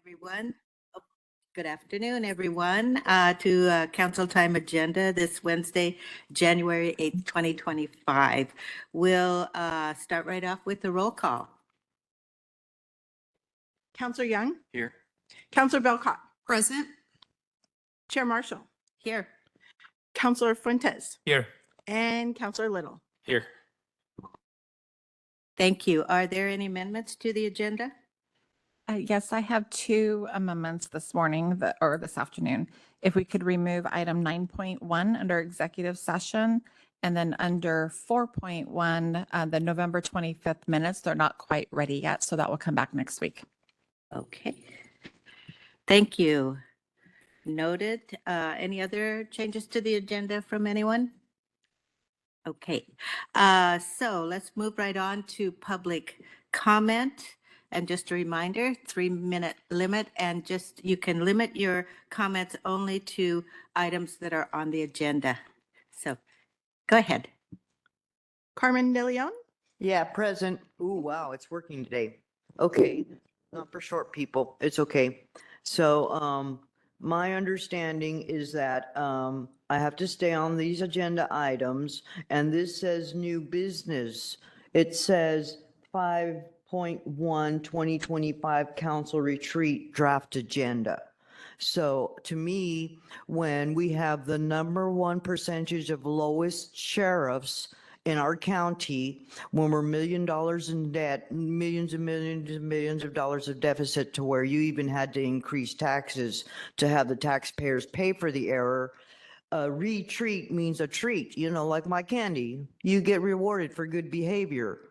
everyone. Oh, Good afternoon, everyone, to Council Time Agenda this Wednesday, January 8th, 2025. We'll start right off with the roll call. Counselor Young, Here. Counselor Belcott, Present. Chair Marshall, Here. Counselor Fuentes, Here. and Counselor Little. Here. Thank you. Are there any amendments to the agenda? Yes, I have two amendments this morning or this afternoon. If we could remove item 9.1 under executive session and then under 4.1, the November 25th minutes, they're not quite ready yet, so that will come back next week. Okay. Thank you. Noted. Any other changes to the agenda from anyone? Okay. So let's move right on to public comment. And just a reminder, 3-minute limit, and just you can limit your comments only to items that are on the agenda. So go ahead. Carmen De Leon, Yeah, present. Ooh, wow, it's working today. Okay, not for short people. It's okay. So, my understanding is that, I have to stay on these agenda items, and this says new business. It says 5.1 2025 council retreat draft agenda. So to me, when we have the #1 percentage of lowest sheriffs in our county, when we're $1 million in debt, millions and millions and millions of dollars of deficit to where you even had to increase taxes to have the taxpayers pay for the error. A retreat means a treat, like my candy. You get rewarded for good behavior.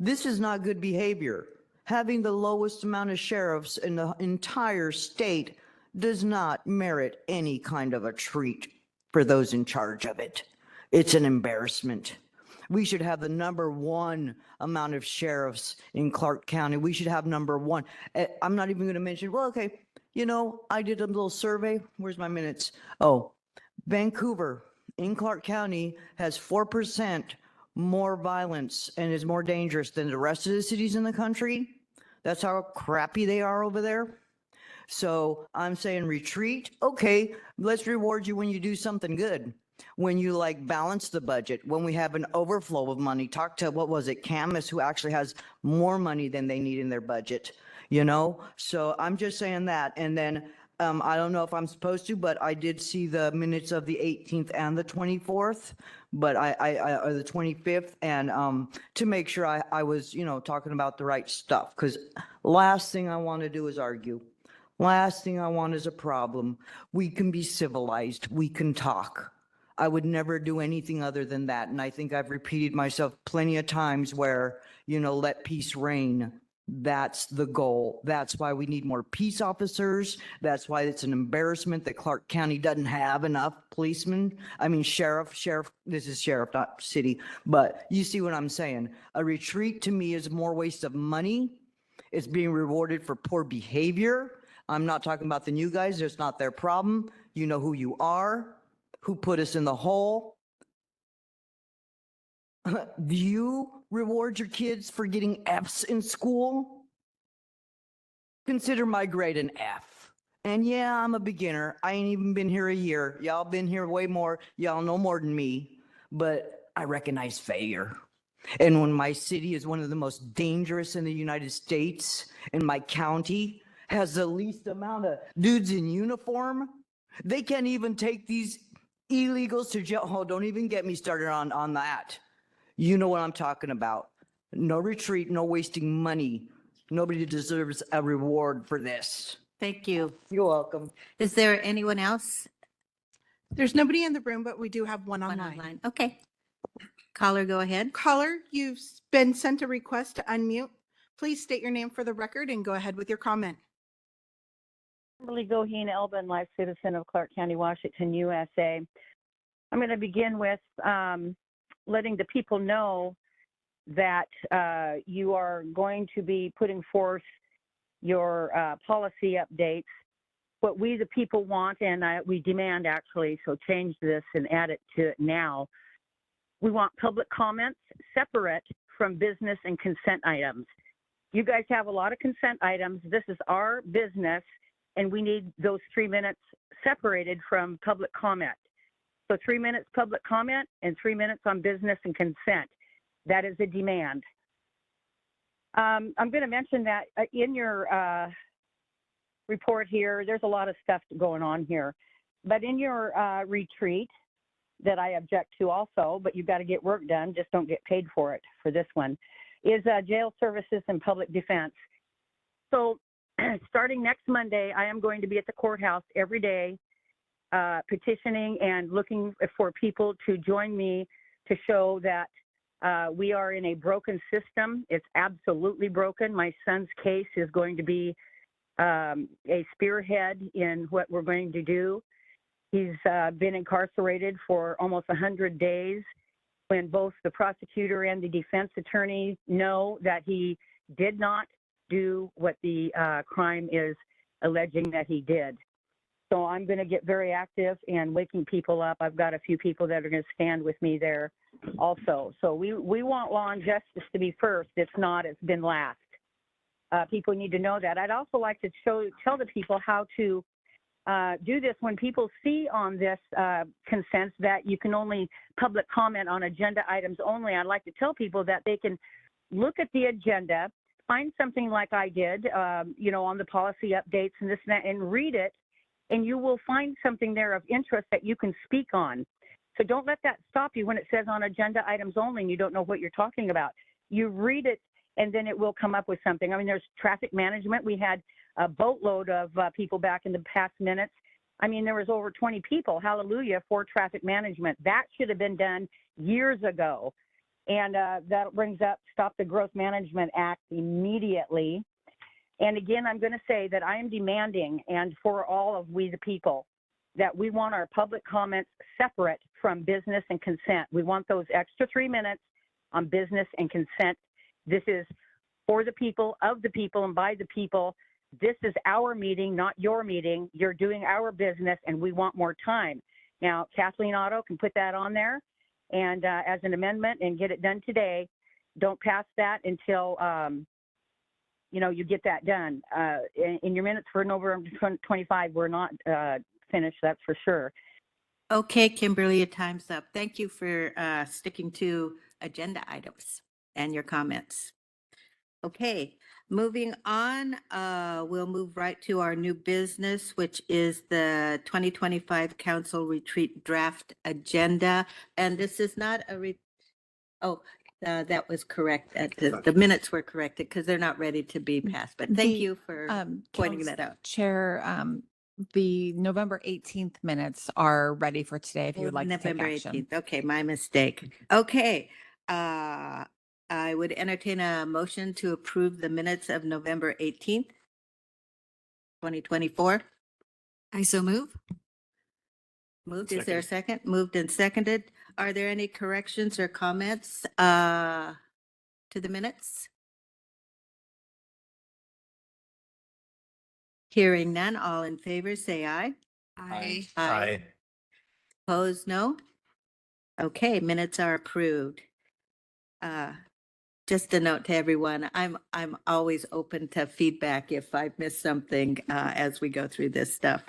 This is not good behavior. Having the lowest amount of sheriffs in the entire state does not merit any kind of a treat for those in charge of it. It's an embarrassment. We should have the #1 amount of sheriffs in Clark County. We should have #1. I'm not even going to mention, well, okay, I did a little survey. Where's my minutes? Oh, Vancouver in Clark County has 4% more violence and is more dangerous than the rest of the cities in the country. That's how crappy they are over there. So I'm saying retreat. Okay, let's reward you when you do something good. When you balance the budget, when we have an overflow of money. Talk to, what was it, Camus, who actually has more money than they need in their budget, So I'm just saying that. And then I don't know if I'm supposed to, but I did see the minutes of the 18th and the 24th, but or the 25th, and to make sure I was, talking about the right stuff, because last thing I want to do is argue. Last thing I want is a problem. We can be civilized. We can talk. I would never do anything other than that. And I think I've repeated myself plenty of times where, let peace reign. That's the goal. That's why we need more peace officers. That's why it's an embarrassment that Clark County doesn't have enough policemen. I mean, sheriff, this is sheriff, not city, but you see what I'm saying. A retreat to me is more waste of money. It's being rewarded for poor behavior. I'm not talking about the new guys. It's not their problem. You know who you are, who put us in the hole. Do you reward your kids for getting Fs in school? Consider my grade an F. And yeah, I'm a beginner. I ain't even been here a year. Y'all been here way more. Y'all know more than me. But I recognize failure. And when my city is one of the most dangerous in the United States, and my county has the least amount of dudes in uniform, they can't even take these illegals to jail. Oh, don't even get me started on that. You know what I'm talking about. No retreat, no wasting money. Nobody deserves a reward for this. Thank you. You're welcome. Is there anyone else? There's nobody in the room, but we do have one One online. Okay. Caller, go ahead. Caller, you've been sent a request to unmute. Please state your name for the record and go ahead with your comment. Kimberly Goheen Elbin, live citizen of Clark County, Washington, USA. I'm going to begin with letting the people know that you are going to be putting forth your policy updates. What we, the people, want, and we demand actually, so change this and add it to it now. We want public comments separate from business and consent items. you guys have a lot of consent items. This is our business, and we need those 3 minutes separated from public comment. So 3 minutes public comment and 3 minutes on business and consent. That is a demand. I'm going to mention that in your report here, there's a lot of stuff going on here. But in your retreat that I object to also, but you've got to get work done, just don't get paid for it for this one, is jail services and public defense. So starting next Monday, I am going to be at the courthouse every day petitioning and looking for people to join me to show that we are in a broken system. It's absolutely broken. My son's case is going to be a spearhead in what we're going to do. He's been incarcerated for almost 100 days when both the prosecutor and the defense attorney know that he did not do what the crime is alleging that he did. So I'm going to get very active and waking people up. I've got a few people that are going to stand with me there also. So we want law and justice to be first. It's not, it's been last. People need to know that. I'd also like to tell the people how to do this when people see on this consent that you can only public comment on agenda items only. I'd like to tell people that they can look at the agenda, find something like I did, you know, on the policy updates and this and that, and read it, and you will find something there of interest that you can speak on. So don't let that stop you when it says on agenda items only and you don't know what you're talking about. You read it, and then it will come up with something. I mean, there's traffic management. We had a boatload of people back in the past minutes. I mean, there was over 20 people, hallelujah, for traffic management. That should have been done years ago. And that brings up Stop the Growth Management Act immediately. And again, I'm going to say that I am demanding, and for all of we the people, that we want our public comments separate from business and consent. We want those extra 3 minutes on business and consent. This is for the people, of the people, and by the people. This is our meeting, not your meeting. You're doing our business, and we want more time. Now, Kathleen Otto can put that on there and as an amendment and get it done today. Don't pass that until, you know, you get that done. In your minutes for November 25, we're not finished, that's for sure. Okay, Kimberly, your time's up. Thank you for sticking to agenda items and your comments. Okay, moving on, we'll move right to our new business, which is the 2025 Council Retreat Draft Agenda. And this is not a that was correct. The minutes were corrected because they're not ready to be passed. But thank The, you for pointing that out. Chair, the November 18th minutes are ready for today if you would like to take November action. 18th. Okay, my mistake. Okay. I would entertain a motion to approve the minutes of November 18th, 2024. I so move. Moved. Is there a second? Moved and seconded. Are there any corrections or comments to the minutes? Hearing none, all in favor, say aye. I Opposed, no? Okay, minutes are approved. Just a note to everyone, I'm always open to feedback if I've missed something as we go through this stuff.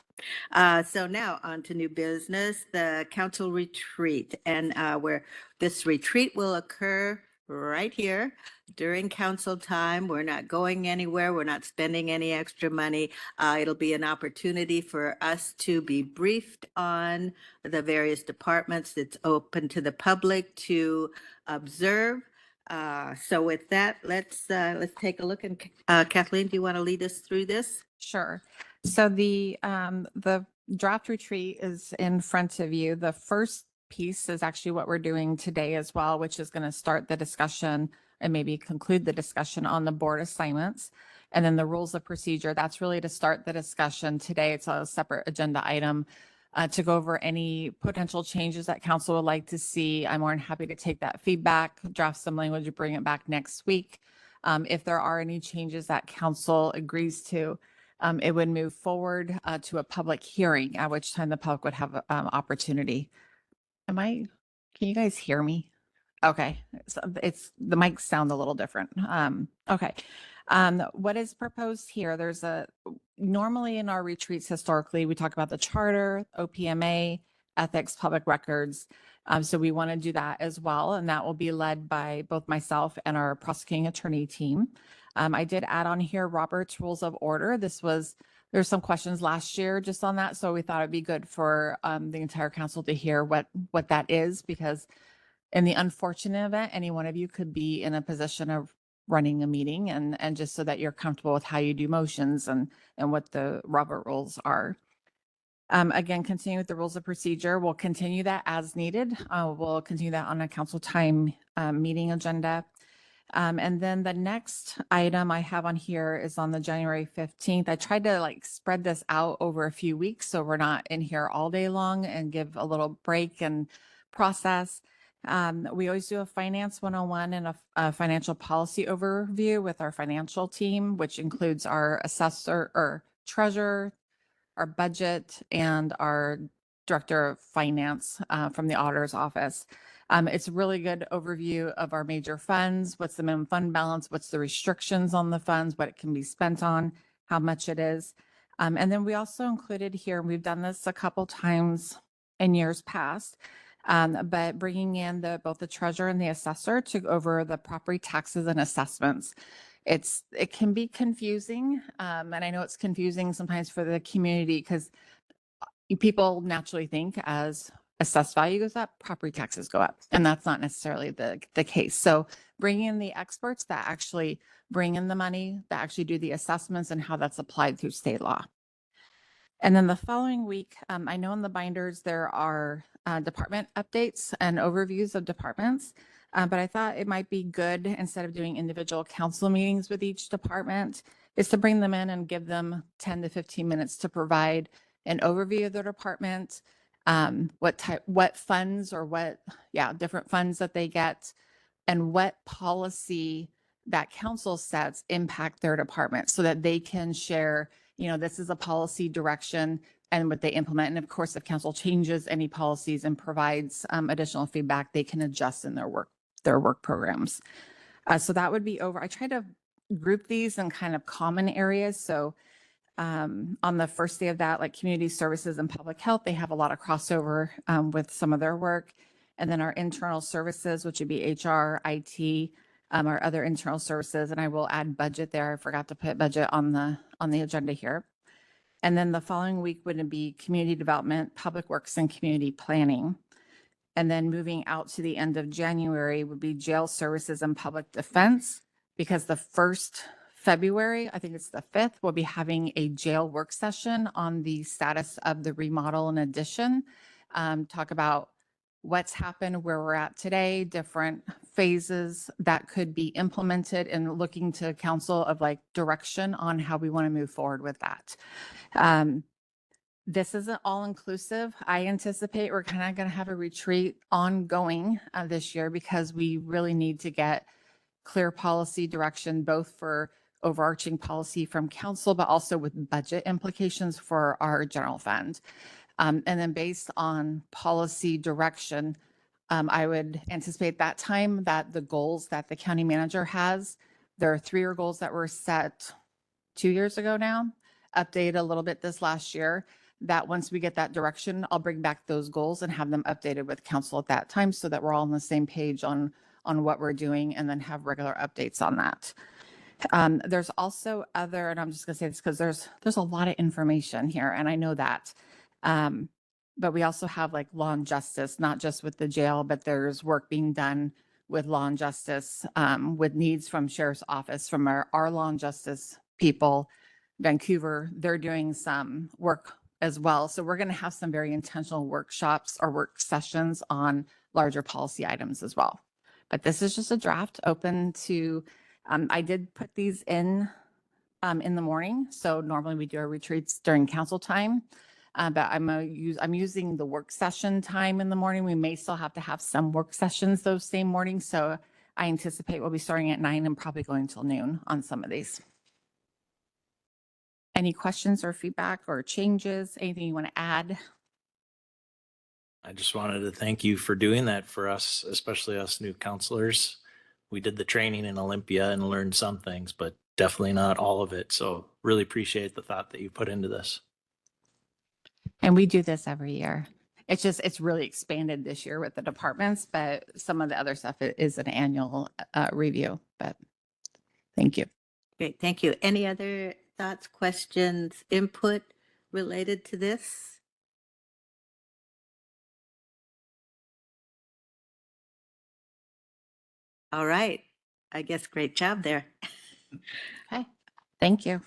So now on to new business, the council retreat, and where this retreat will occur right here during council time. We're not going anywhere. We're not spending any extra money. It'll be an opportunity for us to be briefed on the various departments. It's open to the public to observe. So with that, let's take a look. And Kathleen, do you want to lead us through this? Sure. So the draft retreat is in front of you. The first piece is actually what we're doing today as well, which is going to start the discussion and maybe conclude the discussion on the board assignments. And then the rules of procedure, that's really to start the discussion today. It's a separate agenda item to go over any potential changes that council would like to see. I'm more than happy to take that feedback, draft some language, and bring it back next week. If there are any changes that council agrees to, it would move forward to a public hearing, at which time the public would have opportunity. Can you guys hear me? Okay, so the mics sound a little different. Okay. What is proposed here, normally in our retreats historically, we talk about the charter, OPMA, ethics, public records. So we want to do that as well. And that will be led by both myself and our prosecuting attorney team. I did add on here Robert's Rules of Order. There's some questions last year just on that. So we thought it'd be good for the entire council to hear what that is, because in the unfortunate event, any one of you could be in a position of running a meeting, and just so that you're comfortable with how you do motions and what the Robert rules are. Again, continue with the rules of procedure. We'll continue that as needed. We'll continue that on a council time meeting agenda. And then the next item I have on here is on the January 15th. I tried to spread this out over a few weeks so we're not in here all day long, and give a little break and process. We always do a finance 101 and a financial policy overview with our financial team, which includes our assessor or treasurer, our budget, and our director of finance from the auditor's office. It's a really good overview of our major funds. What's the minimum fund balance? What's the restrictions on the funds? What it can be spent on? How much it is? And then we also included here, we've done this a couple times in years past, but bringing in both the treasurer and the assessor to go over the property taxes and assessments. It can be confusing, and I know it's confusing sometimes for the community, because people naturally think as assessed value goes up, property taxes go up, and that's not necessarily the case. So bringing in the experts that actually bring in the money, that actually do the assessments and how that's applied through state law. And then the following week, I know in the binders there are department updates and overviews of departments, but I thought it might be good, instead of doing individual council meetings with each department, is to bring them in and give them 10 to 15 minutes to provide an overview of their department, what funds or different funds that they get, and what policy that council sets impact their department, so that they can share, this is a policy direction and what they implement. And of course, if council changes any policies and provides additional feedback, they can adjust in their work programs. So that would be over. I try to group these in kind of common areas. So on the first day of that, like community services and public health, they have a lot of crossover with some of their work. And then our internal services, which would be HR, IT, our other internal services, and I will add budget there. I forgot to put budget on the agenda here. And then the following week would be community development, public works, and community planning. And then moving out to the end of January would be jail services and public defense, because the first February, I think it's the 5th, we'll be having a jail work session on the status of the remodel and addition. Talk about what's happened, where we're at today, different phases that could be implemented, and looking to council of direction on how we want to move forward with that. This isn't all inclusive. I anticipate we're kind of going to have a retreat ongoing this year, because we really need to get clear policy direction, both for overarching policy from council, but also with budget implications for our general fund. And then based on policy direction, I would anticipate that time that the goals that the county manager has, there are 3-year goals that were set 2 years ago now, updated a little bit this last year, that once we get that direction, I'll bring back those goals and have them updated with council at that time, so that we're all on the same page on what we're doing, and then have regular updates on that. There's also other, and I'm just gonna say this because there's a lot of information here, and I know that. But we also have law and justice, not just with the jail, but there's work being done with law and justice, with needs from sheriff's office, from our law and justice people. Vancouver, they're doing some work as well. So we're going to have some very intentional workshops or work sessions on larger policy items as well. But this is just a draft open to, I did put these in the morning. So normally we do our retreats during council time, but I'm using the work session time in the morning. We may still have to have some work sessions those same mornings. So I anticipate we'll be starting at 9 and probably going till noon on some of these. Any questions or feedback or changes? Anything you want to add? I just wanted to thank you for doing that for us, especially us new counselors. We did the training in Olympia and learned some things, but definitely not all of it. So really appreciate the thought that you put into this. And we do this every year. It's just, it's really expanded this year with the departments, but some of the other stuff is an annual review, but thank you. Great, thank you. Any other thoughts, questions, input related to this? All right, I guess great job there. Okay, thank you.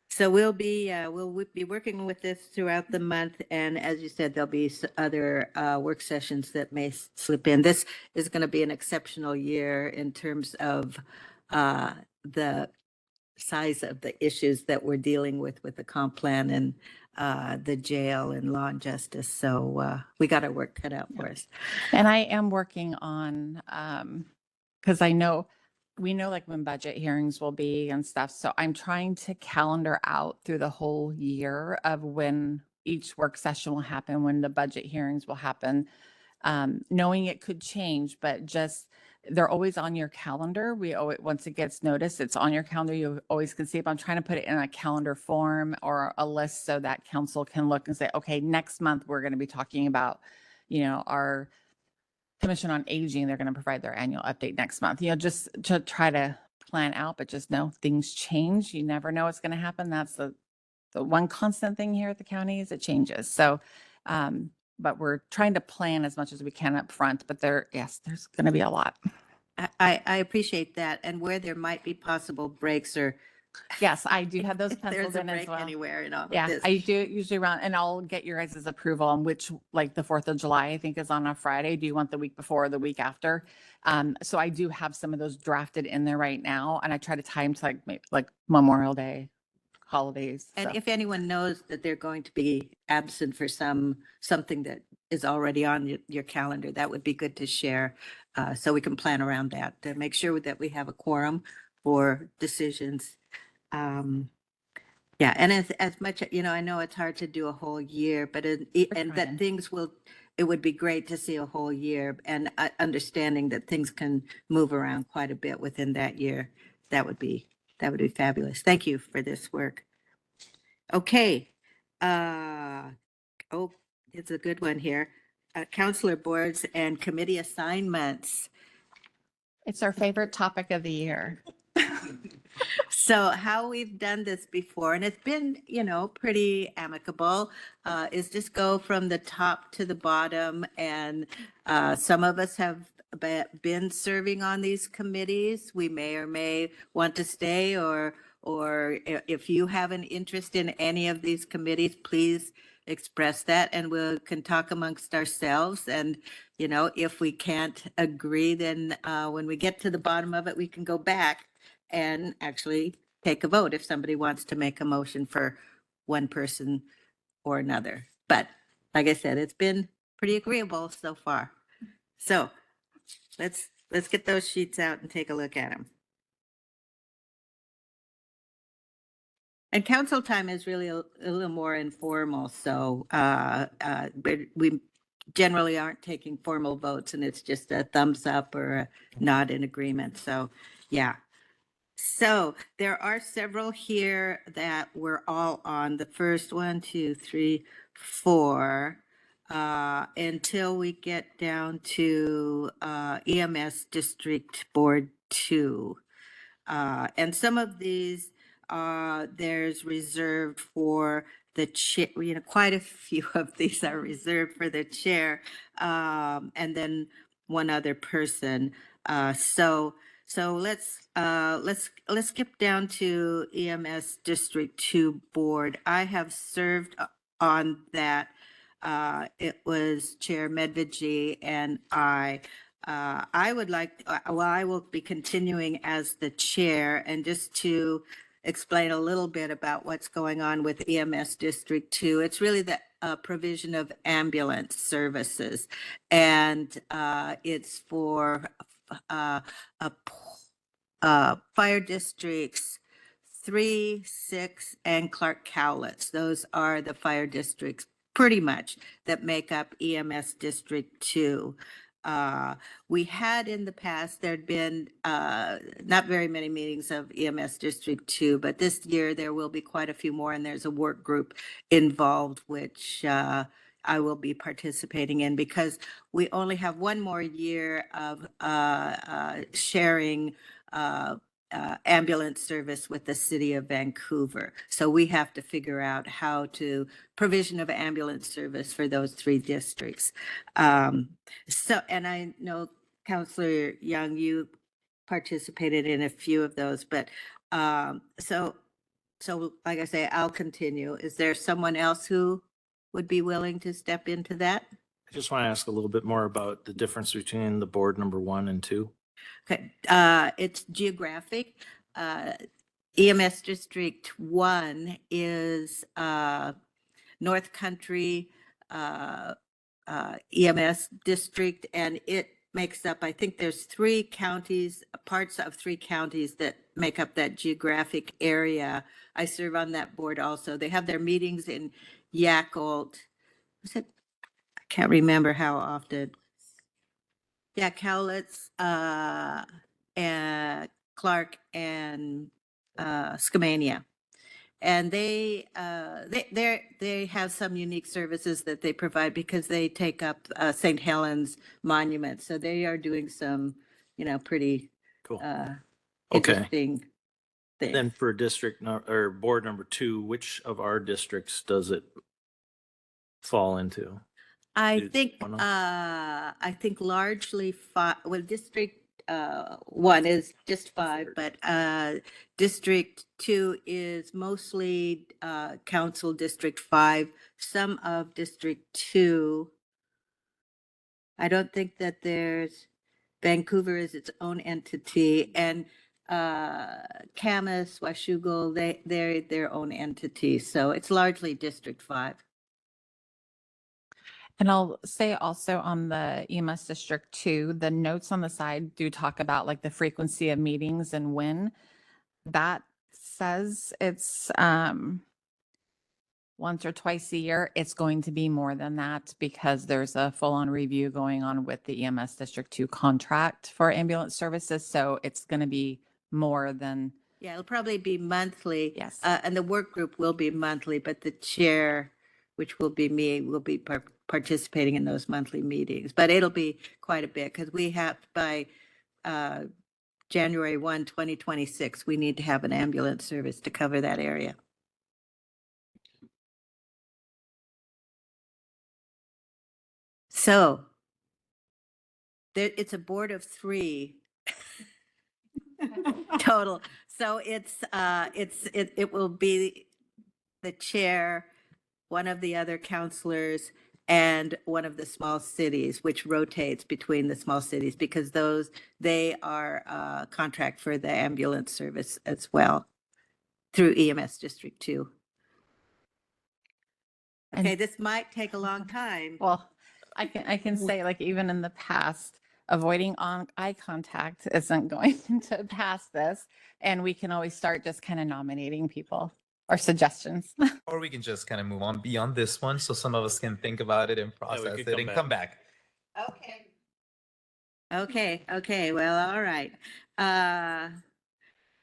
So we'll be working with this throughout the month, and as you said, there'll be other work sessions that may slip in. This is going to be an exceptional year in terms of the size of the issues that we're dealing with the comp plan and the jail and law and justice. So we got our work cut out for us. And I am working on, because we know like when budget hearings will be and stuff. So I'm trying to calendar out through the whole year of when each work session will happen, when the budget hearings will happen, knowing it could change, but just they're always on your calendar. We always, once it gets noticed, it's on your calendar. You always can see it. But I'm trying to put it in a calendar form or a list so that council can look and say, okay, next month we're going to be talking about, our Commission on Aging. They're going to provide their annual update next month, just to try to plan out, but just know things change. You never know what's going to happen. That's the one constant thing here at the county is it changes. So, but we're trying to plan as much as we can up front, but there's going to be a lot. I appreciate that. And where there might be possible breaks or Yes, I do have those if there's penciled a in as break well. anywhere in all of Yeah, this. I do it usually around, and I'll get your guys' approval on which, like the 4th of July, I think is on a Friday. Do you want the week before or the week after? So I do have some of those drafted in there right now, and I try to tie them to like Memorial Day, holidays. And so. if anyone knows that they're going to be absent for something that is already on your calendar, that would be good to share. So we can plan around that to make sure that we have a quorum for decisions. Yeah, and as much, I know it's hard to do a whole year, but and that trying. it would be great to see a whole year and understanding that things can move around quite a bit within that year. That would be fabulous. Thank you for this work. Okay. Oh, it's a good one here. Counselor boards and committee assignments. It's our favorite topic of the year. So how we've done this before, and it's been, pretty amicable, is just go from the top to the bottom. And some of us have been serving on these committees. We may or may want to stay, or if you have an interest in any of these committees, please express that and we can talk amongst ourselves. And, if we can't agree, then when we get to the bottom of it, we can go back and actually take a vote if somebody wants to make a motion for one person or another. But like I said, it's been pretty agreeable so far. So let's get those sheets out and take a look at them. And council time is really a little more informal. So we generally aren't taking formal votes, and it's just a thumbs up or a nod in agreement. So yeah. So there are several here that we're all on. The first 1, 2, 3, 4, until we get down to EMS District Board 2. And some of these, there's reserved for the chair, quite a few of these are reserved for the chair, and then one other person. So let's skip down to EMS District 2 Board. I have served on that. It was Chair Medvedji and I. I would like, I will be continuing as the chair, and just to explain a little bit about what's going on with EMS District 2. It's really the provision of ambulance services, and it's for fire districts 3, 6, and Clark Cowlitz. Those are the fire districts pretty much that make up EMS District 2. We had in the past, there'd been not very many meetings of EMS District 2, but this year there will be quite a few more, and there's a work group involved, which I will be participating in because we only have one more year of sharing ambulance service with the city of Vancouver. So we have to figure out how to provision of ambulance service for those 3 districts. So, and I know Counselor Young, you participated in a few of those, but so like I say, I'll continue. Is there someone else who would be willing to step into that? I just want to ask a little bit more about the difference between the board number 1 and 2. Okay, it's geographic. EMS District 1 is North Country EMS district, and it makes up, I think there's 3 counties, parts of 3 counties that make up that geographic area. I serve on that board also. They have their meetings in Yakult. Was it? I can't remember how often. Yeah, Cowlitz, and Clark and Skamania. And they have some unique services that they provide because they take up St. Helens Monument. So they are doing some, pretty Cool. Okay. interesting things. Then for or board number 2, which of our districts does it fall into? I think one of- largely District 1 is just 5, but District 2 is mostly Council District 5. Some of District 2, I don't think that Vancouver is its own entity, and Camas, Washougal, they're their own entity. So it's largely District 5. And I'll say also on the EMS District 2, the notes on the side do talk about like the frequency of meetings and when. That says it's once or twice a year. It's going to be more than that because there's a full-on review going on with the EMS District 2 contract for ambulance services. So it's going to be more than. Yeah, it'll probably be monthly. Yes. And the work group will be monthly, but the chair, which will be me, will be participating in those monthly meetings. But it'll be quite a bit because we have by January 1, 2026, we need to have an ambulance service to cover that area. So it's a board of 3 total. So it will be the chair, one of the other counselors, and one of the small cities, which rotates between the small cities because they are contract for the ambulance service as well through EMS District 2. Okay, this might take a long time. Well, I can say like even in the past, avoiding eye contact isn't going to pass this, and we can always start just kind of nominating people or suggestions. Or we can just kind of move on beyond this one so some of us can think about it and process it and come back. Okay. Well, all right.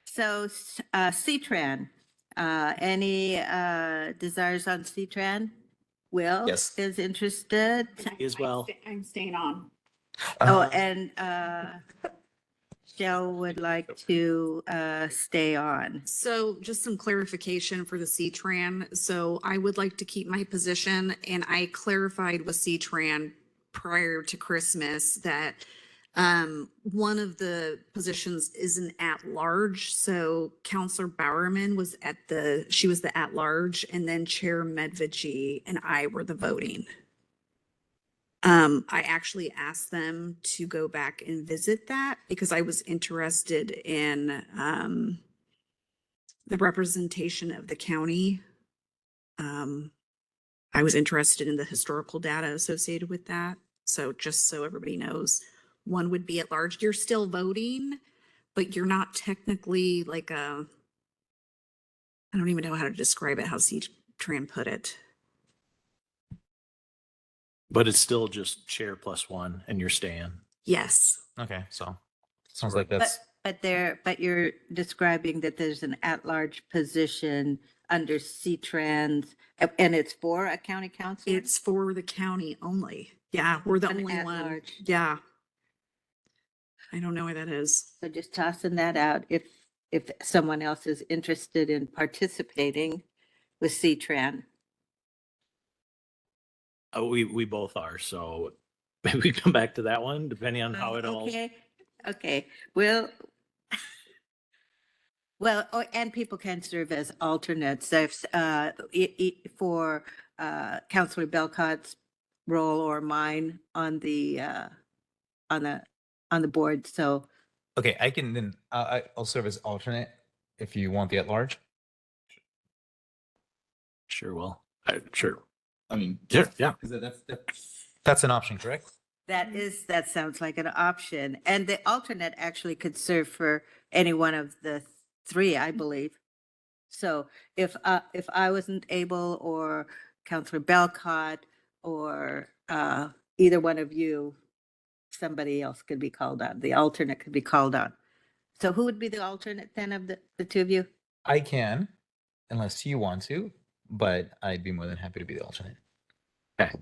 So CTRAN, any desires on CTRAN? Will Yes. is interested. As well. I'm staying on. Oh, and Shell would like to stay on. So just some clarification for the CTRAN. So I would like to keep my position, and I clarified with CTRAN prior to Christmas that one of the positions is an at-large. So Counselor Bowerman was she was the at-large, and then Chair Medvedji and I were the voting. I actually asked them to go back and visit that because I was interested in the representation of the county. I was interested in the historical data associated with that. So just so everybody knows, one would be at large. You're still voting, but you're not technically like I don't even know how to describe it, how CTRAN put it. But it's still just chair plus one and you're staying. Yes. Okay, so sounds like that's, But you're describing that there's an at-large position under C-Trans, and it's for a county council? It's for the county only. Yeah, we're the An only one. at-large. Yeah. I don't know where that is. So just tossing that out, if someone else is interested in participating with C-Tran. We both are, so maybe we come back to that one, depending on how it all. Okay, well, and people can serve as alternates. If, for Counselor Belcott's role or mine on the board, so. okay, I can then, I'll serve as alternate if you want the at-large. Sure will. Sure. I mean, Yeah. That's an option, correct? That sounds like an option. And the alternate actually could serve for any one of the three, I believe. So if I wasn't able, or Counselor Belcott, or either one of you, somebody else could be called on. The alternate could be called on. So who would be the alternate then of the two of you? I can, unless you want to, but I'd be more than happy to be the alternate.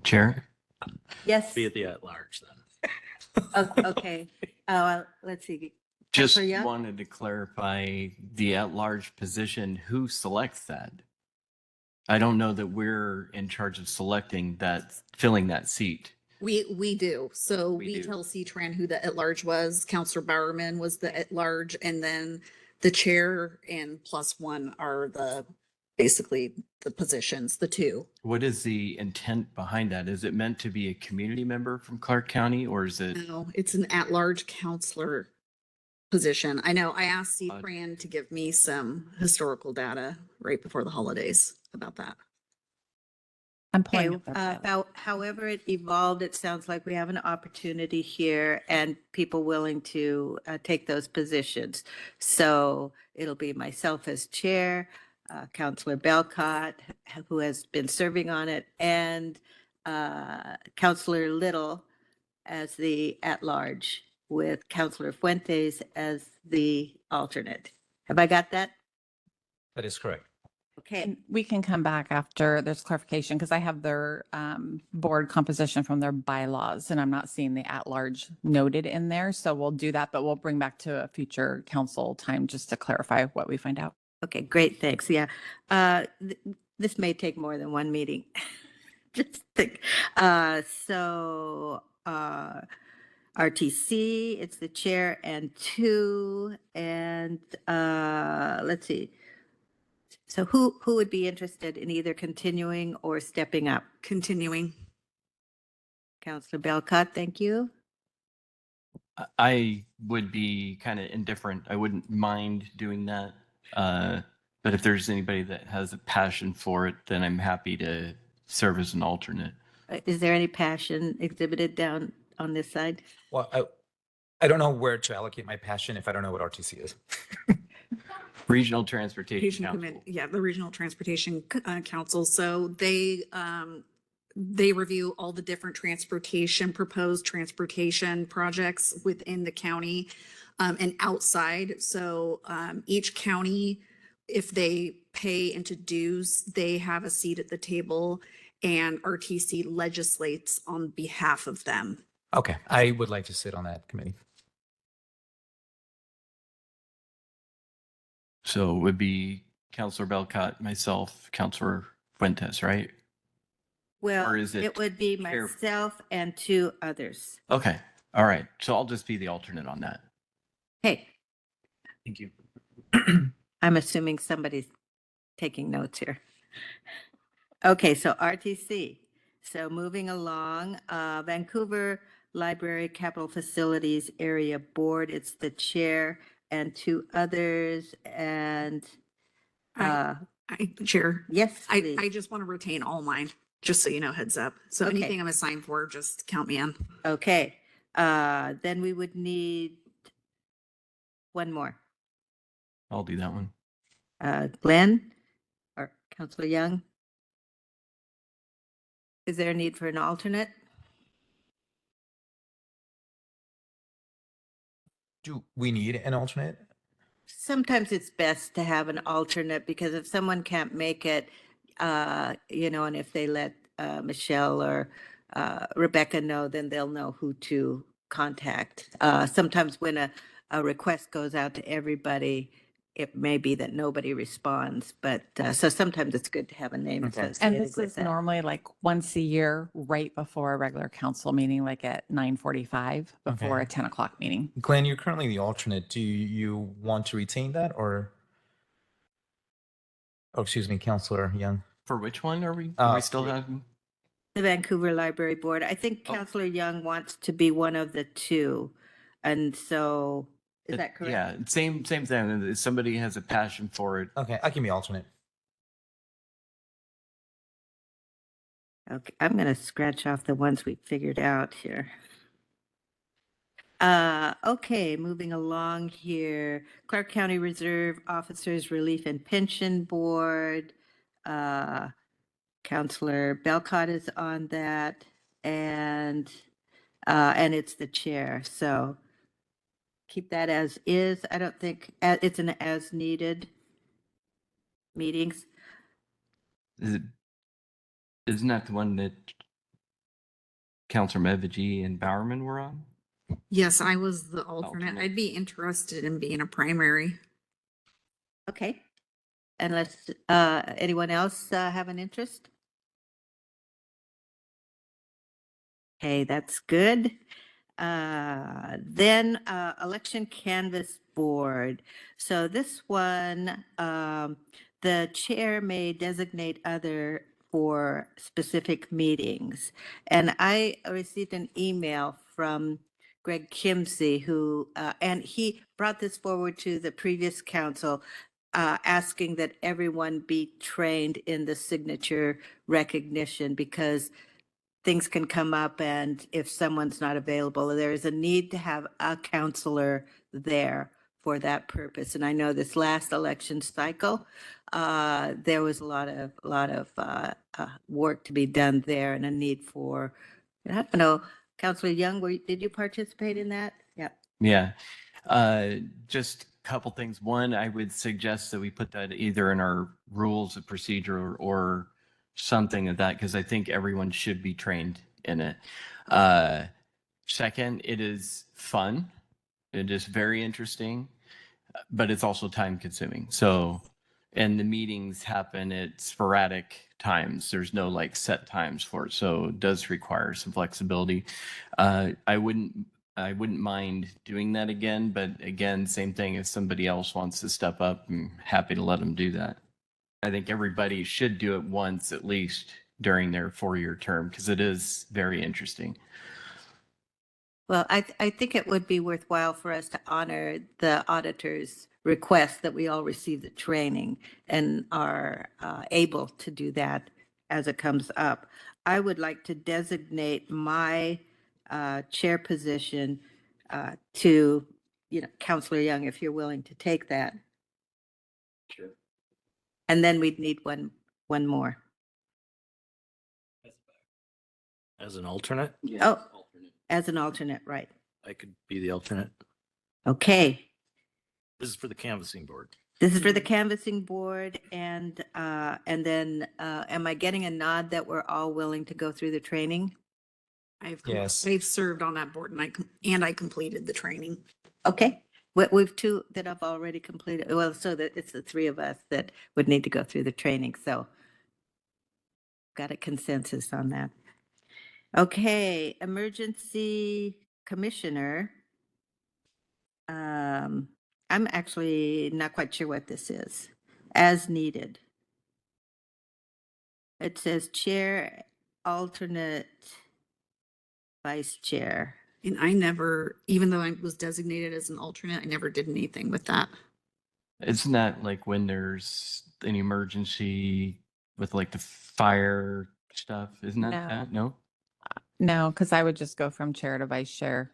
Chair, Yes. Be at the at-large then. Okay. Let's see. just Counselor Young? wanted to clarify the at-large position. Who selects that? I don't know that we're in charge of selecting that, filling that seat. We do. So We we do. tell C-Tran who the at-large was. Counselor Bowerman was the at-large, and then the chair and plus one are basically the positions, the two. What is the intent behind that? Is it meant to be a community member from Clark County, or is it? No, it's an at-large counselor position. I know I asked C-Tran to give me some historical data right before the holidays about that. I'm Okay, pulling up their bylaws. however it evolved, it sounds like we have an opportunity here and people willing to take those positions. So it'll be myself as chair, Counselor Belcott, who has been serving on it, and Counselor Little as the at-large, with Counselor Fuentes as the alternate. Have I got that? That is correct. Okay. And we can come back after there's clarification because I have their board composition from their bylaws and I'm not seeing the at-large noted in there. So we'll do that, but we'll bring back to a future council time just to clarify what we find out. Okay, great, thanks. Yeah. This may take more than one meeting. Just think. RTC, it's the chair and two, and let's see. So who would be interested in either continuing or stepping up? Continuing. Counselor Belcott, thank you. I would be kind of indifferent. I wouldn't mind doing that. But if there's anybody that has a passion for it, then I'm happy to serve as an alternate. Is there any passion exhibited down on this side? Well, I don't know where to allocate my passion if I don't know what RTC is. Regional Transportation Transportation Council. Committee, yeah, the Regional Transportation Council. So they review all the different proposed transportation projects within the county and outside. So each county, if they pay into dues, they have a seat at the table, and RTC legislates on behalf of them. Okay, I would like to sit on that committee. So it would be Counselor Belcott, myself, Counselor Fuentes, right? Well, Or is it it would be chair- myself and two others. Okay, all right. So I'll just be the alternate on that. Hey, Thank you. I'm assuming somebody's taking notes here. Okay, so RTC. So moving along, Vancouver Library Capital Facilities Area Board, it's the chair and two others, and Chair, yes, I please. just want to retain all mine, just so you know, heads up. So Okay. anything I'm assigned for, just count me in. Okay, then we would need one more. I'll do that one. Glenn or Counselor Young? Is there a need for an alternate? Do we need an alternate? Sometimes it's best to have an alternate because if someone can't make it, and if they let Michelle or Rebecca know, then they'll know who to contact. Sometimes when a request goes out to everybody, it may be that nobody responds, but so sometimes it's good to have a name Okay. And associated this with is that. normally like once a year, right before a regular council meeting, like at 9:45 before Okay. a 10 o'clock meeting. Glenn, you're currently the alternate. Do you want to retain that or? Oh, excuse me, Counselor Young. For which one are we still for- having? The Vancouver Library Board. I think Oh. Counselor Young wants to be one of the two. And so, is that correct? Yeah, same thing. If somebody has a passion for it. Okay, I can be alternate. Okay, I'm gonna scratch off the ones we figured out here. Okay, moving along here. Clark County Reserve Officers Relief and Pension Board. Counselor Belcott is on that, and it's the chair. So keep that as is. I don't think it's an as needed meetings. Isn't that the one that Counselor Meviji and Bowerman were on? Yes, I was the alternate. Alternate. I'd be interested in being a primary. Okay. Unless anyone else have an interest? Okay, that's good. Then Election Canvas Board. So this one, the chair may designate other for specific meetings. And I received an email from Greg Kimsey, who, and he brought this forward to the previous council, asking that everyone be trained in the signature recognition because things can come up, and if someone's not available, there is a need to have a counselor there for that purpose. And I know this last election cycle, there was a lot of work to be done there, and a need for. I don't know, Councilor Young, did you participate in that? Yeah. Yeah. Just a couple things. One, I would suggest that we put that either in our rules of procedure or something of that, because I think everyone should be trained in it. Second, it is fun. It is very interesting, but it's also time consuming. So, and the meetings happen at sporadic times. There's no like set times for it. So it does require some flexibility. I wouldn't mind doing that again, but again, same thing. If somebody else wants to step up, I'm happy to let them do that. I think everybody should do it once at least during their 4-year term because it is very interesting. Well, I think it would be worthwhile for us to honor the auditor's request that we all receive the training and are able to do that as it comes up. I would like to designate my chair position to, Counselor Young, if you're willing to take that. Sure. And then we'd need one more. As an alternate? Oh, as an alternate, right. I could be the alternate. Okay. This is for the canvassing board. This is for the canvassing board, and then am I getting a nod that we're all willing to go through the training? Yes. I've served on that board and I completed the training. Okay, we've two that I've already completed. Well, so that it's the three of us that would need to go through the training. So got a consensus on that. Okay, emergency commissioner. I'm actually not quite sure what this is. As needed. It says chair, alternate, vice chair. And I never, even though I was designated as an alternate, I never did anything with that. Isn't that like when there's an emergency with like the fire stuff? Isn't that No. that? No? No, because I would just go from chair to vice chair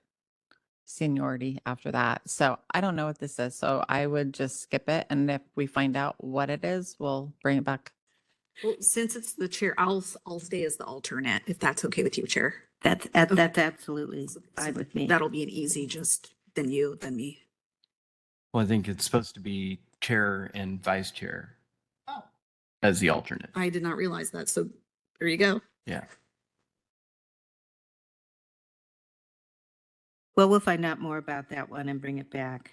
seniority after that. So I don't know what this is. So I would just skip it. And if we find out what it is, we'll bring it back. Well, since it's the chair, I'll stay as the alternate, if that's okay with you, Chair. That's absolutely So fine with me. That'll be an easy, just than me. Well, I think it's supposed to be chair and vice chair as the alternate. I did not realize that. So there you go. Yeah. Well, we'll find out more about that one and bring it back.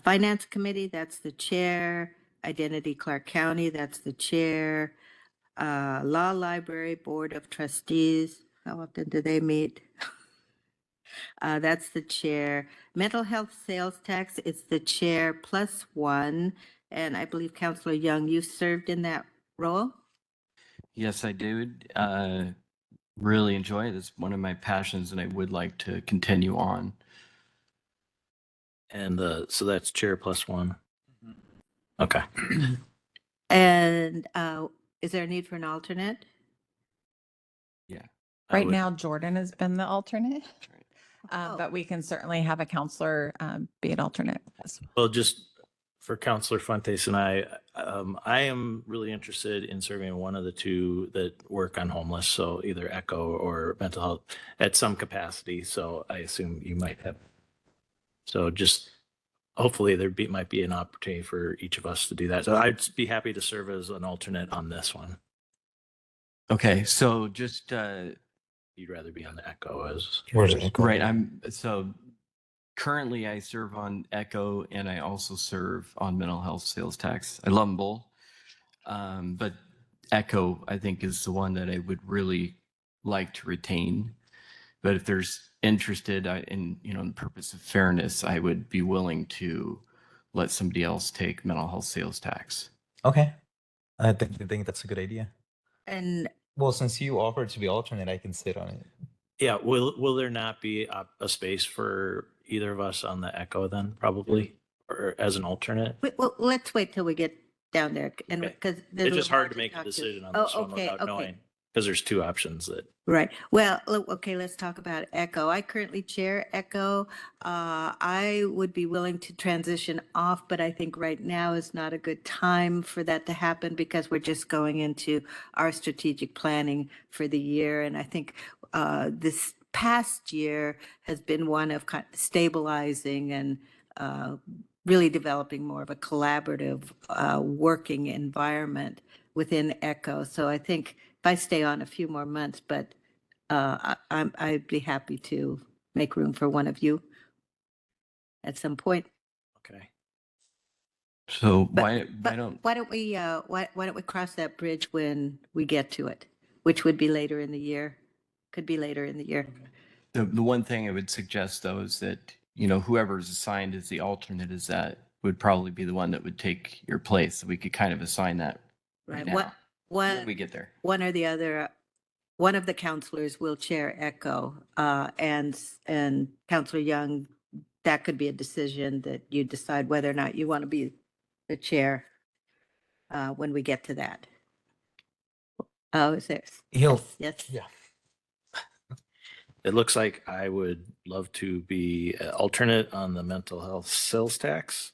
Finance Committee, that's the chair. Identity Clark County, that's the chair. Law Library Board of Trustees, how often do they meet? That's the chair. Mental Health Sales Tax, it's the chair plus one. And I believe Counselor Young, you served in that role? Yes, I do. Really enjoy it. It's one of my passions and I would like to continue on. And so that's chair plus one. Okay. And is there a need for an alternate? Yeah. Right now, Jordan has been the alternate, Oh. but we can certainly have a counselor be an alternate as well. Well, just for Counselor Fuentes and I am really interested in serving one of the two that work on homeless. So either ECHO or mental health at some capacity. So I assume you might have. So just hopefully might be an opportunity for each of us to do that. So I'd be happy to serve as an alternate on this one. Okay, so just You'd rather be on the ECHO as. Where's Echo? right. So currently I serve on ECHO and I also serve on mental health sales tax. I love them both. But ECHO, I think, is the one that I would really like to retain. But if there's interested in the purpose of fairness, I would be willing to let somebody else take mental health sales tax. Okay. I think that's a good idea. And Well, since you offered to be alternate, I can sit on it. Yeah. Will there not be a space for either of us on the ECHO then probably, or as an alternate? well, let's wait till we get down there and Okay. because It's just hard to make a decision on this one without knowing, because there's two options that. Right. Well, okay, let's talk about ECHO. I currently chair ECHO. I would be willing to transition off, but I think right now is not a good time for that to happen because we're just going into our strategic planning for the year. And I think this past year has been one of stabilizing and really developing more of a collaborative working environment within ECHO. So I think if I stay on a few more months, but I'd be happy to make room for one of you at some point. Okay. So But why don't why don't we cross that bridge when we get to it, which would be later in the year, could be later in the year. the one thing I would suggest though is that whoever's assigned as the alternate is that would probably be the one that would take your place. So we could kind of assign that right now when we get there. One or the other, one of the counselors will chair ECHO, and Counselor Young, that could be a decision that you decide whether or not you want to be the chair when we get to that. Oh, is there? He'll- Yes. Yeah. It looks like I would love to be alternate on the mental health sales tax.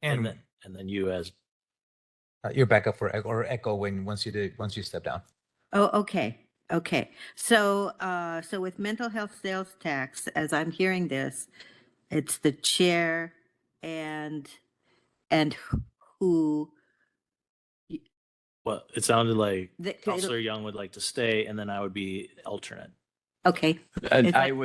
And then you as. you're back up for Echo once you step down. Oh, okay. Okay. So, so with mental health sales tax, as I'm hearing this, it's the chair and who, Well, it sounded like The- Counselor Young would like to stay and then I would be alternate. okay. And Is I that-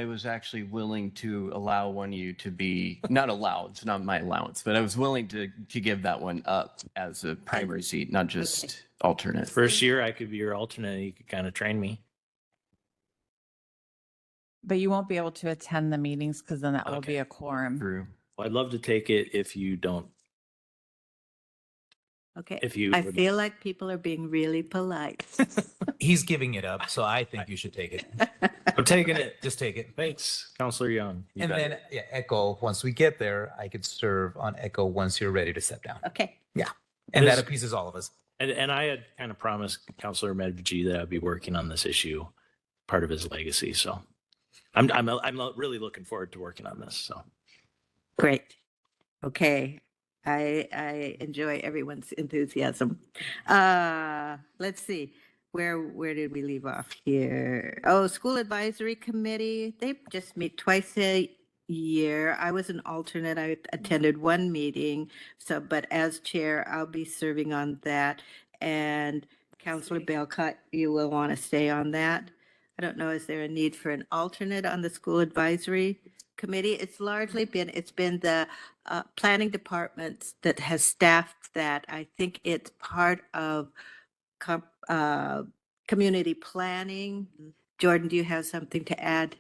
was actually willing to allow one of you to be not allowed, it's not my allowance, but I was willing to give that one up as a primary seat, not just alternate. First year I could be your alternate and you could kind of train me. But you won't be able to attend the meetings because then that will be Okay. a quorum. True. Well, I'd love to take it if you don't, Okay. if you. I would- feel like people are being really polite. He's giving it up, so I think you should take it. I'm taking it. Just take it. Thanks, Counselor Young. You And got then it. Echo, once we get there, I could serve on Echo once you're ready to step down. Okay. And This- that appeases all of us. And I had kind of promised Counselor Medviji that I'd be working on this issue, part of his legacy. So I'm really looking forward to working on this. So Great. Okay. I enjoy everyone's enthusiasm. Let's see. Where did we leave off here? Oh, School Advisory Committee. They just meet twice year. I was an alternate. I attended one meeting. So, but as chair, I'll be serving on that. And Counselor Belcott, you will want to stay on that. I don't know, is there a need for an alternate on the school advisory committee? It's largely been, it's been the planning department that has staffed that. I think it's part of community planning. Jordan, do you have something to add?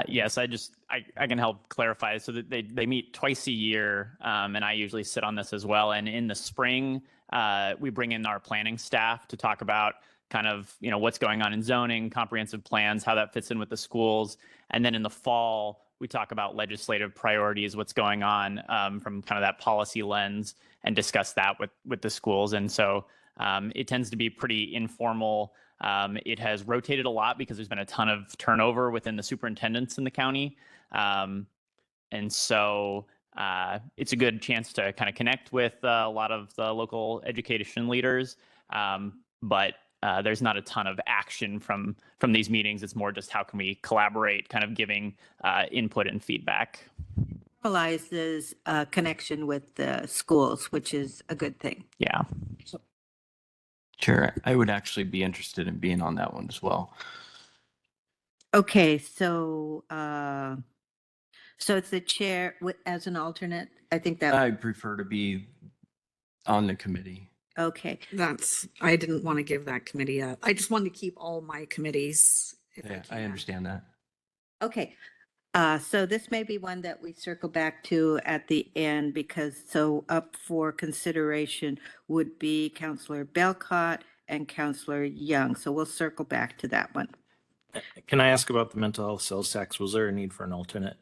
Yes, I can help clarify. So that they meet twice a year, and I usually sit on this as well. And in the spring, we bring in our planning staff to talk about kind of, you know, what's going on in zoning, comprehensive plans, how that fits in with the schools. And then in the fall, we talk about legislative priorities, what's going on from kind of that policy lens, and discuss that with the schools. And so it tends to be pretty informal. It has rotated a lot because there's been a ton of turnover within the superintendents in the county. And so it's a good chance to kind of connect with a lot of the local education leaders. But there's not a ton of action from these meetings. It's more just how can we collaborate, kind of giving input and feedback. Formalizes connection with the schools, which is a good thing. Yeah. Sure. I would actually be interested in being on that one as well. Okay, so so it's the chair as an alternate. I think that. I prefer to be on the committee. Okay. I didn't want to give that committee up. I just wanted to keep all my committees. If Yeah, I can. understand that. Okay. So this may be one that we circle back to at the end, because so up for consideration would be Counselor Belcott and Counselor Young. So we'll circle back to that one. Can I ask about the mental health sales tax? Was there a need for an alternate?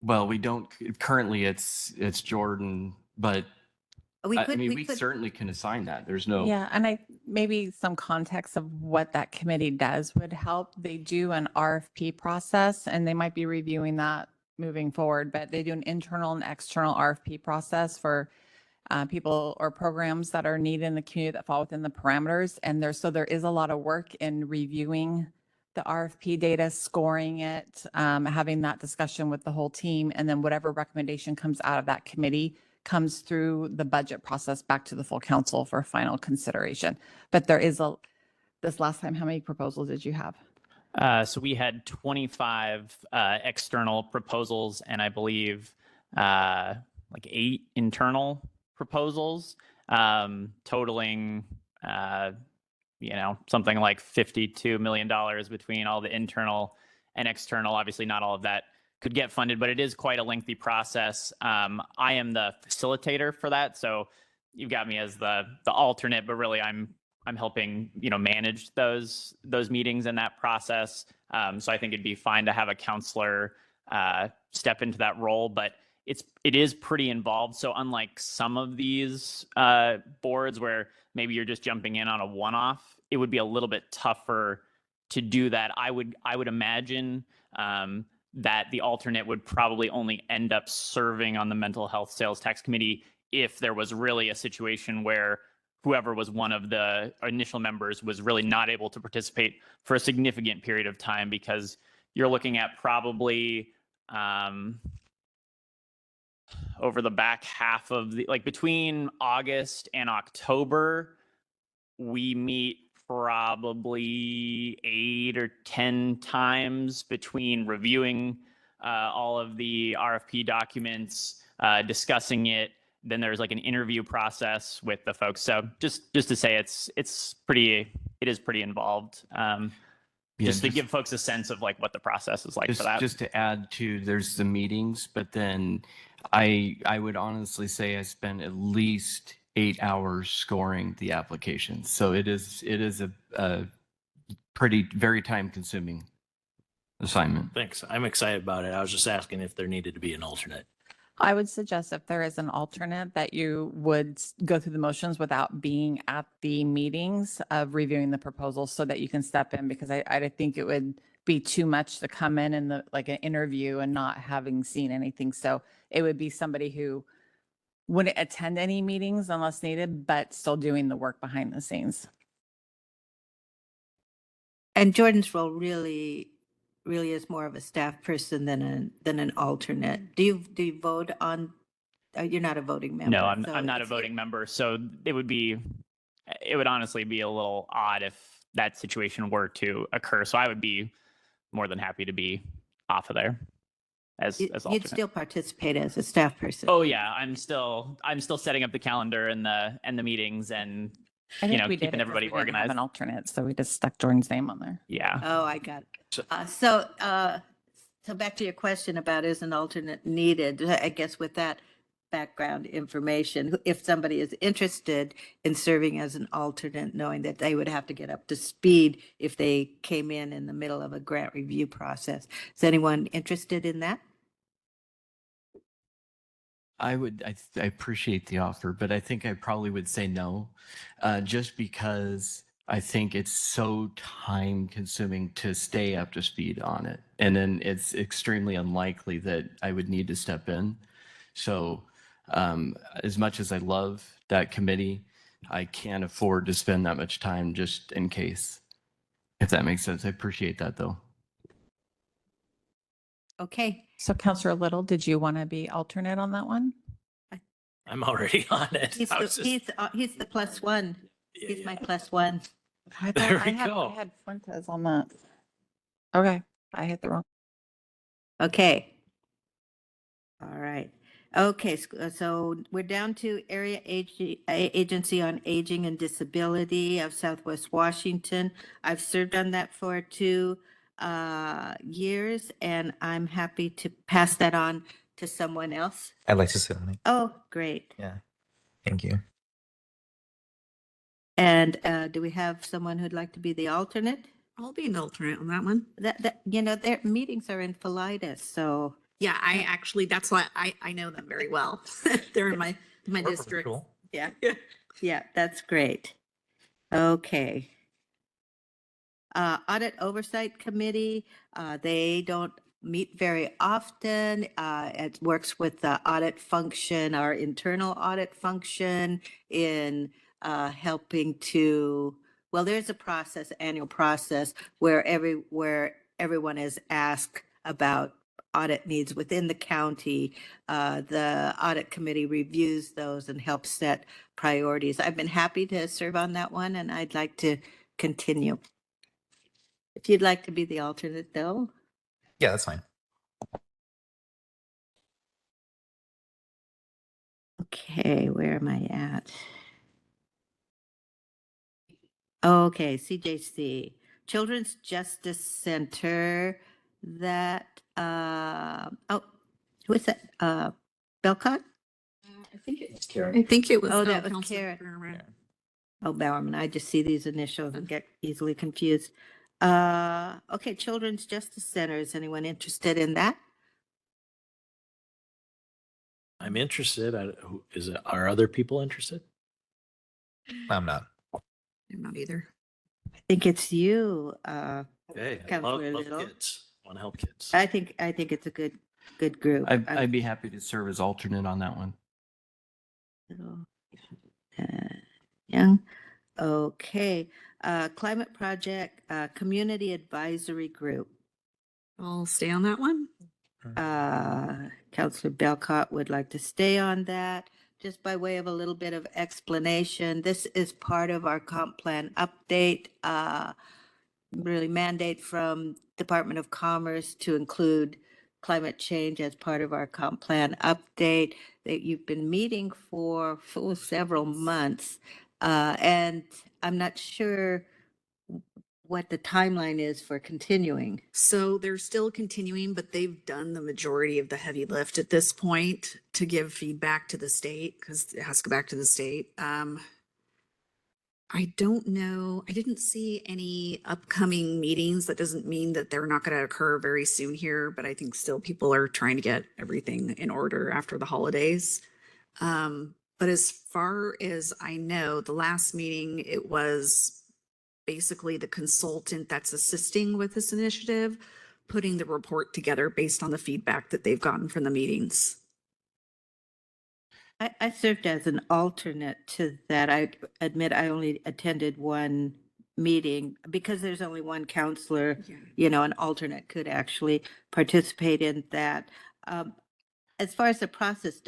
Well, we don't currently. It's Jordan, but We I could, mean, we we could, certainly can assign that. There's no. Yeah, and maybe some context of what that committee does would help. They do an RFP process, and they might be reviewing that moving forward, but they do an internal and external RFP process for people or programs that are needed in the community that fall within the parameters. And there is a lot of work in reviewing the RFP data, scoring it, having that discussion with the whole team, and then whatever recommendation comes out of that committee comes through the budget process back to the full council for final consideration. But this last time, how many proposals did you have? So we had 25 external proposals, and I believe like 8 internal proposals, totaling something like $52 million between all the internal and external. Obviously, not all of that could get funded, but it is quite a lengthy process. I am the facilitator for that, so you've got me as the alternate, but really I'm helping manage those meetings and that process. So I think it'd be fine to have a counselor step into that role, but it is pretty involved. So unlike some of these boards where maybe you're just jumping in on a one-off, it would be a little bit tougher to do that. I would imagine that the alternate would probably only end up serving on the mental health sales tax committee if there was really a situation where whoever was one of the initial members was really not able to participate for a significant period of time, because you're looking at probably over the back half of between August and October, we meet probably 8 or 10 times between reviewing all of the RFP documents, discussing it. Then there's like an interview process with the folks. So just to say it is pretty involved. Just to give folks a sense of like what the process is like for that. Just to add to, there's the meetings, but then I would honestly say I spent at least 8 hours scoring the applications. So it is a very time consuming assignment. Thanks. I'm excited about it. I was just asking if there needed to be an alternate. I would suggest if there is an alternate that you would go through the motions without being at the meetings of reviewing the proposals so that you can step in, because I think it would be too much to come in and like an interview and not having seen anything. So it would be somebody who wouldn't attend any meetings unless needed, but still doing the work behind the scenes. And Jordan's role really is more of a staff person than an alternate. Do you vote on, you're not a voting member? No, so I'm not a it's- voting member, so it would honestly be a little odd if that situation were to occur. So I would be more than happy to be off of there as You'd alternate. still participate as a staff person. Oh yeah, I'm still setting up the calendar and the meetings and I think know, we did keeping it 'cause everybody we didn't have organized. an alternate, so we just stuck Jordan's name on there. yeah. Oh, I got it. So- So back to your question about is an alternate needed? I guess with that background information, if somebody is interested in serving as an alternate, knowing that they would have to get up to speed if they came in the middle of a grant review process. Is anyone interested in that? I appreciate the offer, but I think I probably would say no, just because I think it's so time consuming to stay up to speed on it. And then it's extremely unlikely that I would need to step in. So as much as I love that committee, I can't afford to spend that much time just in case, if that makes sense. I appreciate that though. Okay. So Counselor Little, did you want to be alternate on that one? I'm already on it. He's I the, was just- he's the plus one. yeah, He's yeah. my plus one. I There thought we I go. had Fuentes on that. Okay, I hit the wrong. Okay. All right. Okay, so we're down to Area Agency on Aging and Disability of Southwest Washington. I've served on that for 2 years, and I'm happy to pass that on to someone else. I'd like to sit on it. Oh, great. Yeah. Thank you. And do we have someone who'd like to be the alternate? I'll be an alternate on that one. Their meetings are in Philides, so. Yeah, I actually, that's why I know them very well. They're in my district. Cool. Yeah. Yeah, that's great. Okay. Audit Oversight Committee, they don't meet very often. It works with the audit function, our internal audit function in helping to, well, there's a process, annual process where everyone is asked about audit needs within the county. The audit committee reviews those and helps set priorities. I've been happy to serve on that one, and I'd like to continue. If you'd like to be the alternate, though. Yeah, that's fine. Okay, where am I at? Okay, CJC, Children's Justice Center, that, who is that? Belcott? I think it was. Oh, that was Counselor Karen. Bowerman. Oh, Bowerman, I just see these initials and get easily confused. Okay, Children's Justice Center, is anyone interested in that? I'm interested. Are other people interested? I'm not. I'm not either. I think it's you. Hey, Counselor love Little. kids. Want to help kids. I think it's a good group. I'd be happy to serve as alternate on that one. Young. Okay. Climate Project Community Advisory Group. I'll stay on that one. Counselor Belcott would like to stay on that. Just by way of a little bit of explanation, this is part of our comp plan update, really mandate from Department of Commerce to include climate change as part of our comp plan update that you've been meeting for several months. And I'm not sure what the timeline is for continuing. So they're still continuing, but they've done the majority of the heavy lift at this point to give feedback to the state because it has to go back to the state. I don't know. I didn't see any upcoming meetings. That doesn't mean that they're not going to occur very soon here, but I think still people are trying to get everything in order after the holidays. But as far as I know, the last meeting, it was basically the consultant that's assisting with this initiative, putting the report together based on the feedback that they've gotten from the meetings. I served as an alternate to that. I admit I only attended one meeting, because there's only one counselor, Yeah. you know, an alternate could actually participate in that. As far as the process,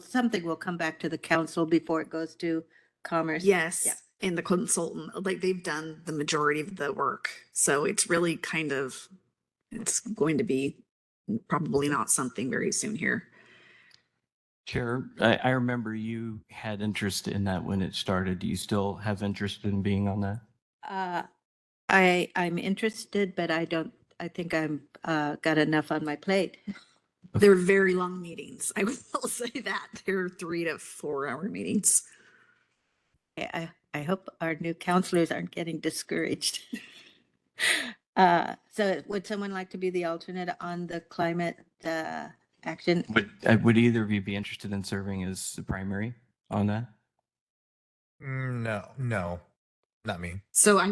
something will come back to the council before it goes to Commerce? Yes. Yeah. And the consultant, like they've done the majority of the work. So it's really kind of, it's going to be probably not something very soon here. Chair, I remember you had interest in that when it started. Do you still have interest in being on that? I'm interested, but I think I'm, got enough on my plate. They're very long meetings. I will say that. They're 3 to 4 hour meetings. I hope our new counselors aren't getting discouraged. So would someone like to be the alternate on the climate, action? Would either of you be interested in serving as the primary on that? No, not me. So I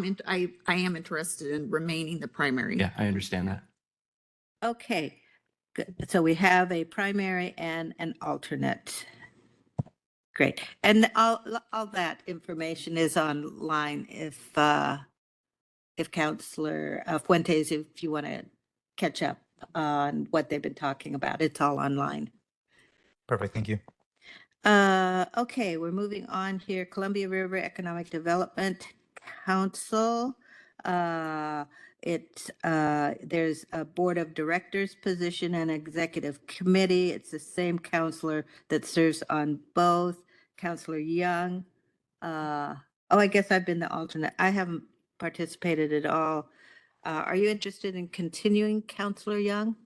am interested in remaining the primary. Yeah, I understand that. Okay, good. So we have a primary and an alternate. Great. And all that information is online if Counselor Fuentes, if you want to catch up on what they've been talking about, it's all online. Perfect. Thank you. Okay, we're moving on here. Columbia River Economic Development Council. There's a board of directors position and executive committee. It's the same counselor that serves on both. Counselor Young. I guess I've been the alternate. I haven't participated at all. Are you interested in continuing, Counselor Young?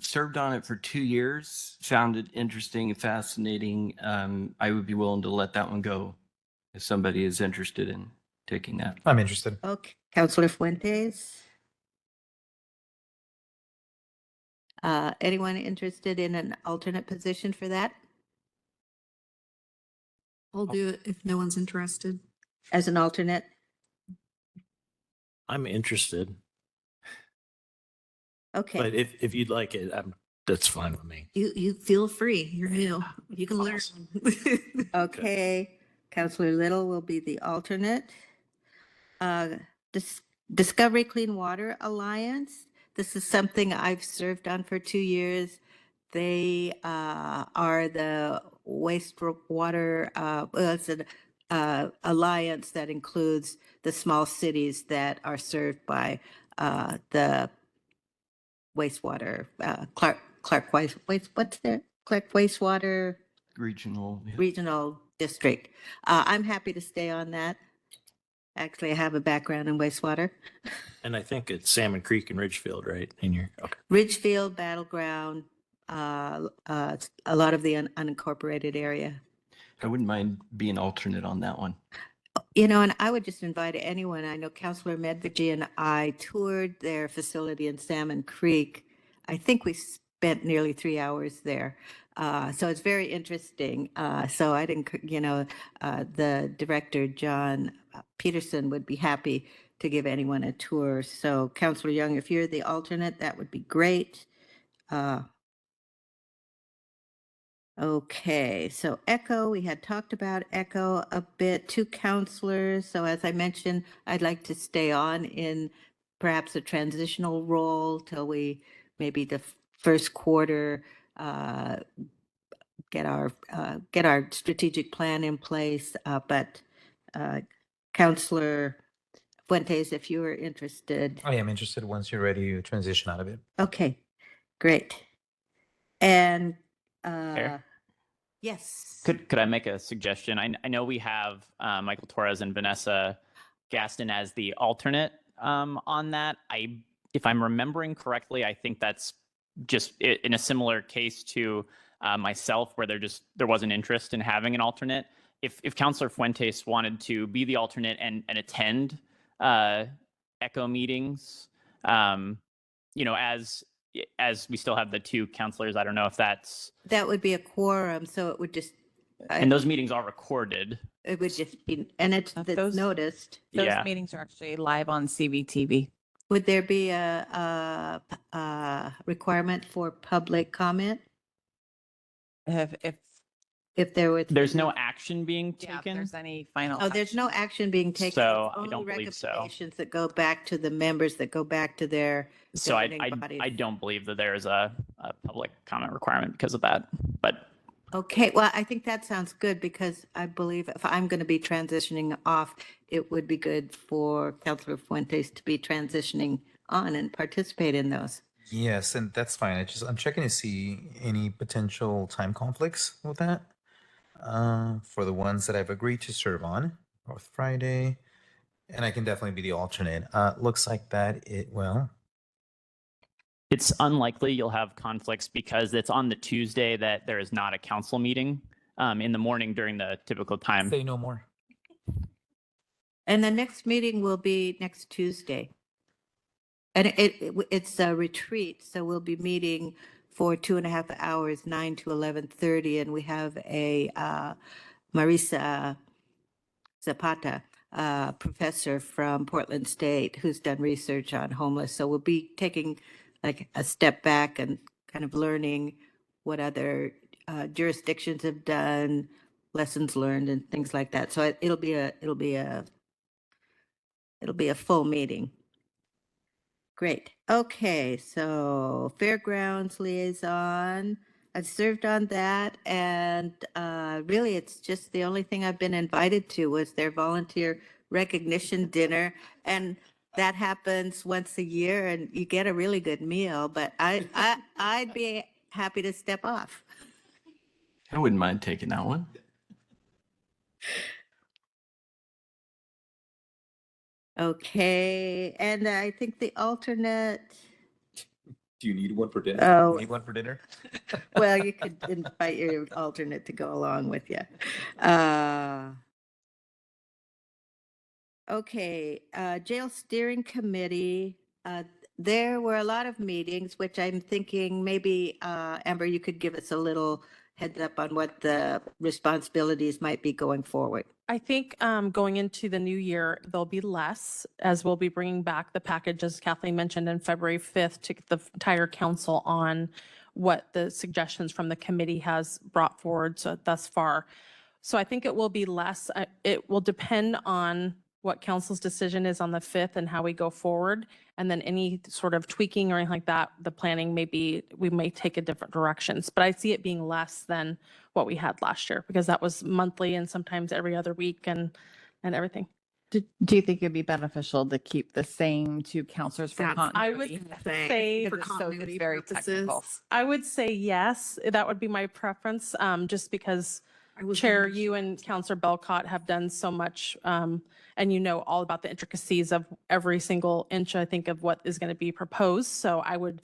Served on it for 2 years, found it interesting and fascinating. I would be willing to let that one go if somebody is interested in taking that. I'm interested. Okay, Counselor Fuentes? Anyone interested in an alternate position for that I'll do it if no one's interested. as an alternate? I'm interested, Okay, but if you'd like it, that's fine with me. You feel free. You're new. You can learn. okay. Counselor Little will be the alternate. Discovery Clean Water Alliance. This is something I've served on for 2 years. They are the wastewater, it's an alliance that includes the small cities that are served by the wastewater, Clark Wastewater Regional. Yeah. Regional District. I'm happy to stay on that. Actually, I have a background in wastewater. And I think it's Salmon Creek and Ridgefield, right? In your, okay. Ridgefield, Battleground, a lot of the unincorporated area. I wouldn't mind being alternate on that one. You know, and I would just invite anyone. I know Councilor Medvigi and I toured their facility in Salmon Creek. I think we spent nearly 3 hours there. So it's very interesting. So I'd the director, John Peterson, would be happy to give anyone a tour. So Councilor Young, if you're the alternate, that would be great. Okay, so ECHO, we had talked about ECHO a bit, 2 counselors. So as I mentioned, I'd like to stay on in perhaps a transitional role till we, maybe the first quarter, get our strategic plan in place. But Counselor Fuentes, if you are interested. I am interested once you're ready to transition out of it. Okay, great. And Fair. yes. Could I make a suggestion? I know we have Michael Torres and Vanessa Gaston as the alternate on that. If I'm remembering correctly, I think that's just in a similar case to myself, where there was an interest in having an alternate. If Councilor Fuentes wanted to be the alternate and attend ECHO meetings, as we still have the 2 counselors, I don't know if That would be a quorum, so it would just. and those meetings are recorded. It would just be, and it's Those- noticed. Those Yeah. meetings are actually live on CVTV. Would there be a requirement for public comment? If if there were. There's no action being Yeah, if taken. there's any final. Oh, there's no action being taken. So It's I only don't believe so. recommendations that go back to the members, that go back to their So governing bodies. I don't believe that there is a public comment requirement because of that. But Okay, well, I think that sounds good because I believe if I'm going to be transitioning off, it would be good for Councilor Fuentes to be transitioning on and participate in those. Yes, and that's fine. I'm checking to see any potential time conflicts with that. For the ones that I've agreed to serve on, North Friday, and I can definitely be the alternate. Looks like well, it's unlikely you'll have conflicts because it's on the Tuesday that there is not a council meeting in the morning during the typical time. say no more. And the next meeting will be next Tuesday. And it's a retreat, so we'll be meeting for 2.5 hours, 9 to 11:30, and we have a Marisa Zapata, professor from Portland State, who's done research on homeless. So we'll be taking like a step back and kind of learning what other jurisdictions have done, lessons learned, and things like that. So it'll be a full meeting. Great. Okay, so Fairgrounds Liaison, I've served on that, and really it's just the only thing I've been invited to was their volunteer recognition dinner, and that happens once a year, and you get a really good meal, but I'd be happy to step off. I wouldn't mind taking that one. Okay, and I think the alternate, Do you need one for dinner? Oh. Need one for dinner? well, you could invite your alternate to go along with you. Okay, Jail Steering Committee, there were a lot of meetings, which I'm thinking maybe, Amber, you could give us a little heads up on what the responsibilities might be going forward. I think going into the new year, there'll be less, as we'll be bringing back the package, as Kathleen mentioned, on February 5th to get the entire council on what the suggestions from the committee has brought forward thus far. So I think it will be less. It will depend on what council's decision is on the 5th and how we go forward. And then any sort of tweaking or anything like that, the planning we may take a different directions. But I see it being less than what we had last year because that was monthly and sometimes every other week and everything. Do you think it'd be beneficial to keep the same two counselors for That's- I continuity? would say, for Because it's continuity very purposes. technical. I would say yes, that would be my preference, just because I was Chair, wondering- you and Counselor Belcott have done so much, and you know all about the intricacies of every single inch, I think, of what is going to be proposed. So I would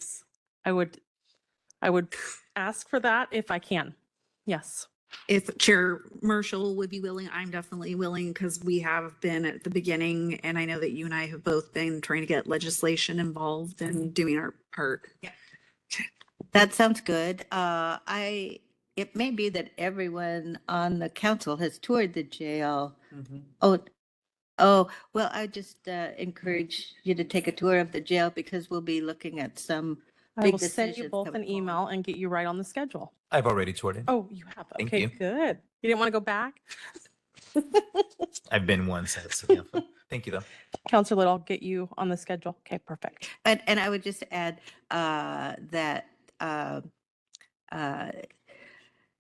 ask for that if I can. Yes. If Chair Marshall would be willing, I'm definitely willing because we have been at the beginning and I know that you and I have both been trying to get legislation involved and doing our part. That sounds good. It may be that everyone on the council has toured the jail. Oh, well, I just encourage you to take a tour of the jail because we'll be looking at some I big will send you decisions both coming an email and get you right on the schedule. I've already toured it. Oh, you have. Thank Okay, you. good. You didn't want to go back? I've been once. Yeah. Thank you though. Counselor Little, I'll get you on the schedule. Okay, perfect. And I would just add that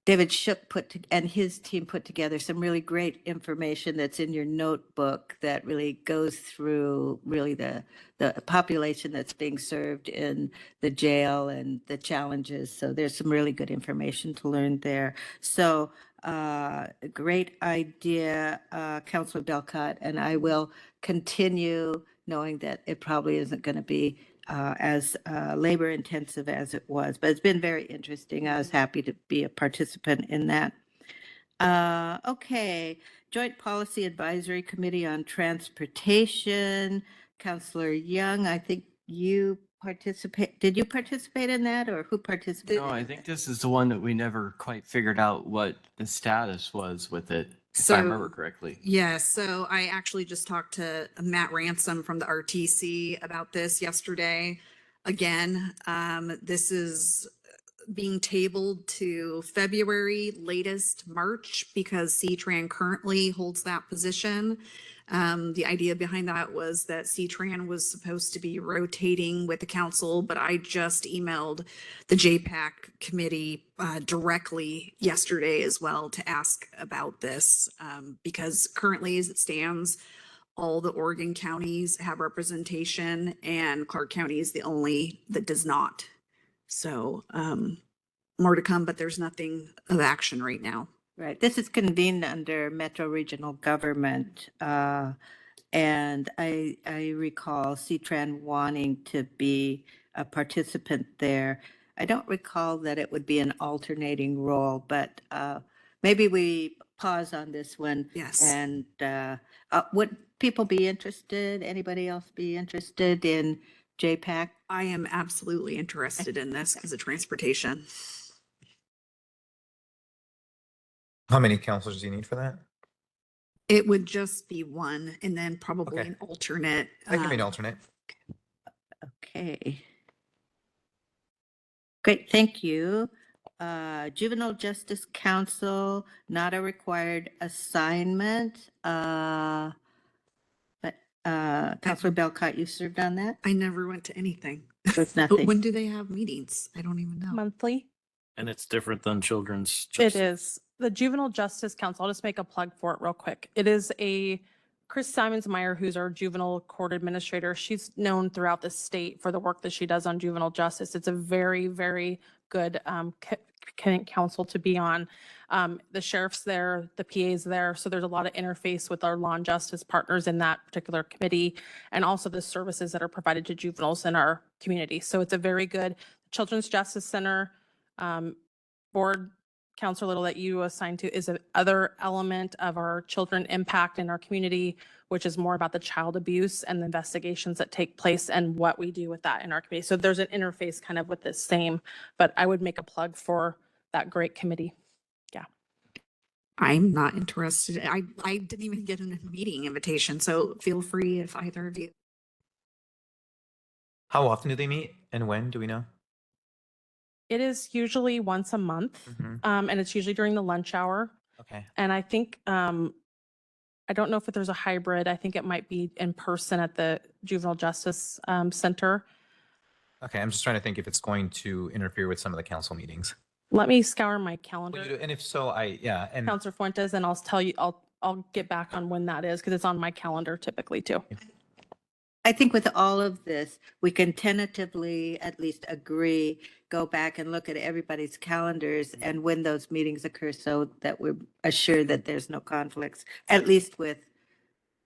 David Shook and his team put together some really great information that's in your notebook that really goes through really the population that's being served in the jail and the challenges. So there's some really good information to learn there. So great idea, Councilor Belcott, and I will continue knowing that it probably isn't going to be as labor intensive as it was, but it's been very interesting. I was happy to be a participant in that. Okay, Joint Policy Advisory Committee on Transportation. Councilor Young, I think did you participate in that or who participated? No, I think this is the one that we never quite figured out what the status was with it, if I remember correctly. Yeah, so I actually just talked to Matt Ransom from the RTC about this yesterday. Again, this is being tabled to February, latest March, because C-Tran currently holds that position. The idea behind that was that C-Tran was supposed to be rotating with the council, but I just emailed the JPAC committee directly yesterday as well to ask about this, because currently as it stands, all the Oregon counties have representation and Clark County is the only that does not. So more to come, but there's nothing of action right now. Right. This is convened under Metro Regional Government. And I recall C-Tran wanting to be a participant there. I don't recall that it would be an alternating role, but maybe we pause on this one. Yes. And would people be interested? Anybody else be interested in JPAC? I am absolutely interested in this because of transportation. How many counselors do you need for that? It would just be one and then probably Okay. an alternate. I can be an alternate. Okay. Great, thank you. Juvenile Justice Council, not a required assignment. But Counselor Belcott, you served on that? I never went to anything. There's But nothing. when do they have meetings? I don't even know. Monthly. And it's different than children's. It is. The Juvenile Justice Council, I'll just make a plug for it real quick. It is Chris Simons-Meyer, who's our juvenile court administrator. She's known throughout the state for the work that she does on juvenile justice. It's a very, very good council to be on. The sheriff's there, the PA's there, so there's a lot of interface with our law and justice partners in that particular committee, and also the services that are provided to juveniles in our community. So it's a very good Children's Justice Center board. Counselor Little, that you assigned to is another element of our children impact in our community, which is more about the child abuse and the investigations that take place and what we do with that in our community. So there's an interface kind of with this same, but I would make a plug for that great committee. Yeah. I'm not interested. I didn't even get a meeting invitation, so feel free if either of you. How often do they meet and when? Do we know? It is usually once a month, and it's usually during the lunch hour. Okay. And I think, I don't know if there's a hybrid. I think it might be in person at the Juvenile Justice Center. Okay. I'm just trying to think if it's going to interfere with some of the council meetings. Let me scour my Will calendar, you do- And if so, and Counselor Fuentes, and I'll tell you, I'll get back on when that is because it's on my calendar typically too. I think with all of this, we can tentatively at least agree, go back and look at everybody's calendars and when those meetings occur so that we're assured that there's no conflicts, at least with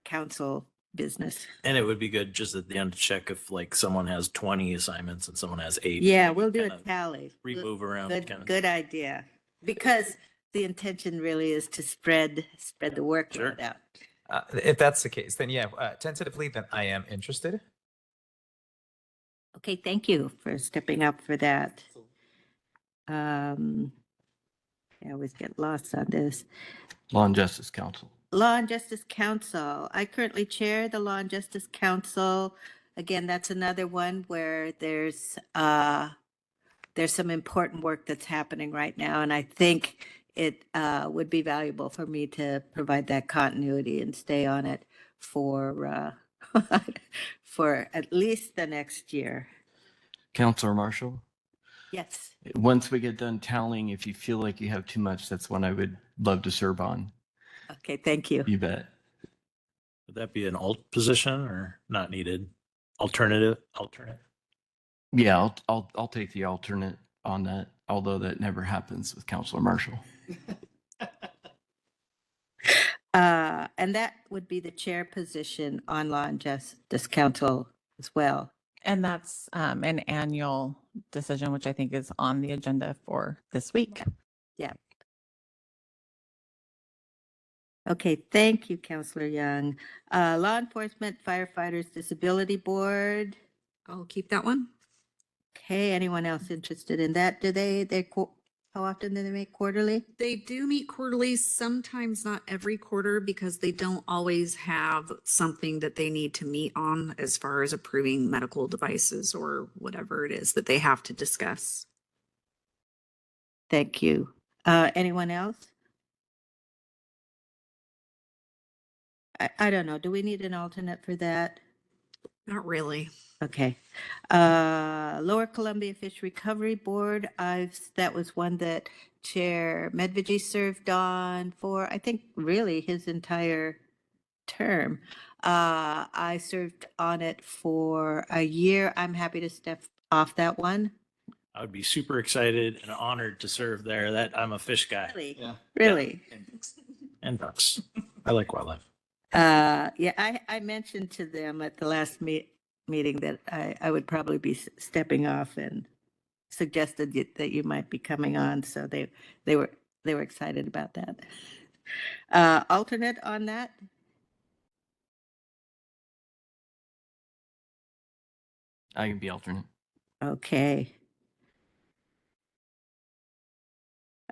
council business. And it would be good just at the end to check if like someone has 20 assignments and someone has 8. Yeah, we'll do a Kind of tally. remove around Good, kind of. good idea. Because the intention really is to spread the workload Sure. out. if that's the case, then tentatively, then I am interested. Okay, thank you for stepping up for that. I always get lost on this. Law and Justice Council. Law and Justice Council. I currently chair the Law and Justice Council. Again, that's another one where there's some important work that's happening right now, and I think it would be valuable for me to provide that continuity and stay on it for for at least the next year. Counselor Marshall, Yes. once we get done tallying, if you feel like you have too much, that's one I would love to serve on. Okay, thank you. You bet. Would that be an alt position or not needed? Alternate? Yeah, I'll take the alternate on that, although that never happens with Counselor Marshall. And that would be the chair position on Law and Justice Council as well. And that's an annual decision, which I think is on the agenda for this week. Yeah. Okay, thank you, Counselor Young. Law Enforcement Firefighters Disability Board. I'll keep that one. Okay, anyone else interested in that? How often do they meet quarterly? They do meet quarterly, sometimes not every quarter because they don't always have something that they need to meet on as far as approving medical devices or whatever it is that they have to discuss. Thank you. Anyone else? I don't know. Do we need an alternate for that? Not really. Okay. Lower Columbia Fish Recovery Board, that was one that Chair Medvedi served on for, I think, really his entire term. I served on it for a year. I'm happy to step off that one. I would be super excited and honored to serve there. That I'm a fish guy. Really? Yeah. Really? And ducks. I like wildlife. Yeah, I mentioned to them at the last meeting that I would probably be stepping off and suggested that you might be coming on. So they were excited about that. Alternate on that? I can be alternate. Okay.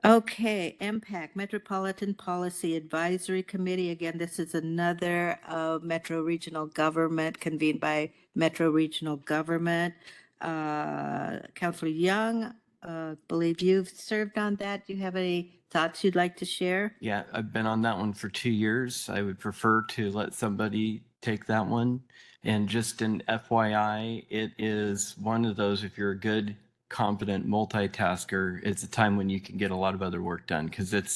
Okay, MPAC, Metropolitan Policy Advisory Committee. Again, this is another Metro Regional Government convened by Metro Regional Government. Councilor Young, believe you've served on that. Do you have any thoughts you'd like to share? Yeah, I've been on that one for 2 years. I would prefer to let somebody take that one. And just an FYI, it is one of those, if you're a good, competent multitasker, it's a time when you can get a lot of other work done because it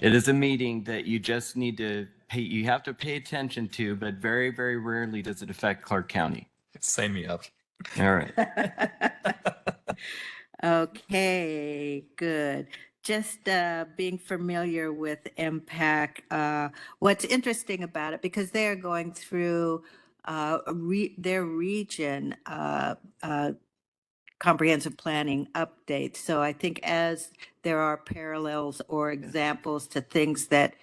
is a meeting that you just need to pay, you have to pay attention to, but very, very rarely does it affect Clark County. Sign me up. All right. Okay, good. Just being familiar with MPAC, what's interesting about it, because they're going through their region comprehensive planning updates. So I think as there are parallels or examples to things that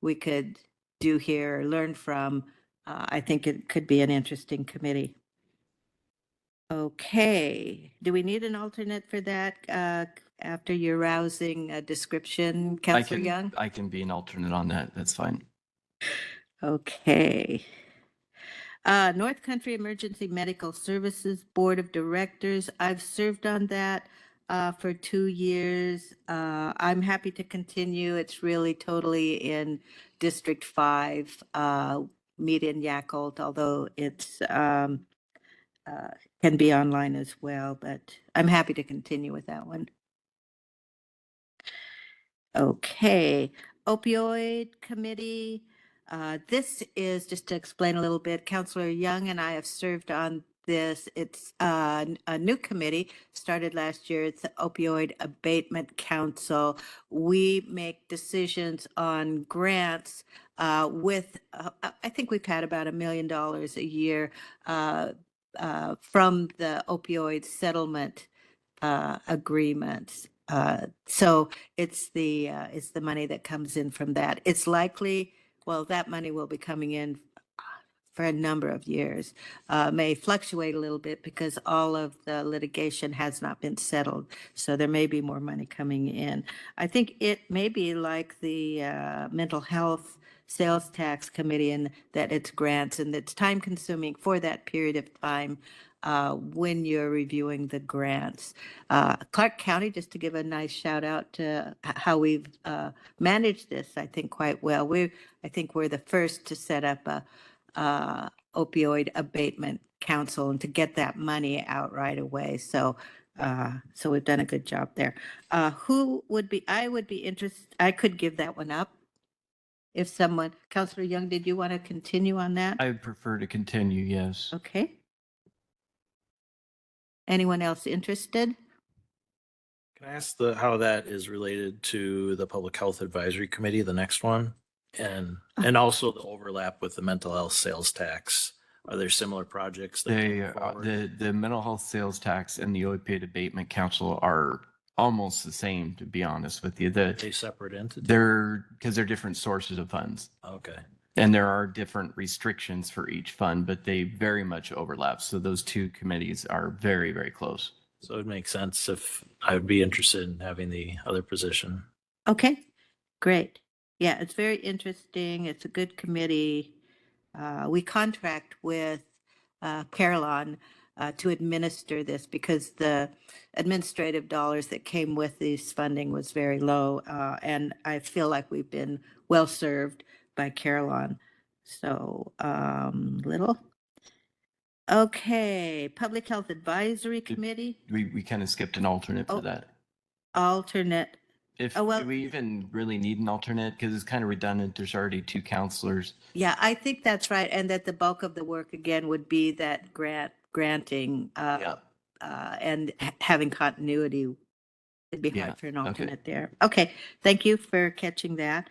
we could do here, or learn from, I think it could be an interesting committee. Okay, do we need an alternate for that after your rousing description, Councilor Young? I can be an alternate on that. That's fine. Okay. North Country Emergency Medical Services Board of Directors. I've served on that for 2 years. I'm happy to continue. It's really totally in District 5, meet in Yakult, although it's can be online as well, but I'm happy to continue with that one. Okay, opioid committee. This is just to explain a little bit. Councilor Young and I have served on this. It's a new committee started last year. It's the Opioid Abatement Council. We make decisions on grants with, I think we've had about $1 million a year from the opioid settlement agreements. So it's the money that comes in from that. It's likely, well, that money will be coming in for a number of years. May fluctuate a little bit because all of the litigation has not been settled. So there may be more money coming in. I think it may be like the mental health sales tax committee, and that it's grants and it's time consuming for that period of time when you're reviewing the grants. Clark County, just to give a nice shout out to how we've managed this, I think quite well. I think we're the first to set up a opioid abatement council and to get that money out right away. So we've done a good job there. I would be interested, I could give that one up. If someone, Councilor Young, did you want to continue on that? I would prefer to continue, yes. Okay. Anyone else interested? Can I ask how that is related to the Public Health Advisory Committee, the next one? And also the overlap with the mental health sales tax. Are there similar projects? that They come forward? the mental health sales tax and the opioid abatement council are almost the same, to be honest with you. Are they separate entities? Because they're different sources of funds. Okay. And there are different restrictions for each fund, but they very much overlap. So those two committees are very, very close. So it makes sense if I would be interested in having the other position. Okay, great. Yeah, it's very interesting. It's a good committee. We contract with Carillon to administer this because the administrative dollars that came with this funding was very low. And I feel like we've been well served by Carillon. So, Little. Okay, Public Health Advisory Committee, We kind of skipped an alternate Oh. for that. alternate. If, Oh, well- do we even really need an alternate? Because it's kind of redundant. There's already 2 counselors. Yeah, I think that's right. And that the bulk of the work again would be that granting, Yeah. and having continuity. It'd be Yeah, hard for an okay. alternate there. Okay, thank you for catching that.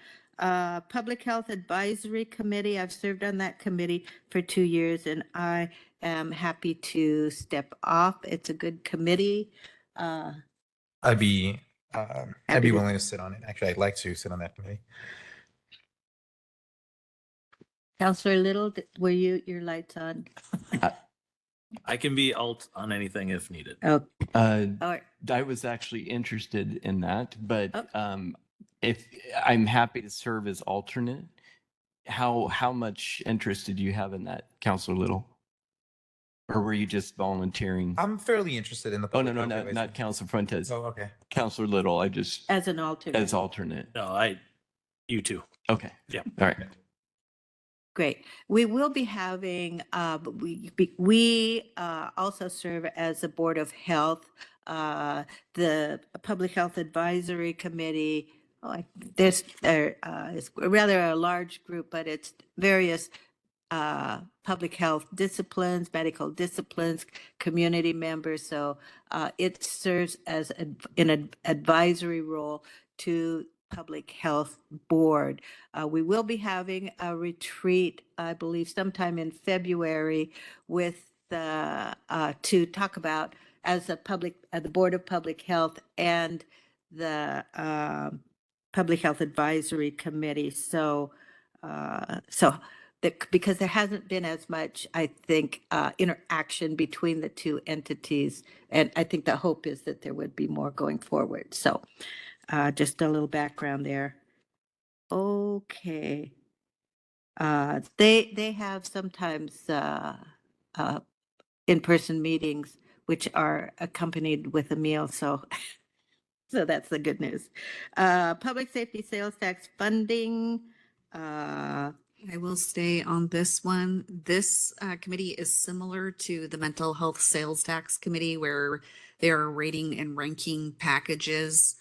Public Health Advisory Committee, I've served on that committee for 2 years and I am happy to step off. It's a good committee. I'd be Happy to- willing to sit on it. Actually, I'd like to sit on that committee. Counselor Little, were your lights on? I can be alt on anything if needed. Oh, Uh, or, I was actually interested in that, but Oh. if I'm happy to serve as alternate, how much interest did you have in that, Counselor Little? Or were you just volunteering? I'm fairly interested in the. Oh, no, public no, health no, advisory. not Counselor Fuentes. Oh, okay. Counselor Little, I just, as an alternate. as alternate. No, you too. Okay. Yeah. All right. Great. We will be having, we also serve as a Board of Health, the Public Health Advisory Committee. There's it's rather a large group, but it's various public health disciplines, medical disciplines, community members. So it serves as in an advisory role to Public Health Board. We will be having a retreat, I believe, sometime in February with to talk about as the Board of Public Health and the Public Health Advisory Committee. So, because there hasn't been as much, I think, interaction between the two entities, and I think the hope is that there would be more going forward. So. Just a little background there. Okay. They have sometimes in-person meetings which are accompanied with a meal, so so that's the good news. Public safety sales tax funding. I will stay on this one. This committee is similar to the Mental Health Sales Tax Committee where they are rating and ranking packages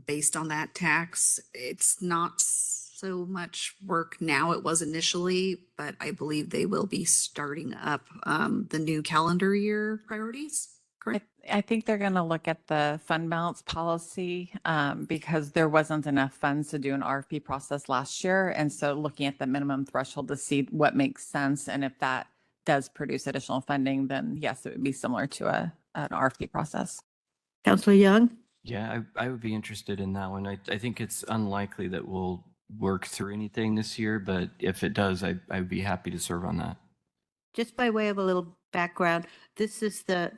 based on that tax. It's not so much work now. It was initially, but I believe they will be starting up the new calendar year priorities. Correct? I think they're going to look at the fund balance policy because there wasn't enough funds to do an RFP process last year. And so looking at the minimum threshold to see what makes sense. And if that does produce additional funding, then yes, it would be similar to an RFP process. Counselor Young? Yeah, I would be interested in that one. I think it's unlikely that we'll work through anything this year, but if it does, I'd be happy to serve on that. Just by way of a little background, this is a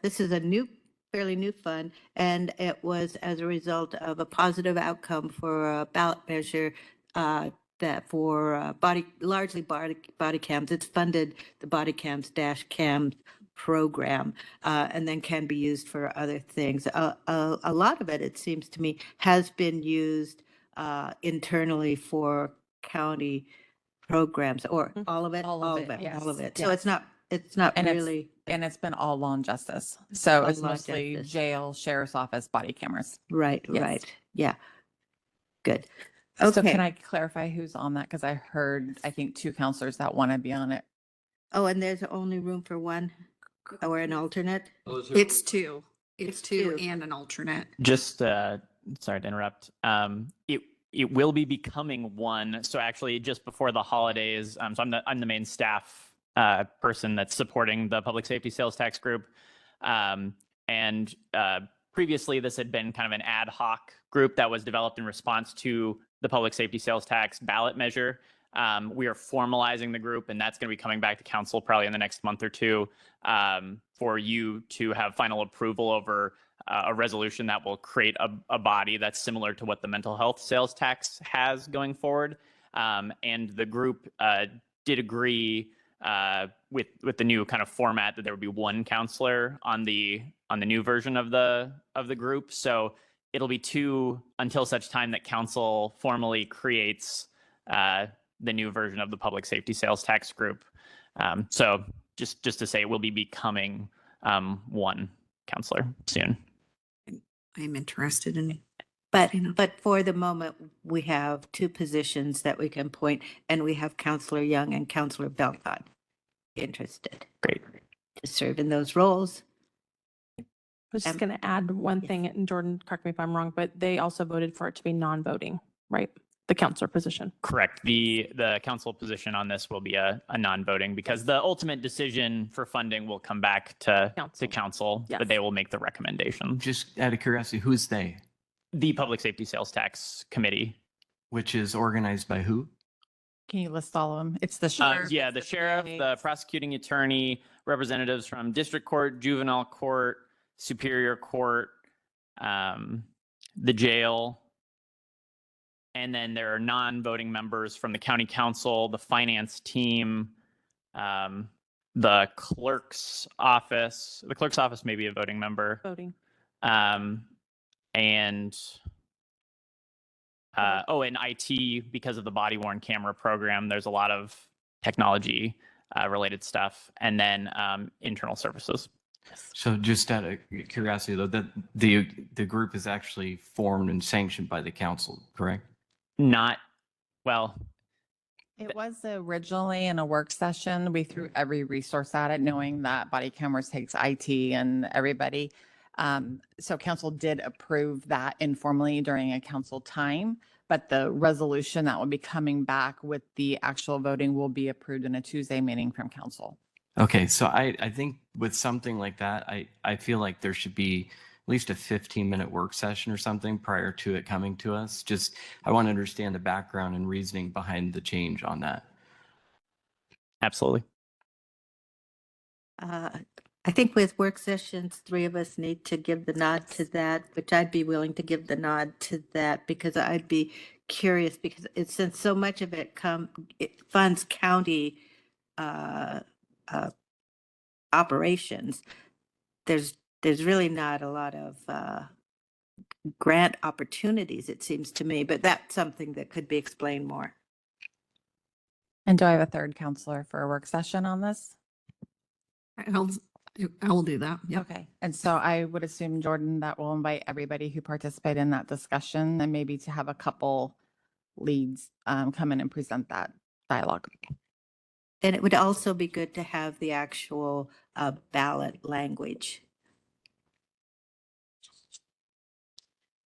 fairly new fund, and it was as a result of a positive outcome for a ballot measure that for largely body cams. It's funded the body cams -cams program, and then can be used for other things. A lot of it, it seems to me, has been used internally for county programs, or all of it? All of it, All of yes, it. So it's yes. not And really, it's been all law and justice. So All it's law and mostly justice. jail, sheriff's office, body cameras. right, Yes. right. Yeah. Good. So Okay. can I clarify who's on that? Because I heard, I think 2 counselors that want to be on it. Oh, and there's only room for one or an alternate? It's two. It's It's two two. and an alternate. Just sorry to interrupt. It will be becoming one. So actually, just before the holidays, so I'm the main staff person that's supporting the public safety sales tax group, and previously this had been kind of an ad hoc group that was developed in response to the public safety sales tax ballot measure. We are formalizing the group, and that's going to be coming back to council probably in the next month or two for you to have final approval over a resolution that will create a body that's similar to what the mental health sales tax has going forward. And the group did agree with the new kind of format that there would be one counselor on the new version of the group. So it'll be two until such time that council formally creates the new version of the public safety sales tax group. So just to say, we'll be becoming one counselor soon. I'm interested in. But for the moment, we have two positions that we can appoint, and we have Counselor Young and Counselor Belcott interested Great. to serve in those roles. I was just going to add one thing, and Jordan, correct me if I'm wrong, but they also voted for it to be non-voting, right? The counselor position. Correct. The council position on this will be a non-voting because the ultimate decision for funding will come back to council, Yes. but they will make the recommendation. Just out of curiosity, who's they? The Public Safety Sales Tax Committee. Which is organized by who? Can you list all of them? It's the sheriff. Yeah, the sheriff, the prosecuting attorney, representatives from district court, juvenile court, superior court, the jail. And then there are non-voting members from the county council, the finance team, the clerk's office. The clerk's office may be a voting member. Voting. And and IT, because of the body worn camera program, there's a lot of technology related stuff, and then internal services. So just out of curiosity though, that the group is actually formed and sanctioned by the council, correct? Not well. It was originally in a work session. We threw every resource at it, knowing that body cameras takes IT and everybody. So council did approve that informally during a council time, but the resolution that will be coming back with the actual voting will be approved in a Tuesday meeting from council. Okay, so I think with something like that, I feel like there should be at least a 15-minute work session or something prior to it coming to us. Just, I want to understand the background and reasoning behind the change on that. Absolutely. I think with work sessions, three of us need to give the nod to that, which I'd be willing to give the nod to that because I'd be curious because since so much of it funds county operations, there's really not a lot of grant opportunities, it seems to me, but that's something that could be explained more. And do I have a third counselor for a work session on this? I will do that. Yep. Okay. And so I would assume, Jordan, that we'll invite everybody who participated in that discussion and maybe to have a couple leads come in and present that dialogue. And it would also be good to have the actual ballot language.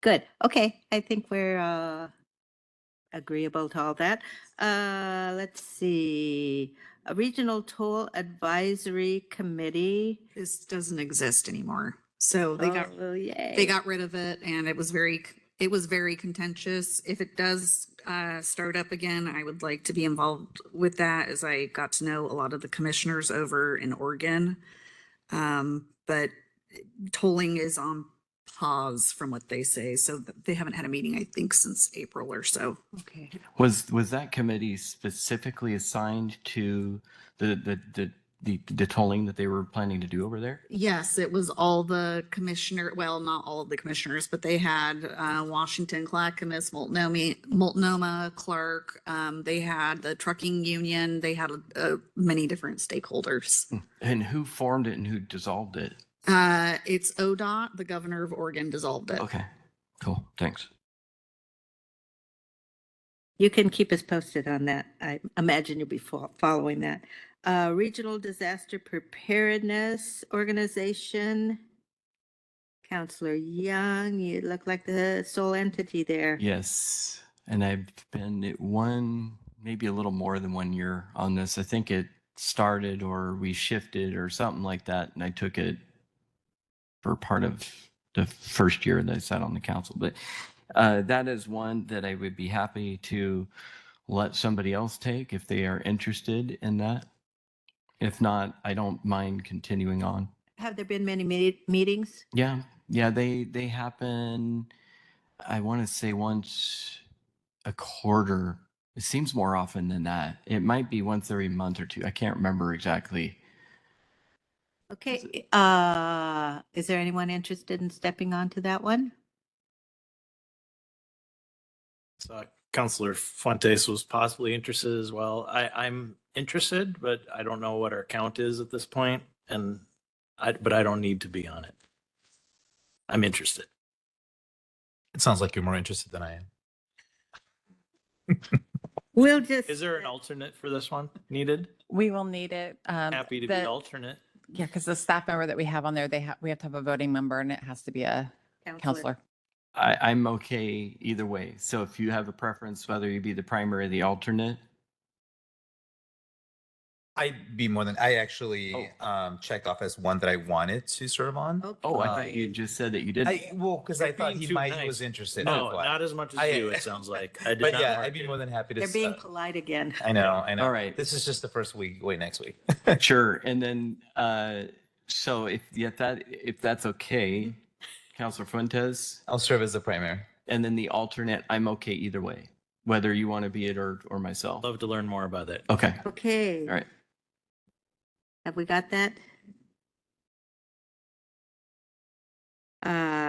Good. Okay. I think we're agreeable to all that. Let's see. A Regional Toll Advisory Committee. This doesn't exist anymore. So they yay. they got rid of it, and it was very contentious. If it does start up again, I would like to be involved with that, as I got to know a lot of the commissioners over in Oregon. But tolling is on pause from what they say, so they haven't had a meeting, I think, since April or so. Okay. Was that committee specifically assigned to the tolling that they were planning to do over there? Yes, it was all the well, not all of the commissioners, but they had Washington, Clackamas, Multnomah, Clark. They had the trucking union. They had many different stakeholders. And who formed it and who dissolved it? It's ODOT, the governor of Oregon, dissolved it. Okay, cool. Thanks. You can keep us posted on that. I imagine you'll be following that. Regional Disaster Preparedness Organization. Counselor Young, you look like the sole entity there. Yes, and I've been at maybe a little more than 1 year on this. I think it started or we shifted or something like that, and I took it for part of the first year that I sat on the council. But that is one that I would be happy to let somebody else take if they are interested in that. If not, I don't mind continuing on. Have there been many meetings? Yeah, they happen, I want to say once a quarter It seems more often than that. It might be once every month or two. I can't remember exactly. Okay, is there anyone interested in stepping onto that one? So Counselor Fuentes was possibly interested as well. I'm interested, but I don't know what our count is at this point, but I don't need to be on it. I'm interested. It sounds like you're more interested than I am. We'll just. Is there an alternate for this one needed? We will need it. Happy to be the- alternate. Yeah, because the staff member that we have on there, we have to have a voting member and it has to be a counselor. I'm okay either way. So if you have a preference, whether you be the primary or the alternate, I actually checked off as one that I wanted to serve on. I thought you just said that you did. Because I You're thought being he too might nice. was interested. No, that's why. not as much as I- you, it sounds like. I did But not yeah, mark I'd be it. more than happy to. They're being polite again. I know. All right. This is just the first week. Wait, next week. Sure. And then, so if that's okay, Counselor Fuentes, I'll serve as the primary. and then the alternate, I'm okay either way, whether you want to be it or myself. Love to learn more about that. Okay. Okay. All right. Have we got that?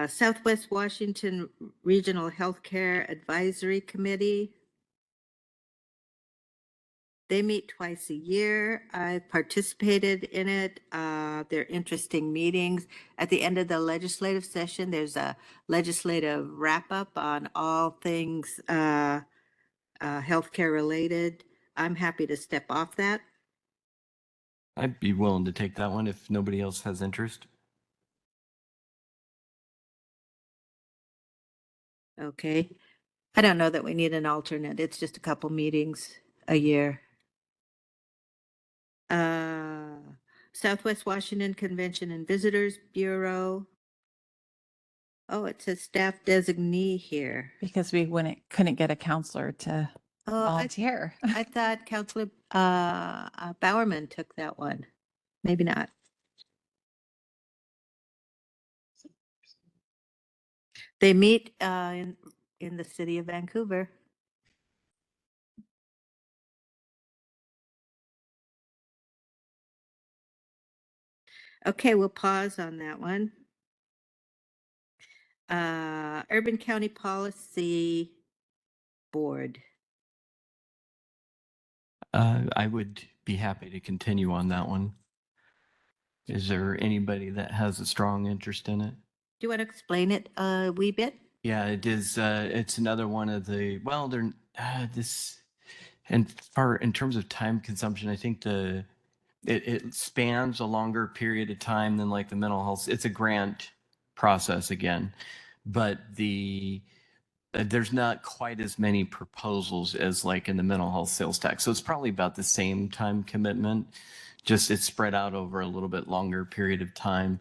Southwest Washington Regional Healthcare Advisory Committee. They meet twice a year. I participated in it. They're interesting meetings. At the end of the legislative session, there's a legislative wrap-up on all things healthcare related. I'm happy to step off that. I'd be willing to take that one if nobody else has interest. Okay. I don't know that we need an alternate. It's just a couple meetings a year. Southwest Washington Convention and Visitors Bureau. Oh, it says staff designee here. Because we couldn't get a counselor to Oh, volunteer. I thought Councilor Bowerman took that one. Maybe not. They meet in the city of Vancouver. Okay, we'll pause on that one. Urban County Policy Board. I would be happy to continue on that one. Is there anybody that has a strong interest in it? Do you want to explain it a wee bit? Yeah, it is. It's another one of the, well, they're this, and in terms of time consumption, I think it spans a longer period of time than like the mental health. It's a grant process again, but there's not quite as many proposals as like in the mental health sales tax. So it's probably about the same time commitment, just it's spread out over a little bit longer period of time.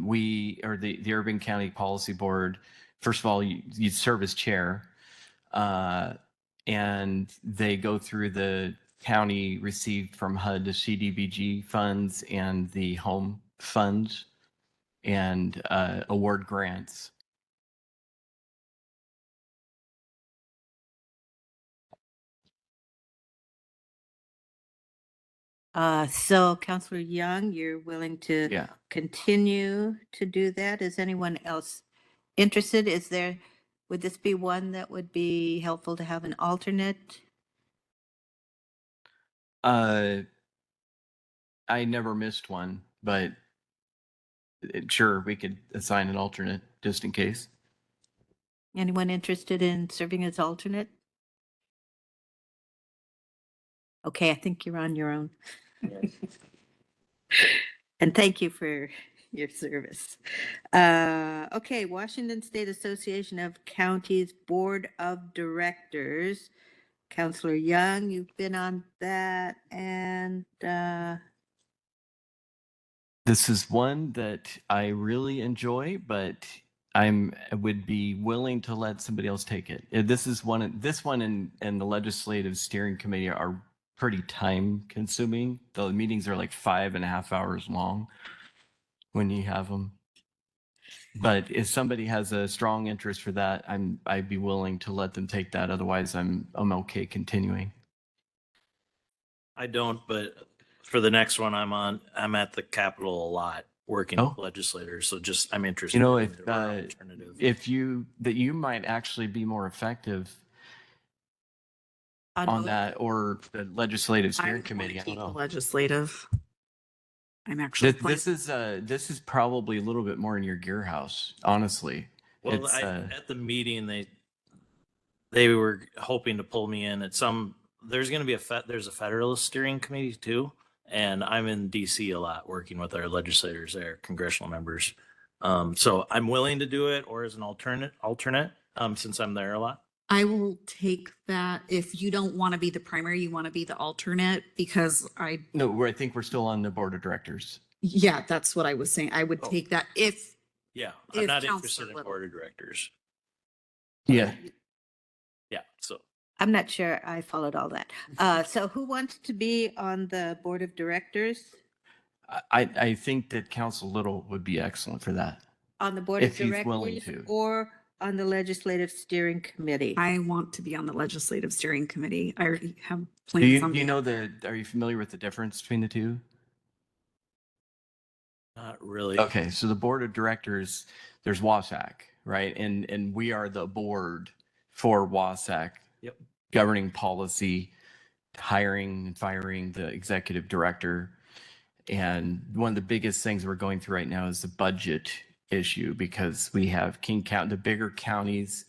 We are the Urban County Policy Board. First of all, you serve as chair, and they go through the county received from HUD to CDBG funds and the home funds and award grants. So Councilor Young, you're willing to Yeah. continue to do that? Is anyone else interested? Would this be one that would be helpful to have an alternate? I never missed one, but sure, we could assign an alternate just in case. Anyone interested in serving as alternate? Okay, I think you're on your own. And thank you for your service. Okay, Washington State Association of Counties Board of Directors. Councilor Young, you've been on that, and This is one that I really enjoy, but I would be willing to let somebody else take it. This one and the legislative steering committee are pretty time consuming. The meetings are like 5.5 hours long when you have them. But if somebody has a strong interest for that, I'd be willing to let them take that. Otherwise, I'm okay continuing. I don't, but for the next one I'm at the Capitol a lot working Oh. with legislators. So just, I'm interested. You know, in if their alternative. you might actually be more effective on both? that, or the legislative I steering would wanna committee. I don't keep the know. legislative. I'm actually. This is probably a little bit more in your gear house, honestly. Well, It's, at the meeting, they were hoping to pull me in at some, there's going to be there's a Federalist Steering Committee too. And I'm in DC a lot working with our legislators there, congressional members. So I'm willing to do it, or as an alternate, since I'm there a lot. I will take that. If you don't want to be the primary, you want to be the alternate, because no, I think we're still on the board of directors. yeah, that's what I was saying. I would Oh. take that if, Yeah, I'm If not Counselor interested in Little- board of directors. Yeah. Yeah, so I'm not sure I followed all that. So who wants to be on the board of directors? I think that Council Little would be excellent for that. On the board of If he's willing directors to. or on the legislative steering committee? I want to be on the legislative steering committee. I already have Do plans. you, on do you being- know are you familiar with the difference between the two? not really. Okay, so the board of directors, there's WASAC, right? And we are the board for WASAC. Yep. Governing policy, hiring and firing the executive director. And one of the biggest things we're going through right now is the budget issue, because we have King County, the bigger counties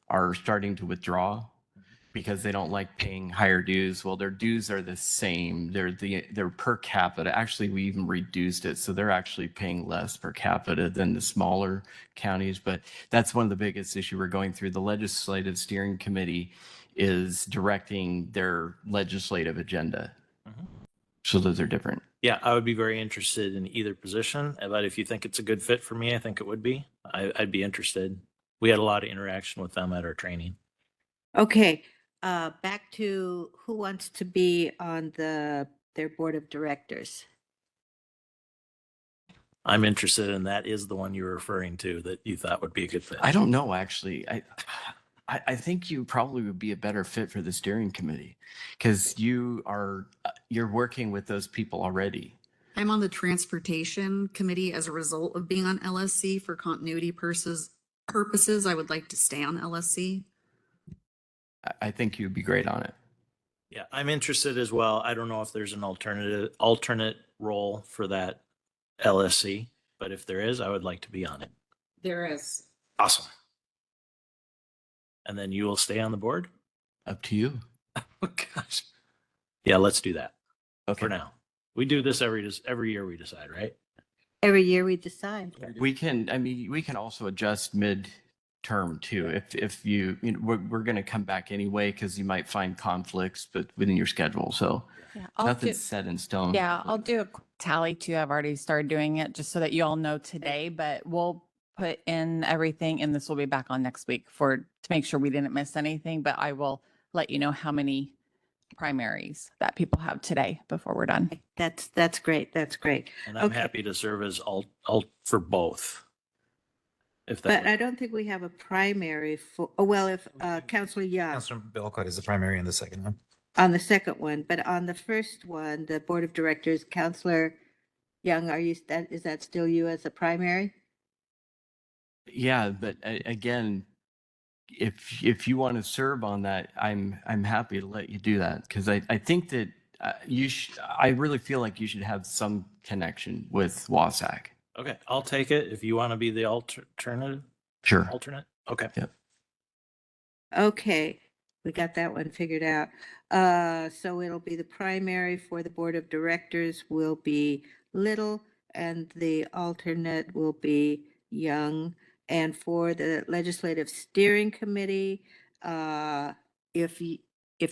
are starting to withdraw because they don't like paying higher dues. Well, their dues are the same. They're per capita. Actually, we even reduced it. So they're actually paying less per capita than the smaller counties. But that's one of the biggest issue we're going through. The legislative steering committee is directing their legislative agenda. Mhm. So those are different. Yeah, I would be very interested in either position, but if you think it's a good fit for me, I think it would be. I'd be interested. We had a lot of interaction with them at our training. Okay, back to who wants to be on their board of directors? I'm interested, and that is the one you're referring to that you thought would be a good fit. I don't know, actually. I think you probably would be a better fit for the steering committee, because you're working with those people already. I'm on the transportation committee as a result of being on LSC for continuity purposes. I would like to stay on LSC. I think you'd be great on it. Yeah, I'm interested as well. I don't know if there's an alternate role for that LSC, but if there is, I would like to be on it. There is. Awesome. And then you will stay on the board? Up to you. Oh, gosh. Yeah, let's do that Okay. for now. We do this every year we decide, right? Every year we decide. We can also adjust mid-term too. If we're going to come back anyway, because you might find conflicts, but within your schedule. So Yeah, nothing's set in stone. Yeah, I'll do a quick tally too. I've already started doing it just so that you all know today, but we'll put in everything and this will be back on next week to make sure we didn't miss anything, but I will let you know how many primaries that people have today before we're done. That's great. That's great. And I'm Okay. happy to serve as alt for both. If But that, I don't think we have a primary for, if Counselor Young Councilor Belcott is the primary in the second one. on the second one, but on the first one, the board of directors, Counselor Young, is that still you as a primary? Yeah, but again, if you want to serve on that, I'm happy to let you do that, because I think that I really feel like you should have some connection with WASAC. okay, I'll take it if you want to be the alternate. Sure. Alternate. Okay. Okay, we got that one figured out. So it'll be the primary for the board of directors will be Little and the alternate will be Young. And for the legislative steering committee, if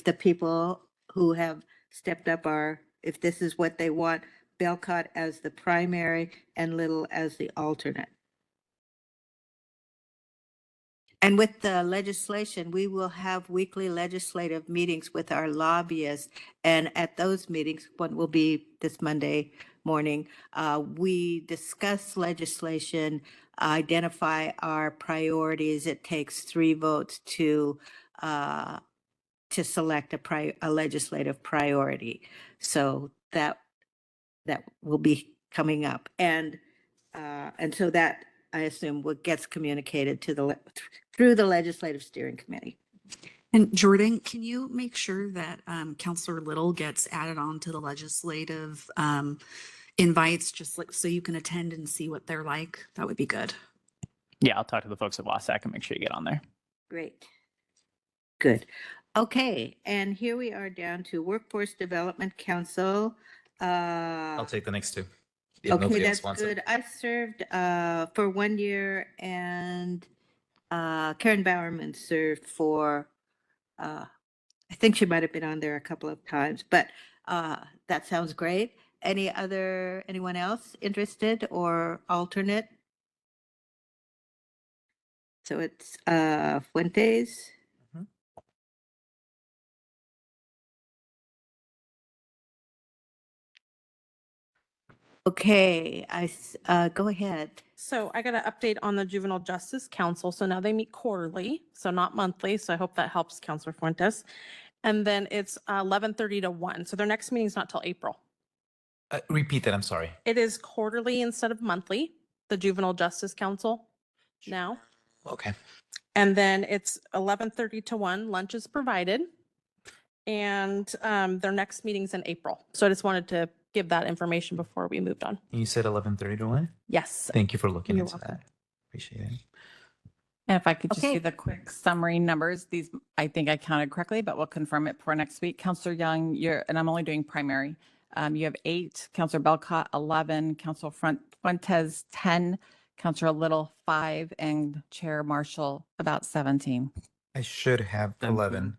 the people who have stepped up if this is what they want, Belcott as the primary and Little as the alternate. And with the legislation, we will have weekly legislative meetings with our lobbyists. And at those meetings, one will be this Monday morning, we discuss legislation identify our priorities, it takes 3 votes to select a legislative priority. So that will be coming up. And so that, I assume, what gets communicated to through the Legislative Steering Committee. And Jordan, can you make sure that Counselor Little gets added on to the legislative invites, just like so you can attend and see what they're like? That would be good. Yeah, I'll talk to the folks at WASAC and make sure you get on there. Great. Good. Okay, and here we are down to Workforce Development Council. I'll take the next two. if Okay, nobody else that's wants it. good. I served for 1 year, and Karen Bowerman served for, I think she might have been on there a couple of times, but that sounds great. Anyone else interested or alternate? So it's Fuentes. Mhm. Okay, go ahead. So I got an update on the Juvenile Justice Council. So now they meet quarterly, so not monthly. So I hope that helps Counselor Fuentes. And then it's 11:30 to 1. So their next meeting's not till April. Repeat that, I'm sorry. It is quarterly instead of monthly, the Juvenile Justice Council now. Okay. And then it's 11:30 to 1. Lunch is provided. And their next meeting's in April. So I just wanted to give that information before we moved on. You said 11:30 to 1? Yes. Thank you for looking You're into welcome. that. Appreciate it. And if I could just Okay. do the quick summary numbers, these, I think I counted correctly, but we'll confirm it for next week. Counselor Young, and I'm only doing primary. You have 8, Counselor Belcott, 11, Counselor Fuentes, 10, Counselor Little, 5, and Chair Marshall, about 17. I should have 11.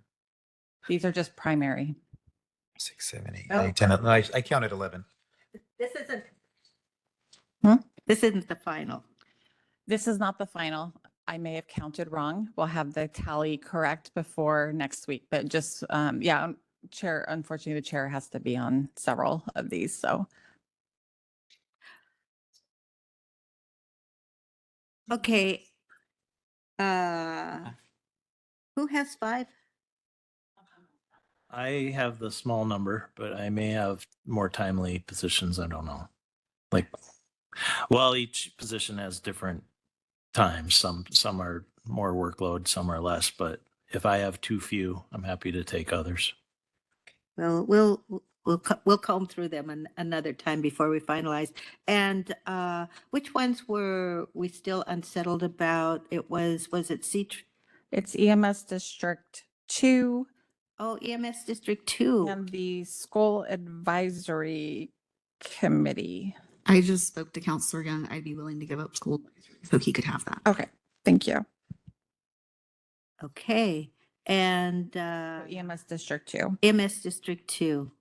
These are just primary. 6, 7, 8, Oh. 9, 10. I counted 11. This isn't. Hmm? This isn't the final. This is not the final. I may have counted wrong. We'll have the tally correct before next week, but just, yeah, Chair, unfortunately, the chair has to be on several of these, so. Okay. Who has 5? I have the small number, but I may have more timely positions. I don't know. Like, well, each position has different times. Some are more workload, some are less, but if I have too few, I'm happy to take others. Well, we'll comb through them another time before we finalize. And which ones were we still unsettled about? Was it It's EMS District 2 EMS District 2? and the School Advisory Committee. I just spoke to Counselor Young. I'd be willing to give up school so he could have that. Okay, thank you. Okay. And EMS District 2. EMS District 2.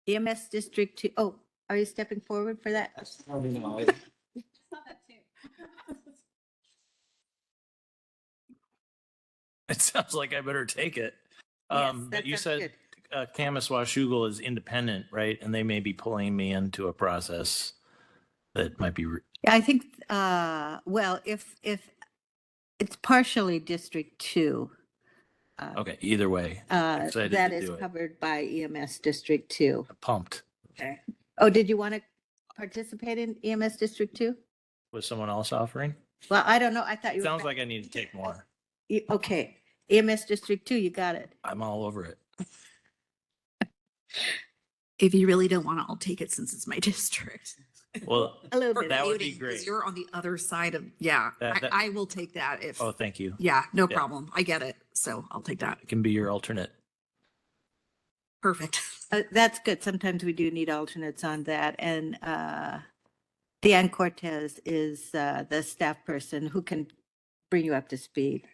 EMS District 2. Oh, are you stepping forward for that? It sounds like I better take it. Yes, But that you sounds said Camas Washougal is independent, right? And they may be pulling me into a process that might be. Yeah, I think, well, if it's partially District 2. Okay, either way, excited That to is do it. covered by EMS District 2. Pumped. Okay. Oh, did you want to participate in EMS District 2? Was someone else offering? Well, I don't know. I thought you were. Sounds like I need to take more. Okay, EMS District 2, you got it. I'm all over it. If you really don't want it, I'll take it since it's my district. Well, A little For bit. that would be voting, 'cause great. You're on the other side of, yeah, That- I will take that if, oh, thank you. yeah, no Yeah. problem. I get it. So I'll take that. I can be your alternate. Perfect. That's good. Sometimes we do need alternates on that. And Deanne Cortez is the staff person who can bring you up to speed.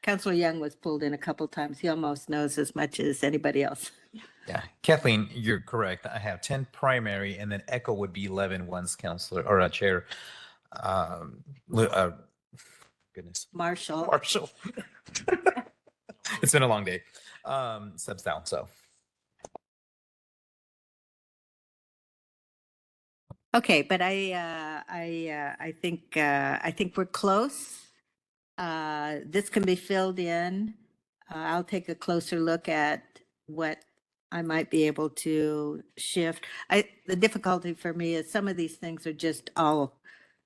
Counselor Young was pulled in a couple times. He almost knows as much as anybody else. Yeah. Kathleen, you're correct. I have 10 primary and then Echo would be 11 once counselor or a chair. Goodness. Marshall. Marshall. It's been a long day. Steps down. So Okay, but I think we're close. This can be filled in. I'll take a closer look at what I might be able to shift. The difficulty for me is some of these things are just all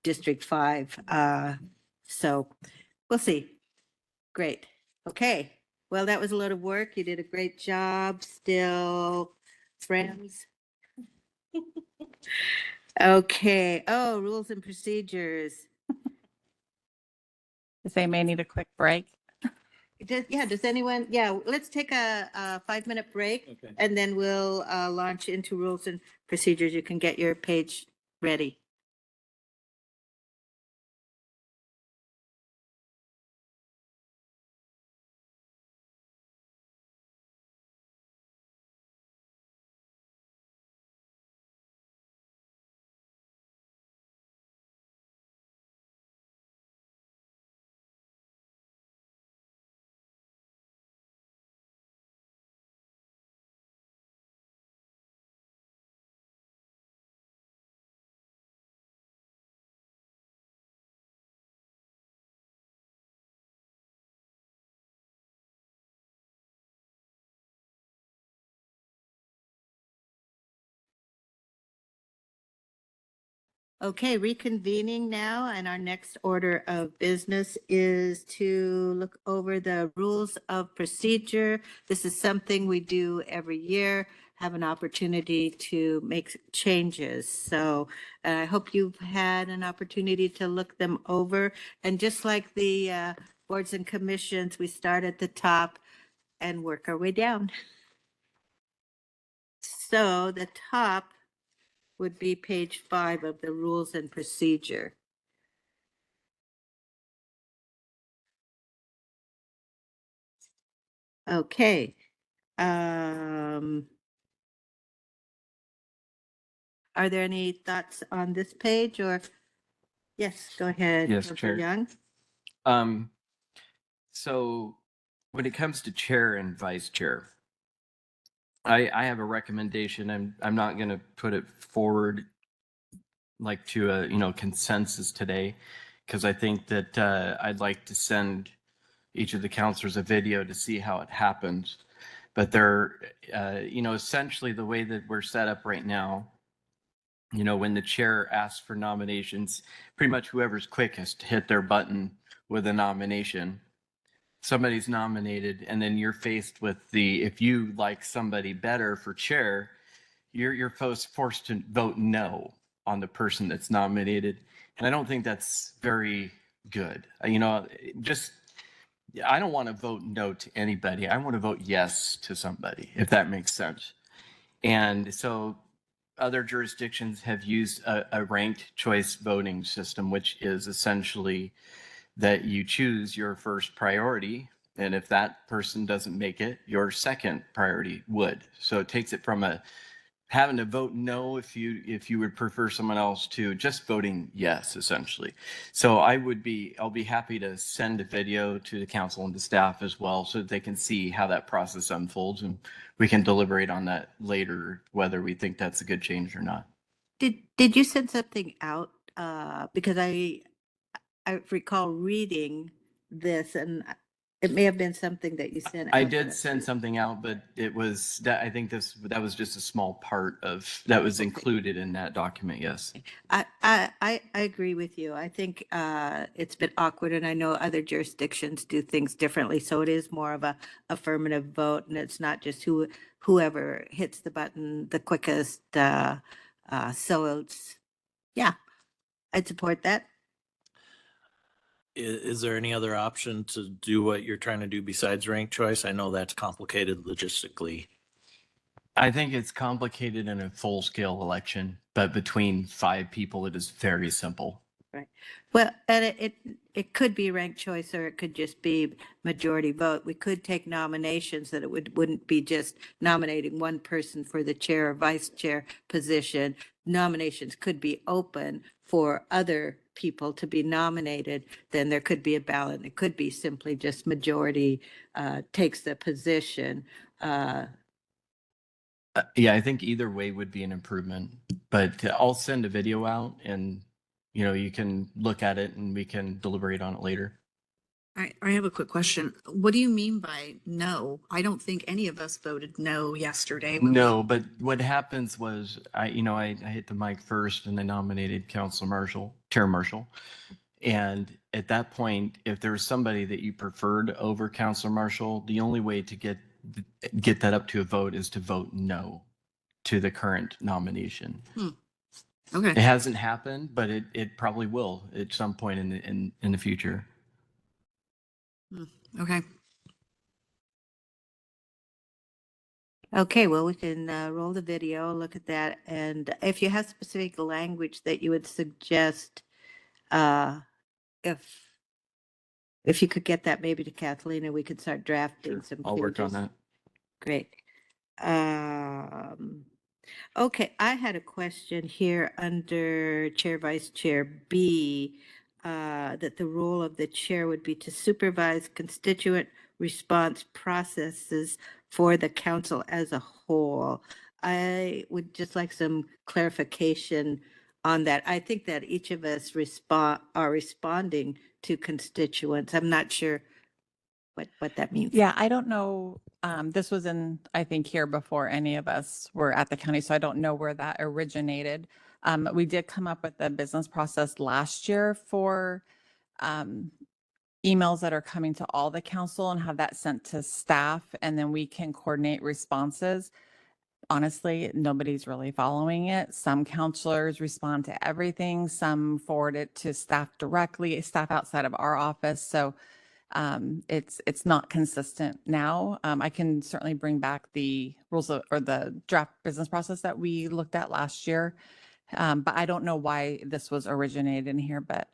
District 5. So we'll see. Great. Okay. Well, that was a lot of work. You did a great job. Still friends. Okay. Oh, rules and procedures. They may need a quick break. Does anyone, let's take a 5-minute break Okay. and then we'll launch into rules and procedures. You can get your page ready. Okay, reconvening now, and our next order of business is to look over the rules of procedure. This is something we do every year, have an opportunity to make changes. So I hope you've had an opportunity to look them over. And just like the boards and commissions, we start at the top and work our way down. So the top would be page 5 of the rules and procedure. Okay. Are there any thoughts on this page or? Yes, go ahead. Yes, Councilor Chair. Young. So when it comes to chair and vice chair, I have a recommendation. I'm not going to put it forward like to a consensus today, because I think that I'd like to send each of the counselors a video to see how it happens. But they're essentially the way that we're set up right now. When the chair asks for nominations, pretty much whoever's quickest to hit their button with a nomination, somebody's nominated, and then you're faced with if you like somebody better for chair, you're forced to vote no on the person that's nominated. And I don't think that's very good. I don't want to vote no to anybody. I want to vote yes to somebody, if that makes sense. And so other jurisdictions have used a ranked choice voting system, which is essentially that you choose your first priority. And if that person doesn't make it, your second priority would. So it takes it from having to vote no if you would prefer someone else to just voting yes, essentially. So I'll be happy to send a video to the council and the staff as well, so that they can see how that process unfolds, and we can deliberate on that later, whether we think that's a good change or not. Did you send something out? Because I recall reading this and it may have been something that you sent. I out, did but- send something out, but it was that I think that was just a small part of that was included in that document. Yes. I agree with you. I think it's been awkward, and I know other jurisdictions do things differently. So it is more of a affirmative vote, and it's not just whoever hits the button the quickest. So it's, yeah, I'd support that. Is there any other option to do what you're trying to do besides ranked choice? I know that's complicated logistically. I think it's complicated in a full-scale election, but between 5 people, it is very simple. Well, and it could be ranked choice, or it could just be majority vote. We could take nominations that it wouldn't be just nominating one person for the chair or vice chair position. Nominations could be open for other people to be nominated. Then there could be a ballot. It could be simply just majority takes the position. Yeah, I think either way would be an improvement, but I'll send a video out and, you know, you can look at it and we can deliberate on it later. I have a quick question. What do you mean by no? I don't think any of us voted no yesterday. when we- No, but what happens was I hit the mic first and I nominated Chair Marshall. And at that point, if there was somebody that you preferred over Councilor Marshall, the only way to get that up to a vote is to vote no to the current nomination. It Okay. hasn't happened, but it probably will at some point in the future. Okay. Okay, well, we can roll the video, look at that, and if you have specific language that you would suggest, if you could get that maybe to Kathleen, and we could start drafting some I'll work on changes. that. Great. Okay, I had a question here under Chair Vice Chair B, that the role of the chair would be to supervise constituent response processes for the council as a whole. I would just like some clarification on that. I think that each of us are responding to constituents. I'm not sure what that means. Yeah, I don't know. This was I think here before any of us were at the county, so I don't know where that originated. We did come up with a business process last year for emails that are coming to all the council and have that sent to staff, and then we can coordinate responses. Honestly, nobody's really following it. Some counselors respond to everything. Some forward it to staff directly, staff outside of our office. So it's not consistent now. I can certainly bring back the rules or the draft business process that we looked at last year. But I don't know why this was originated in here, but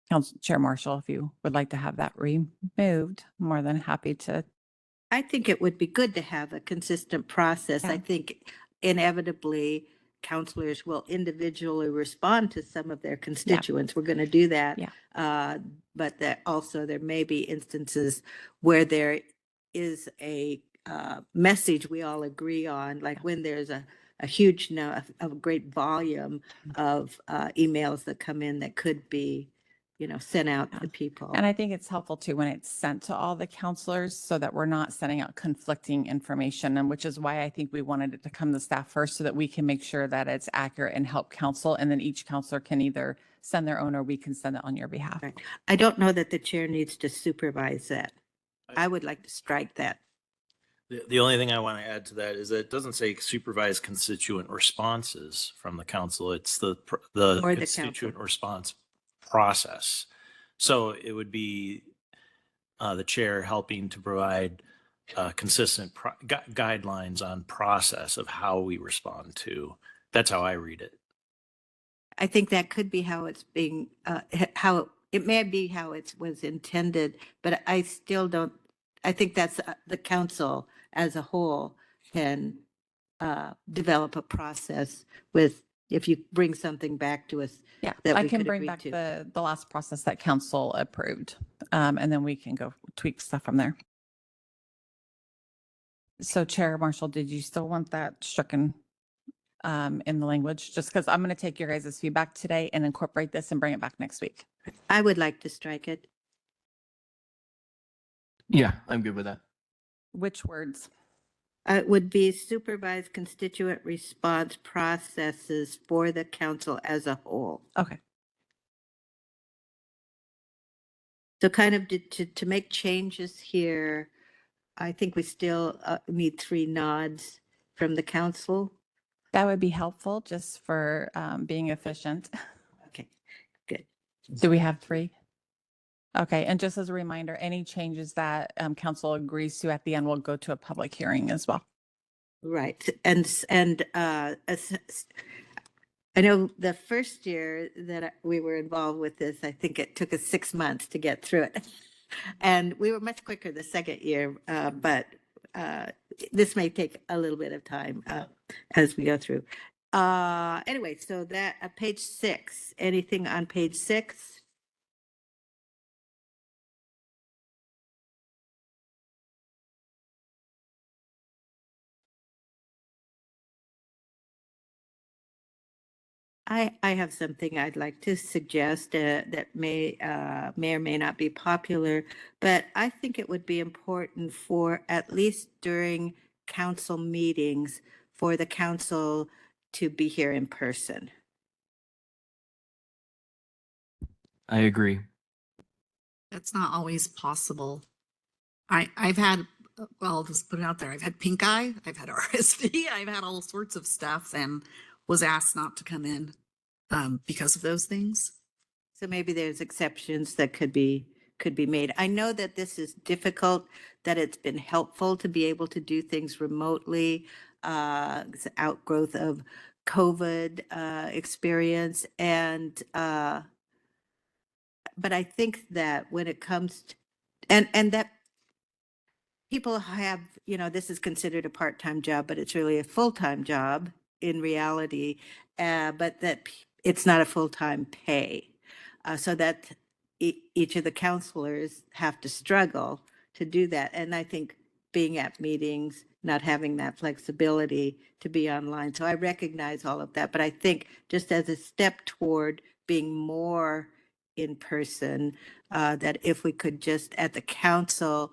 Council Chair Marshall, if you would like to have that removed, more than happy to. I think it would be good to have a consistent process. I Yeah. think inevitably counselors will individually respond to some of their constituents. We're going to do that. Yeah. But that also there may be instances where there is a message we all agree on, like when there's a huge a great volume of emails that come in that could be, sent out to people. And I think it's helpful too when it's sent to all the counselors so that we're not sending out conflicting information, and which is why I think we wanted it to come to staff first so that we can make sure that it's accurate and help counsel. And then each counselor can either send their own or we can send it on your behalf. Right. I don't know that the chair needs to supervise that. I would like to strike that. The only thing I want to add to that is that it doesn't say supervise constituent responses from the council. It's the Or the constituent council. response process. So it would be the chair helping to provide consistent guidelines on process of how we respond to. That's how I read it. I think that could be how it's being, how it may be how it was intended, but I still don't, I think that's the council as a whole can develop a process with, if you bring something back to us. Yeah, that I we can could bring agree back to. the last process that council approved, and then we can go tweak stuff from there. So Chair Marshall, did you still want that stricken in the language? Just because I'm going to take your guys' feedback today and incorporate this and bring it back next week. I would like to strike it. Yeah, I'm good with that. Which words? It would be supervise constituent response processes for the council as a whole. Okay. So kind of to make changes here, I think we still need 3 nods from the council. That would be helpful just for being efficient. Okay, good. Do we have 3? Okay, and just as a reminder, any changes that council agrees to at the end will go to a public hearing as well. Right. And I know the first year that we were involved with this, I think it took us 6 months to get through it. And we were much quicker the second year, but this may take a little bit of time as we go through. Anyway, so that page 6, anything on page 6? I have something I'd like to suggest that may or may not be popular, but I think it would be important for, at least during council meetings, for the council to be here in person. I agree. That's not always possible. I've had, well, I'll just put it out there. I've had pink eye, I've had RSV, I've had all sorts of stuff and was asked not to come in because of those things. So maybe there's exceptions that could be made. I know that this is difficult, that it's been helpful to be able to do things remotely. It's an outgrowth of COVID experience, and but I think that when it comes to, and that people have, this is considered a part-time job, but it's really a full-time job in reality, but that it's not a full-time pay. So that each of the counselors have to struggle to do that. And I think being at meetings, not having that flexibility to be online. So I recognize all of that, but I think just as a step toward being more in person, that if we could just at the council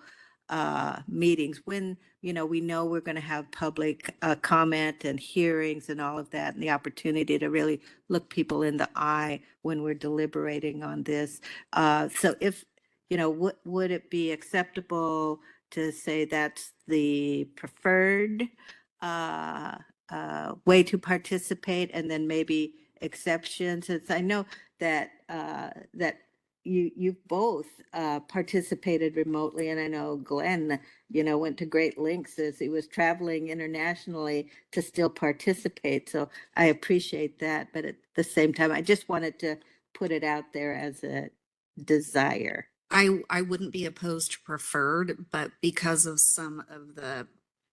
meetings, when we know we're going to have public comment and hearings and all of that, and the opportunity to really look people in the eye when we're deliberating on this. So if, would it be acceptable to say that's the preferred way to participate, and then maybe exceptions? Since I know that that you both participated remotely, and I know Glenn, went to great lengths as he was traveling internationally to still participate. So I appreciate that, but at the same time, I just wanted to put it out there as a desire. I wouldn't be opposed to preferred, but because of some of the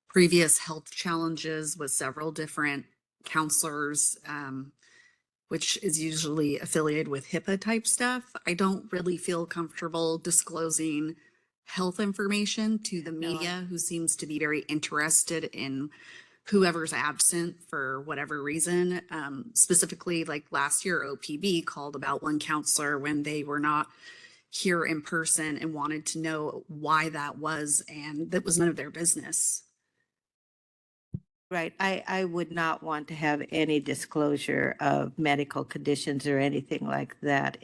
previous health challenges with several different counselors, which is usually affiliated with HIPAA type stuff, I don't really feel comfortable disclosing health information to the media, who seems to be very interested in whoever's absent for whatever reason. Specifically, like last year, OPB called about one counselor when they were not here in person and wanted to know why that was, and that was none of their business. Right. I would not want to have any disclosure of medical conditions or anything like that.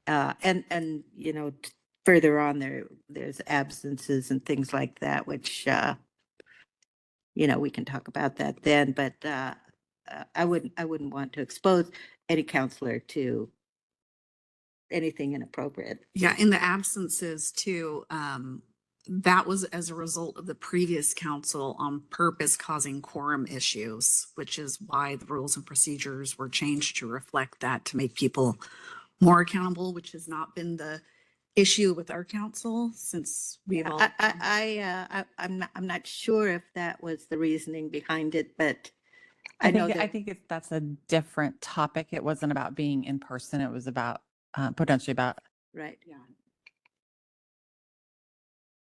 And further on there's absences and things like that, which we can talk about that then. But I wouldn't want to expose any counselor to anything inappropriate. Yeah, in the absences too, that was as a result of the previous council on purpose causing quorum issues, which is why the rules and procedures were changed to reflect that, to make people more accountable, which has not been the issue with our council since we've all. I'm not sure if that was the reasoning behind it, but I know I that. think that's a different topic. It wasn't about being in person. It was about potentially about. Right. Yeah.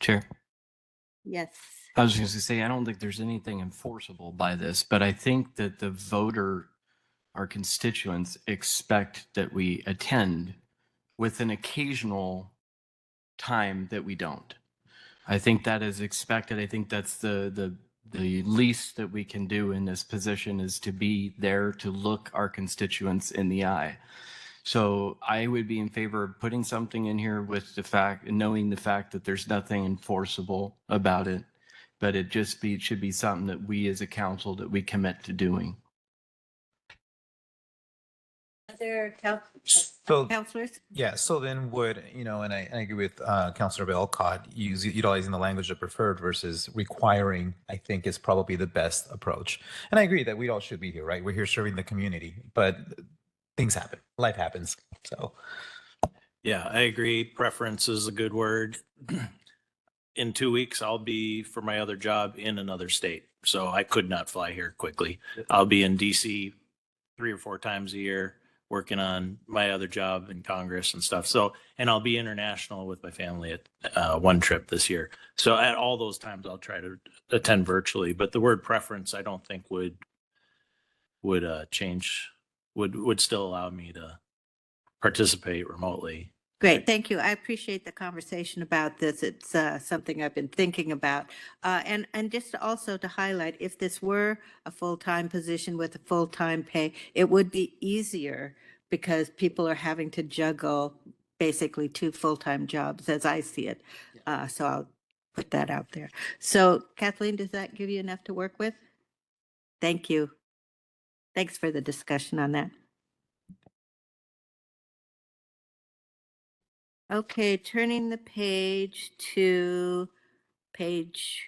Chair. Yes. I was just going to say, I don't think there's anything enforceable by this, but I think that the voter, our constituents, expect that we attend with an occasional time that we don't. I think that is expected. I think that's the least that we can do in this position, is to be there to look our constituents in the eye. So I would be in favor of putting something in here with the fact, knowing the fact that there's nothing enforceable about it, but it should be something that we as a council, that we commit to doing. Other council. So, Counselors? yeah, so then would, and I agree with Councilor Belcott, utilizing the language of preferred versus requiring, I think is probably the best approach. And I agree that we all should be here, right? We're here serving the community, but things happen, life happens. So, Yeah, I agree. Preference is a good word. In 2 weeks, I'll be for my other job in another state. So I could not fly here quickly. I'll be in DC 3 or 4 times a year working on my other job in Congress and stuff. So, and I'll be international with my family at one trip this year. So at all those times, I'll try to attend virtually. But the word preference, I don't think would change, would still allow me to participate remotely. Great, thank you. I appreciate the conversation about this. It's something I've been thinking about. And just also to highlight, if this were a full-time position with a full-time pay, it would be easier because people are having to juggle basically 2 full-time jobs as I see it. So I'll put that out there. So Kathleen, does that give you enough to work with? Thank you. Thanks for the discussion on that. Okay, turning the page to page.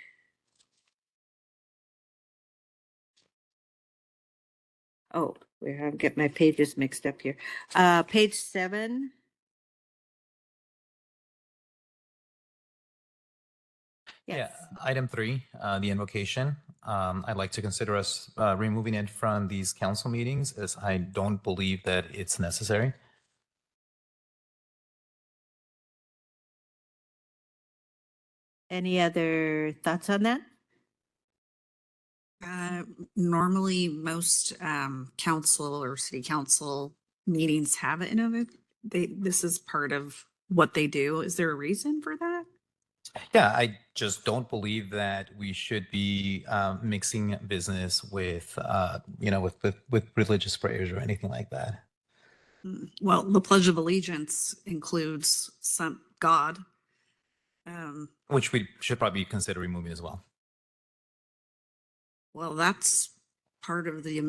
Oh, where I'm getting my pages mixed up here. Page 7. yeah, Yes. item 3, the invocation. I'd like to consider us removing it from these council meetings as I don't believe that it's necessary. Any other thoughts on that? Normally, most council or city council meetings have it in it. This is part of what they do. Is there a reason for that? Yeah, I just don't believe that we should be mixing business with, with religious prayers or anything like that. Well, the Pledge of Allegiance includes some God. Which we should probably consider removing as well. Well, that's part of the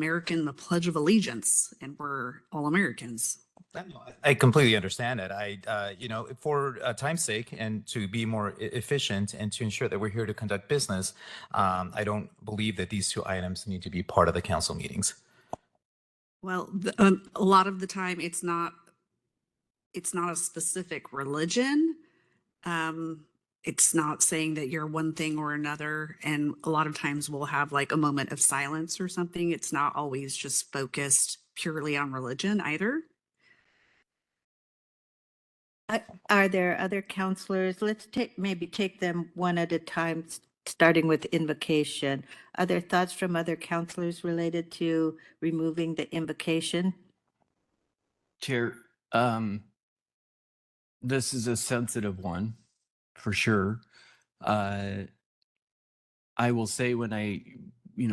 Pledge of Allegiance, and we're all Americans. I completely understand it. For time's sake and to be more efficient and to ensure that we're here to conduct business, I don't believe that these 2 items need to be part of the council meetings. Well, a lot of the time, it's not a specific religion. It's not saying that you're one thing or another. And a lot of times we'll have like a moment of silence or something. It's not always just focused purely on religion either. Are there other counselors? Let's maybe take them one at a time, starting with invocation. Are there thoughts from other counselors related to removing the invocation? Chair, this is a sensitive one for sure. I will say when I,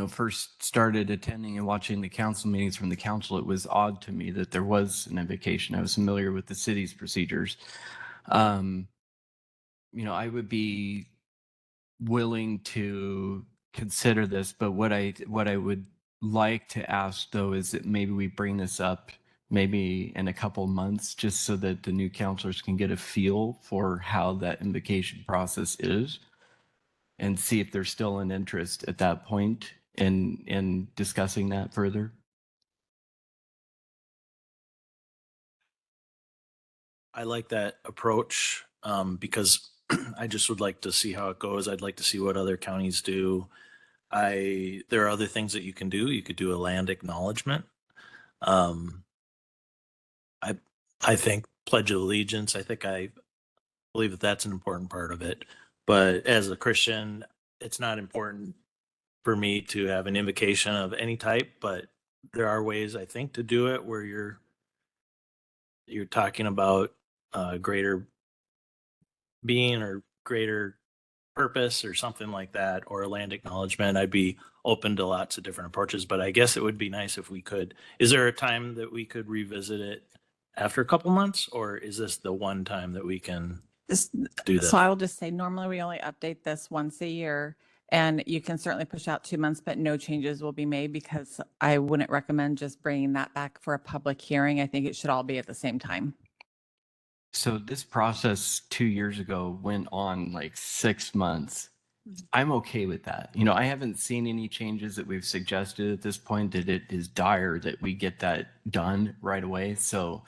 first started attending and watching the council meetings from the council, it was odd to me that there was an invocation. I was familiar with the city's procedures. I would be willing to consider this, but what I would like to ask though is that maybe we bring this up maybe in a couple months, just so that the new counselors can get a feel for how that invocation process is and see if there's still an interest at that point in discussing that further. I like that approach because I just would like to see how it goes. I'd like to see what other counties do. There are other things that you can do. You could do a land acknowledgement. I think Pledge of Allegiance. I believe that that's an important part of it. But as a Christian, it's not important for me to have an invocation of any type. But there are ways I think to do it where you're talking about greater being or greater purpose or something like that, or a land acknowledgement. I'd be open to lots of different approaches, but I guess it would be nice if we could. Is there a time that we could revisit it after a couple months, or is this the one time that we can do this? So I will just say, normally we only update this once a year. And you can certainly push out 2 months, but no changes will be made because I wouldn't recommend just bringing that back for a public hearing. I think it should all be at the same time. So this process 2 years ago went on like 6 months. I'm okay with that. You know, I haven't seen any changes that we've suggested at this point that it is dire that we get that done right away. So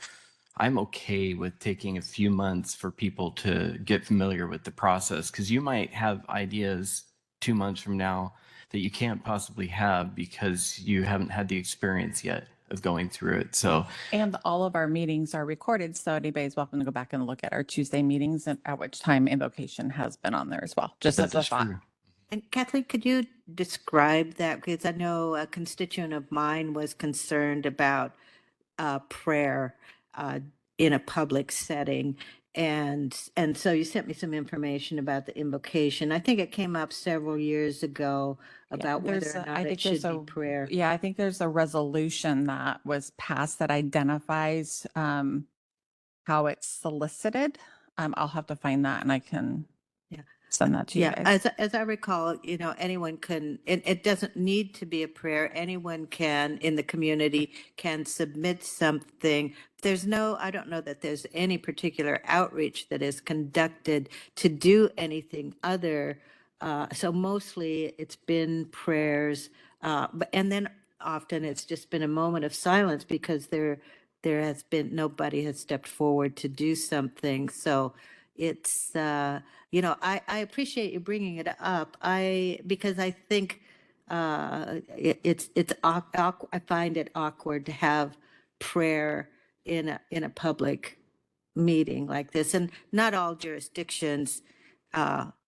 I'm okay with taking a few months for people to get familiar with the process, because you might have ideas 2 months from now that you can't possibly have because you haven't had the experience yet of going through it. So And all of our meetings are recorded, so anybody's welcome to go back and look at our Tuesday meetings, and at which time invocation has been on there as well, just as that a is thought. true. And Kathleen, could you describe that? Because I know a constituent of mine was concerned about prayer in a public setting. And so you sent me some information about the invocation. I think it came up several years ago about whether There's or a- not I it think should there's be prayer. Yeah, I think there's a resolution that was passed that identifies how it's solicited. I'll have to find that and I can Yeah. send that to you Yeah, guys. as I recall, anyone can, it doesn't need to be a prayer. Anyone can, in the community, can submit something. There's no, I don't know that there's any particular outreach that is conducted to do anything other. So mostly it's been prayers, and then often it's just been a moment of silence because there has been, nobody has stepped forward to do something. So it's, I appreciate you bringing it up. Because I think I find it awkward to have prayer in a public meeting like this, and not all jurisdictions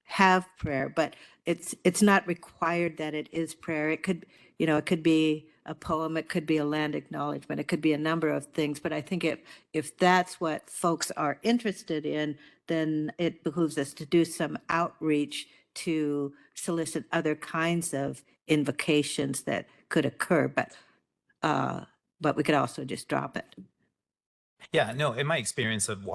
have prayer, but it's not required that it is prayer. It could, it could be a poem, it could be a land acknowledgement, it could be a number of things. But I think if that's what folks are interested in, then it behooves us to do some outreach to solicit other kinds of invocations that could occur. But we could also just drop it. Yeah, no, in my experience of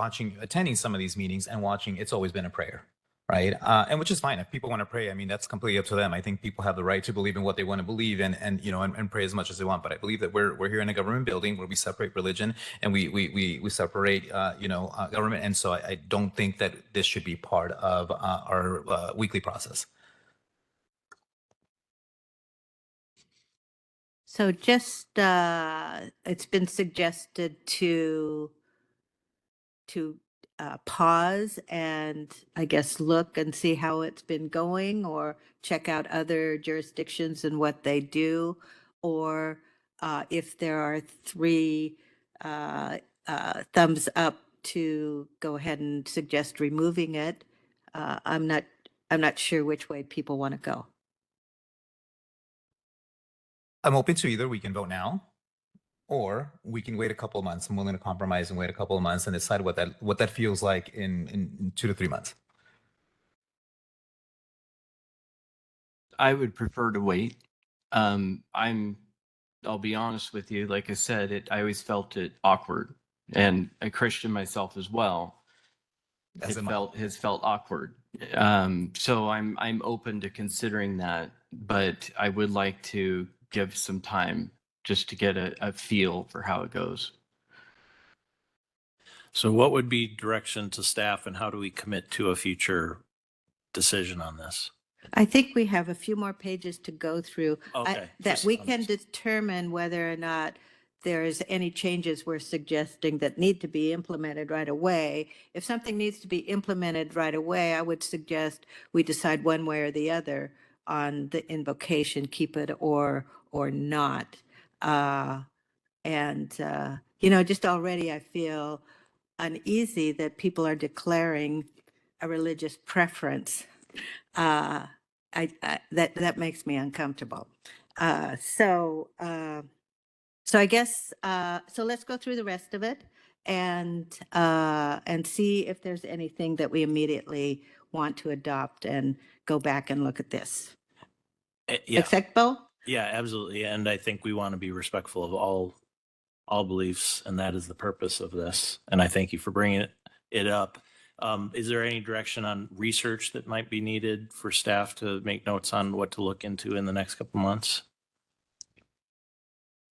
attending some of these meetings and watching, it's always been a prayer, right? And which is fine. If people want to pray, I mean, that's completely up to them. I think people have the right to believe in what they want to believe and pray as much as they want. But I believe that we're here in a government building where we separate religion and we separate, government. And so I don't think that this should be part of our weekly process. So just, it's been suggested to pause and I guess look and see how it's been going, or check out other jurisdictions and what they do, or if there are 3 thumbs up to go ahead and suggest removing it. I'm not sure which way people want to go. I'm open to either. We can vote now, or we can wait a couple of months. I'm willing to compromise and wait a couple of months and decide what that feels like in 2 to 3 months. I would prefer to wait. I'll be honest with you. Like I said, I always felt it awkward, and a Christian myself as well. As am I. Has felt awkward. So I'm open to considering that, but I would like to give some time just to get a feel for how it goes. So what would be direction to staff, and how do we commit to a future decision on this? I think we have a few more pages to go through. Okay, That just we can understood. determine whether or not there's any changes we're suggesting that need to be implemented right away. If something needs to be implemented right away, I would suggest we decide one way or the other on the invocation, keep it or not. Just already I feel uneasy that people are declaring a religious preference. That makes me uncomfortable. So I guess so. Let's go through the rest of it and see if there's anything that we immediately want to adopt and go back and look at this. Yeah, Acceptable? yeah, absolutely. And I think we want to be respectful of all beliefs, and that is the purpose of this. And I thank you for bringing it up. Is there any direction on research that might be needed for staff to make notes on what to look into in the next couple months?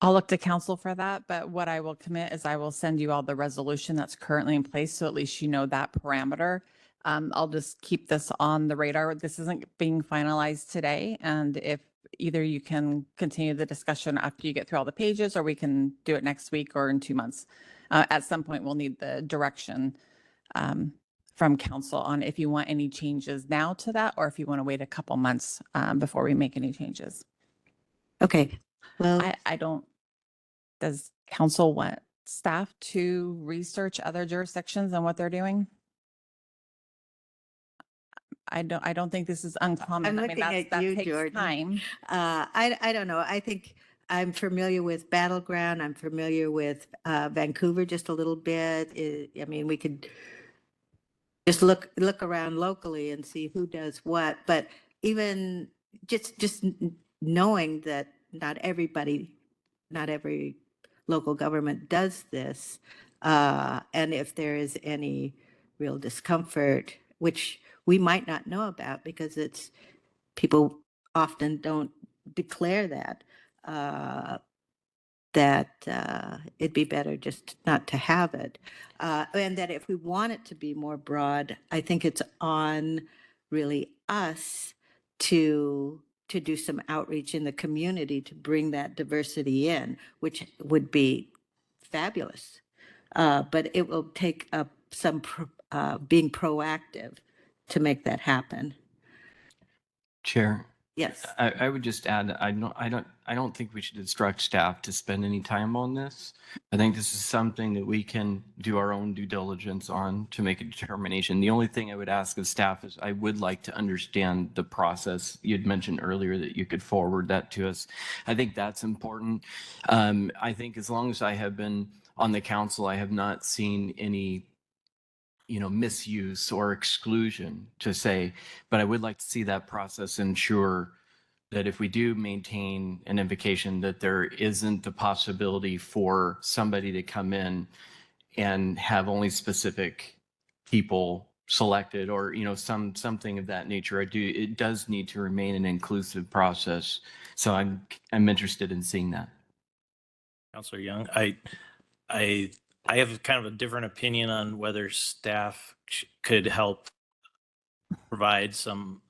I'll look to council for that, but what I will commit is I will send you all the resolution that's currently in place, so at least you know that parameter. I'll just keep this on the radar. This isn't being finalized today, and if either you can continue the discussion after you get through all the pages, or we can do it next week or in 2 months. At some point, we'll need the direction from council on if you want any changes now to that, or if you want to wait a couple months before we make any changes. Okay, well, I don't, does council want staff to research other jurisdictions and what they're doing? I don't think this is uncommon. I'm I mean, looking that's, at that you, takes Jordan. time. I don't know. I think I'm familiar with Battleground. I'm familiar with Vancouver just a little bit. I mean, we could just look around locally and see who does what. But even just knowing that not every local government does this, and if there is any real discomfort, which we might not know about because it's people often don't declare that, it'd be better just not to have it. And that if we want it to be more broad, I think it's on really us to do some outreach in the community to bring that diversity in, which would be fabulous. But it will take some being proactive to make that happen. Chair, Yes. I would just add, I don't think we should instruct staff to spend any time on this. I think this is something that we can do our own due diligence on to make a determination. The only thing I would ask of staff is I would like to understand the process. You'd mentioned earlier that you could forward that to us. I think that's important. I think as long as I have been on the council, I have not seen any misuse or exclusion to say, but I would like to see that process ensure that if we do maintain an invocation, that there isn't the possibility for somebody to come in and have only specific people selected or, something of that nature. It does need to remain an inclusive process. So I'm interested in seeing that. Councilor Young, I have kind of a different opinion on whether staff could help provide some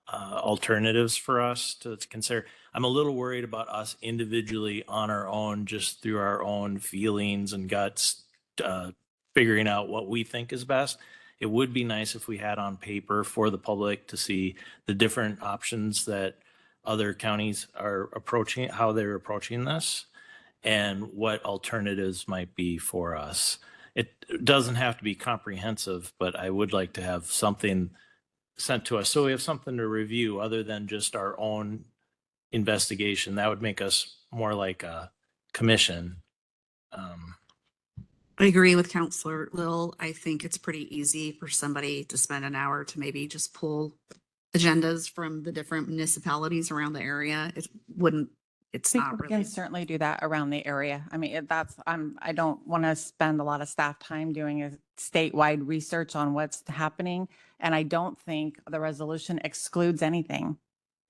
alternatives for us to consider. I'm a little worried about us individually on our own, just through our own feelings and guts, figuring out what we think is best. It would be nice if we had on paper for the public to see the different options that other counties are approaching, how they're approaching this, and what alternatives might be for us. It doesn't have to be comprehensive, but I would like to have something sent to us so we have something to review other than just our own investigation. That would make us more like a commission. I agree with Counselor Lill. I think it's pretty easy for somebody to spend an hour to maybe just pull agendas from the different municipalities around the area. It's We not can really. certainly do that around the area. I mean, I don't want to spend a lot of staff time doing a statewide research on what's happening. And I don't think the resolution excludes anything.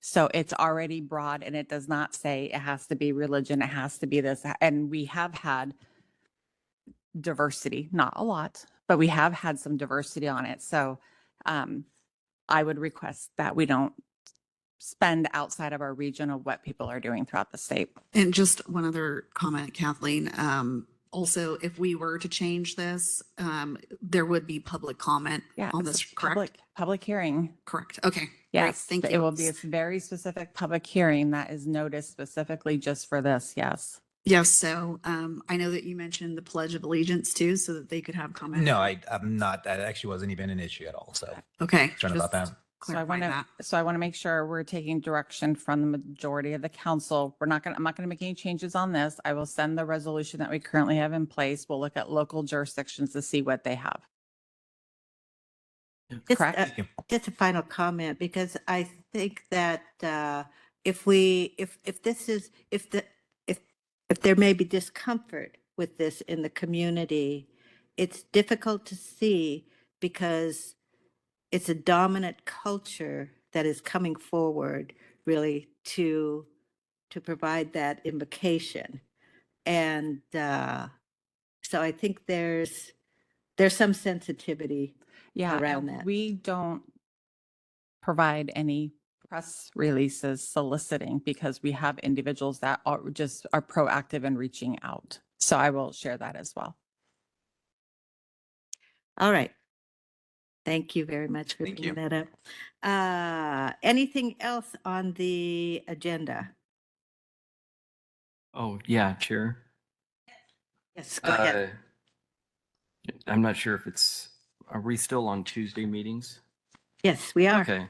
So it's already broad and it does not say it has to be religion, it has to be this. And we have had diversity, not a lot, but we have had some diversity on it. So I would request that we don't spend outside of our region of what people are doing throughout the state. And just one other comment, Kathleen. Also, if we were to change this, there would be public comment Yeah, on it's this, a correct? public hearing. Correct. Okay. Great. Yes, Thank but you. it will be a very specific public hearing that is noticed specifically just for this. Yes. Yes. So I know that you mentioned the Pledge of Allegiance too, so that they could have comment. No, I'm not. That actually wasn't even an issue at all. So Okay. sorry about just that. So I clarify want that. to make sure we're taking direction from the majority of the council. I'm not going to make any changes on this. I will send the resolution that we currently have in place. We'll look at local jurisdictions to see what they have. Just, Correct? just a final comment, because I think that if there may be discomfort with this in the community, it's difficult to see because it's a dominant culture that is coming forward really to provide that invocation. And so I think there's some sensitivity Yeah, around and that. we don't provide any press releases soliciting because we have individuals that are proactive in reaching out. So I will share that as well. All right. Thank you very much for Thank bringing you. that up. Anything else on the agenda? Oh, yeah, Chair. Yes, go ahead. I'm not sure if are we still on Tuesday meetings? Yes, we are. Okay.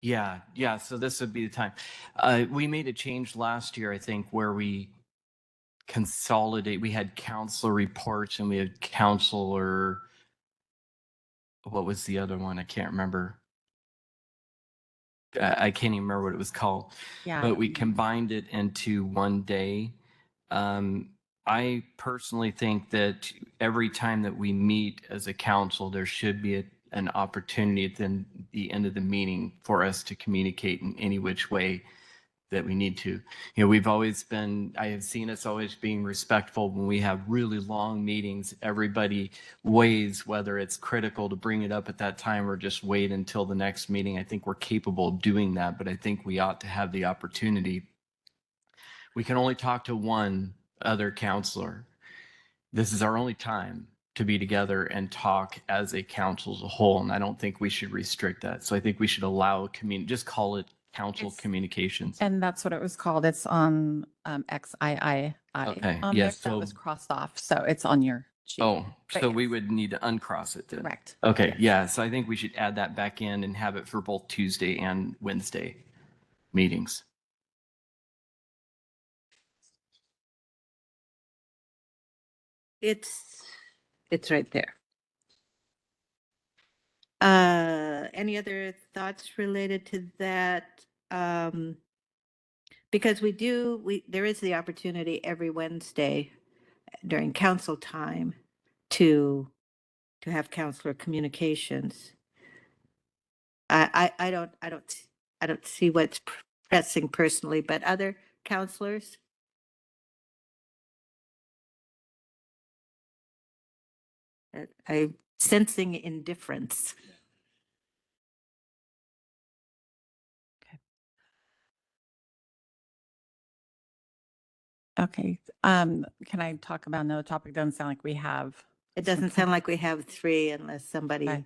Yeah, so this would be the time. We made a change last year, I think, where we we had counselor reports and we had counselor, what was the other one? I can't remember. I can't even remember what it was called. Yeah. But we combined it into one day. I personally think that every time that we meet as a council, there should be an opportunity at the end of the meeting for us to communicate in any which way that we need to. We've always I have seen us always being respectful when we have really long meetings. Everybody weighs whether it's critical to bring it up at that time or just wait until the next meeting. I think we're capable of doing that, but I think we ought to have the opportunity. We can only talk to one other counselor. This is our only time to be together and talk as a council as a whole, and I don't think we should restrict that. So I think we should allow just call it council communications. And that's what it was called. It's on XIII. Okay, On yes, there, that so- was crossed off. So it's on your sheet. Oh, But so we yes. would need to uncross it then. Correct. Okay, Yes. yeah, so I think we should add that back in and have it for both Tuesday and Wednesday meetings. It's right there. Any other thoughts related to that? Because there is the opportunity every Wednesday during council time to have counselor communications. I don't see what's pressing personally, but other counselors? I'm sensing indifference. Okay. Can I talk about another topic? Doesn't sound like we have. It doesn't sound like we have three unless somebody. Okay.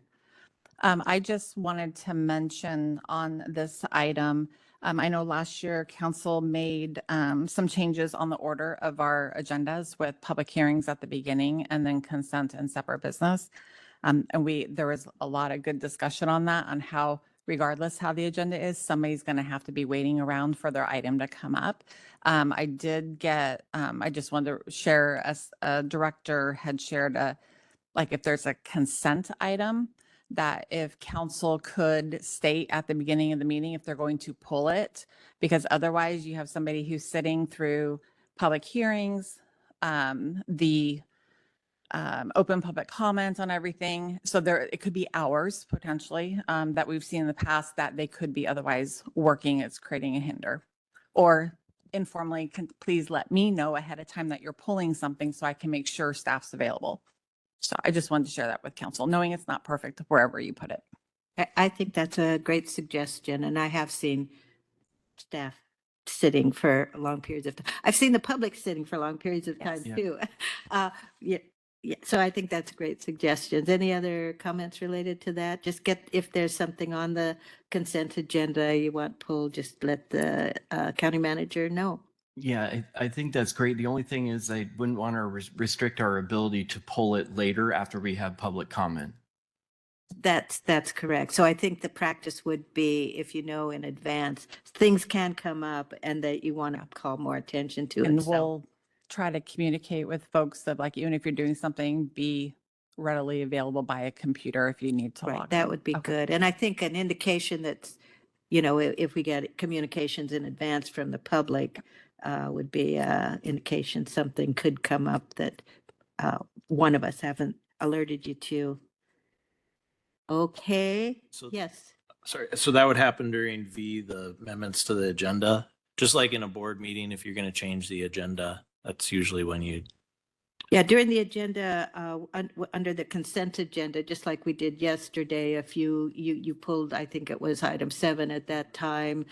I just wanted to mention on this item, I know last year council made some changes on the order of our agendas with public hearings at the beginning and then consent and separate business. And there was a lot of good discussion on that, on how regardless how the agenda is, somebody's going to have to be waiting around for their item to come up. I just wanted to share, as a director had shared, like if there's a consent item, that if council could state at the beginning of the meeting if they're going to pull it, because otherwise you have somebody who's sitting through public hearings, the open public comments on everything. So it could be hours potentially that we've seen in the past that they could be otherwise working. It's creating a hinder. Or informally, please let me know ahead of time that you're pulling something so I can make sure staff's available. So I just wanted to share that with council, knowing it's not perfect wherever you put it. I think that's a great suggestion, and I have seen staff sitting for long periods of time. I've seen the public sitting for long periods of time Yeah. too. Yeah, so I think that's great suggestions. Any other comments related to that? Just if there's something on the consent agenda you want pulled, just let the county manager know. Yeah, I think that's great. The only thing is I wouldn't want to restrict our ability to pull it later after we have public comment. That's correct. So I think the practice would be, if you know in advance, things can come up and that you want to call more attention to it. And So we'll try to communicate with folks that, like, even if you're doing something, be readily available by a computer if you need to right, log that in. would be Okay. good. And I think an indication that's, if we get communications in advance from the public, would be indication something could come up that one of us alerted you to. Okay, So- yes. Sorry, so that would happen during the amendments to the agenda, just like in a board meeting, if you're going to change the agenda, that's usually when you, Yeah, during the agenda, under the consent agenda, just like we did yesterday, if you pulled, I think it was item 7 at that time.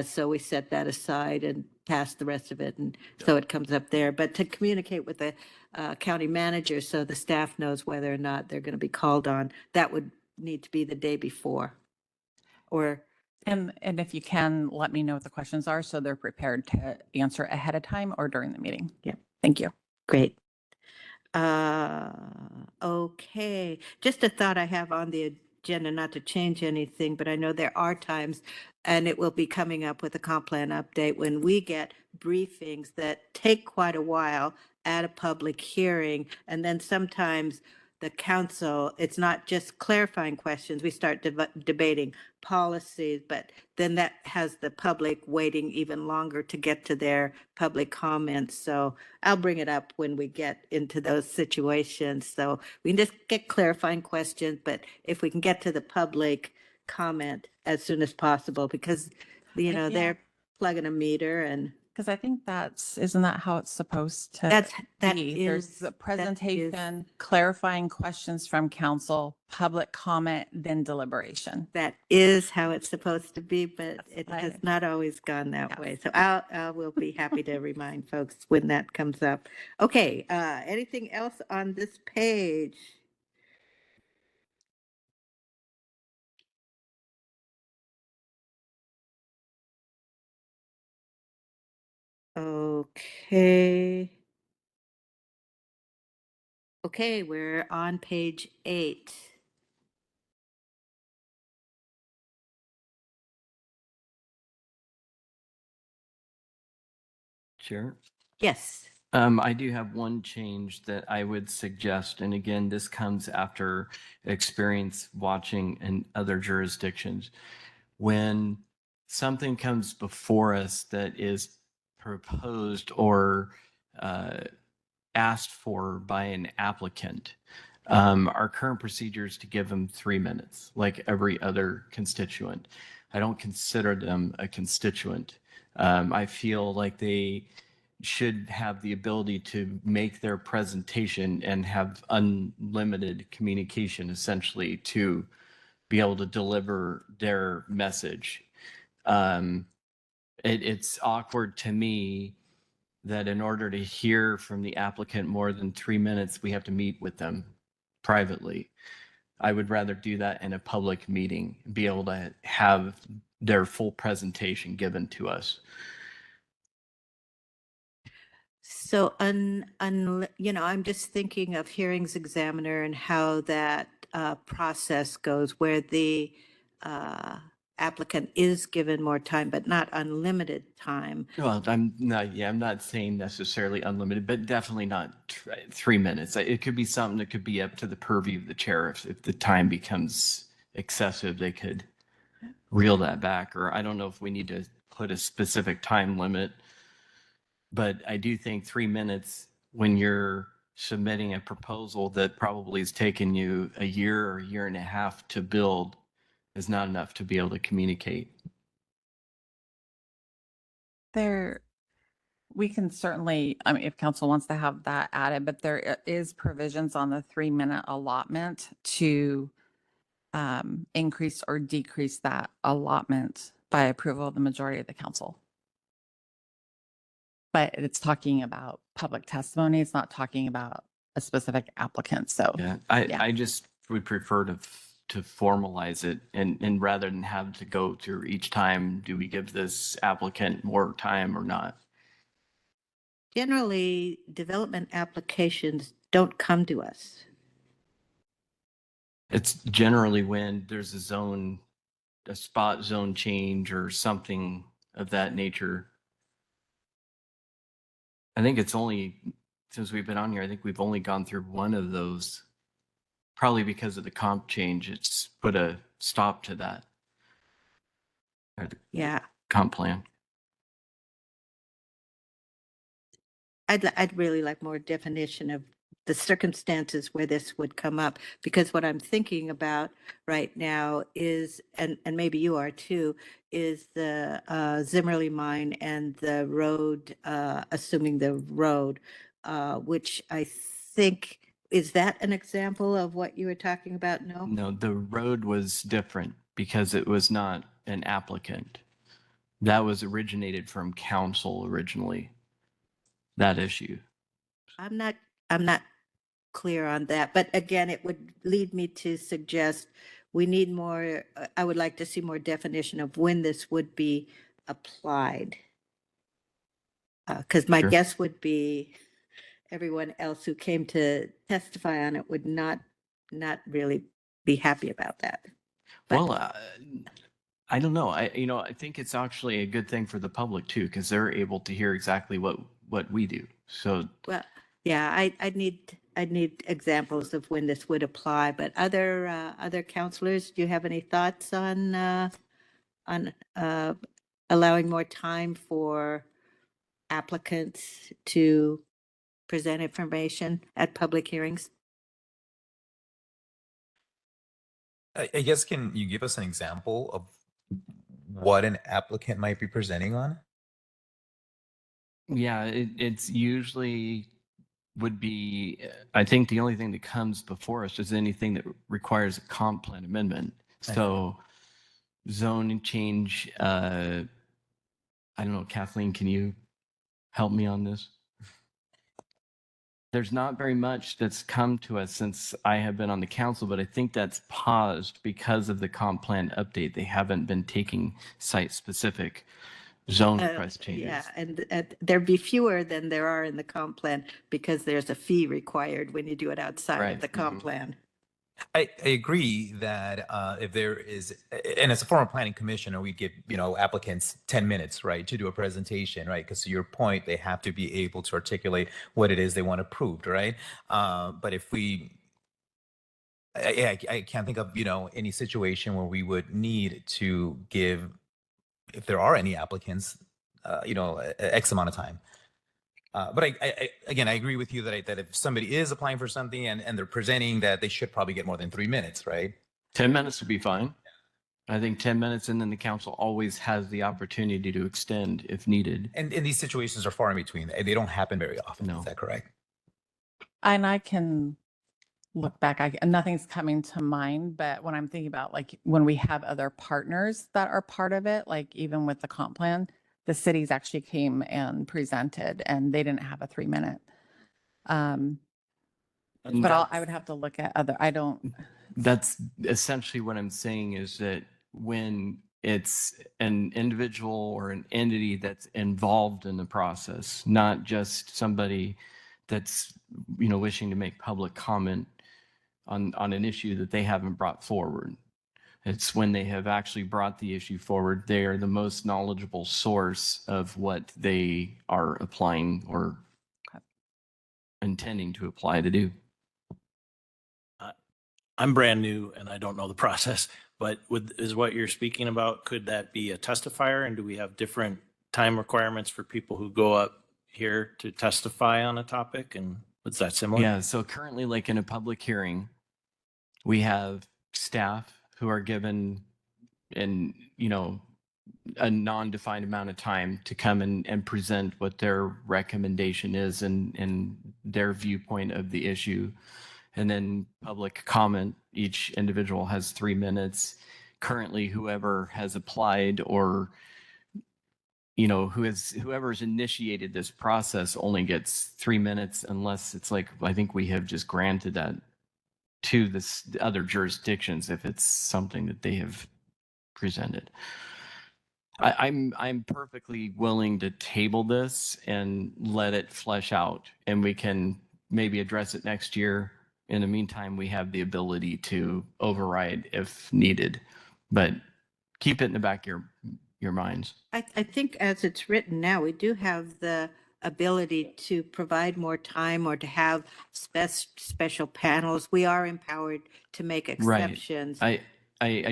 So we set that aside and passed the rest of it. And so it comes up there. But to communicate with the county manager so the staff knows whether or not they're going to be called on, that would need to be the day before. Or, And if you can, let me know what the questions are so they're prepared to answer ahead of time or during the meeting. Yeah. Thank you. great. Okay, just a thought I have on the agenda, not to change anything, but I know there are times, and it will be coming up with a comp plan update, when we get briefings that take quite a while at a public hearing, and then sometimes the council, it's not just clarifying questions, we start debating policies, but then that has the public waiting even longer to get to their public comments. So I'll bring it up when we get into those situations. So we can just get clarifying questions, but if we can get to the public comment as soon as possible, because, Yeah. they're plugging a meter and Because I think isn't that how it's supposed to that be? There's is, a presentation, clarifying questions from council, public comment, then deliberation. that is how it's supposed to be, but it I- has not always gone that Yes. way. So I will be happy to remind folks when that comes up. Okay, anything else on this page? Okay. Okay, we're on page 8. Chair. Yes. I do have one change that I would suggest, and again, this comes after experience watching in other jurisdictions. When something comes before us that is proposed or asked for by an applicant, our current procedure is to give them 3 minutes, like every other constituent. I don't consider them a constituent. I feel like they should have the ability to make their presentation and have unlimited communication, essentially, to be able to deliver their message. It's awkward to me that in order to hear from the applicant more than 3 minutes, we have to meet with them privately. I would rather do that in a public meeting, be able to have their full presentation given to us. So, I'm just thinking of hearings examiner and how that process goes, where the applicant is given more time, but not unlimited time. Well, I'm not saying necessarily unlimited, but definitely not 3 minutes. It could be something that could be up to the purview of the chair. If the time becomes excessive, they could reel that back, or I don't know if we need to put a specific time limit. But I do think 3 minutes when you're submitting a proposal that probably has taken you a year or a year and a half to build is not enough to be able to communicate. We can certainly, I mean, if council wants to have that added, but there is provisions on the 3-minute allotment to increase or decrease that allotment by approval of the majority of the council. But it's talking about public testimony. It's not talking about a specific applicant. So Yeah, Yeah. I just would prefer to formalize it and rather than have to go through each time, do we give this applicant more time or not? Generally, development applications don't come to us. It's generally when there's a spot zone change or something of that nature. I think it's only, since we've been on here, I think we've only gone through one of those. Probably because of the comp change, it's put a stop to that. Or the Yeah, comp plan. I'd really like more definition of the circumstances where this would come up. Because what I'm thinking about right now is, and maybe you are too, is the Zimmerly mine and the road, assuming the road, which I think, is that an example of what you were talking about? No? No, the road was different because it was not an applicant. That was originated from council originally, that issue. I'm not clear on that, but again, it would lead me to suggest we need more, I would like to see more definition of when this would be applied. Because my Sure. guess would be everyone else who came to testify on it would not really be happy about that. But- Well, I don't know. I think it's actually a good thing for the public too, because they're able to hear exactly what we do. So Well, yeah, I'd need examples of when this would apply, but other counselors, do you have any thoughts on allowing more time for applicants to present information at public hearings? I guess, can you give us an example of what an applicant might be presenting on? yeah, it's usually would be, I think the only thing that comes before us is anything that requires a comp plan amendment. I see. So zone change, I don't know, Kathleen, can you help me on this? There's not very much that's come to us since I have been on the council, but I think that's paused because of the comp plan update. They haven't been taking site-specific zone request changes. Yeah, and there'd be fewer than there are in the comp plan because there's a fee required when you do it outside Right, of the comp plan. I agree that if there is, and as a former planning commissioner, we give, applicants 10 minutes, right, to do a presentation, right? Because to your point, they have to be able to articulate what it is they want approved, right? But if I can't think of, any situation where we would need to give, if there are any applicants, X amount of time. But I again, I agree with you that if somebody is applying for something and they're presenting, that they should probably get more than 3 minutes, right? 10 minutes would be fine. I think 10 minutes, and then the council always has the opportunity to extend if needed. And these situations are far in between. They don't happen very often. No. Is that correct? And I can look back, nothing's coming to mind, but when I'm thinking about like when we have other partners that are part of it, like even with the comp plan, the cities actually came and presented and they didn't have a 3-minute. And But I would have to look at that's essentially what I'm saying, is that when it's an individual or an entity that's involved in the process, not just somebody that's, wishing to make public comment on an issue that they haven't brought forward. It's when they have actually brought the issue forward, they are the most knowledgeable source of what they are applying or intending to apply to do. I'm brand new and I don't know the process, but is what you're speaking about, could that be a testifier? And do we have different time requirements for people who go up here to testify on a topic? And was that similar? Yeah, so currently, like in a public hearing, we have staff who are given a non-defined amount of time to come and present what their recommendation is and their viewpoint of the issue. And then public comment, each individual has 3 minutes. Currently, whoever has applied or whoever's initiated this process only gets 3 minutes, unless it's like, I think we have just granted that to the other jurisdictions if it's something that they have presented. I'm perfectly willing to table this and let it flesh out, and we can maybe address it next year. In the meantime, we have the ability to override if needed, but keep it in the back of your minds. I think as it's written now, we do have the ability to provide more time or to have special panels. We are empowered to make exceptions. I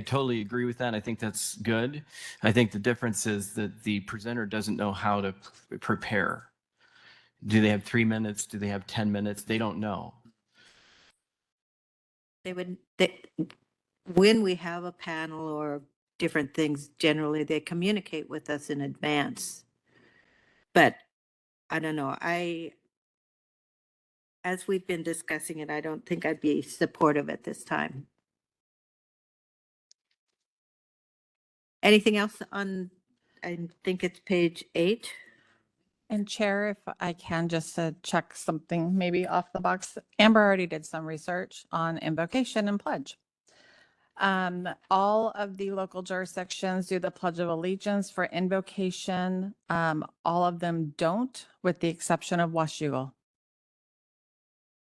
totally agree with that. I think that's good. I think the difference is that the presenter doesn't know how to prepare. Do they have 3 minutes? Do they have 10 minutes? They don't know. when we have a panel or different things, generally they communicate with us in advance. But I don't know, as we've been discussing it, I don't think I'd be supportive at this time. Anything else on, I think it's page 8? And Chair, if I can just check something maybe off the box. Amber already did some research on invocation and pledge. All of the local jurisdictions do the Pledge of Allegiance. For invocation. All of them don't, with the exception of Washougal.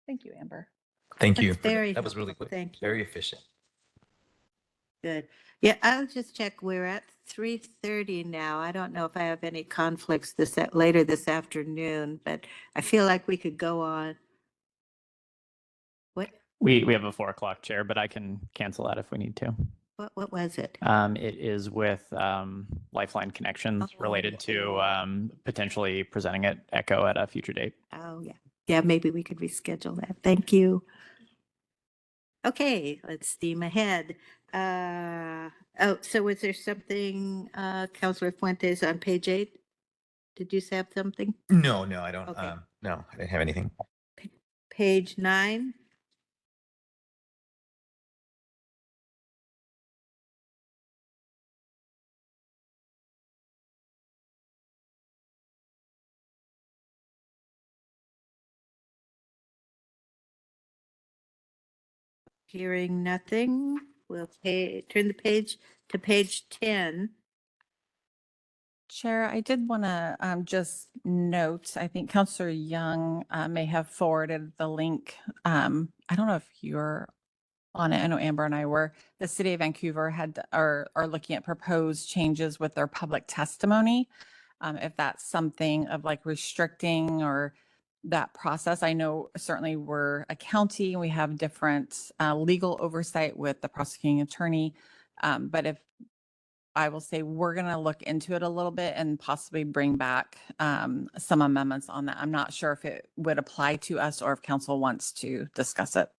Thank you, Amber. Thank you. That's for that. very That was really helpful. quick. Thank you. Very efficient. Good. Yeah, I'll just check. We're at 3:30 now. I don't know if I have any conflicts later this afternoon, but I feel like we could go on. What We have a 4 o'clock chair, but I can cancel that if we need to. what was it? It is with Lifeline Connections related to potentially presenting at Echo at a future date. Oh, yeah. Yeah, maybe we could reschedule that. Thank you. Okay, let's steam ahead. So was there something, Councilor Fuentes, on page 8? Did you have something? No, I don't. Okay. No, I didn't have anything. Page 9? Hearing nothing, we'll turn the page to page 10. Chair, I did want to just note, I think Councilor Young may have forwarded the link. I don't know if you're on it. I know Amber and I were. The city of Vancouver are looking at proposed changes with their public testimony. If that's something of like restricting or that process. I know certainly we're a county and we have different legal oversight with the prosecuting attorney. But if I will say we're going to look into it a little bit and possibly bring back some amendments on that. I'm not sure if it would apply to us or if council wants to discuss it.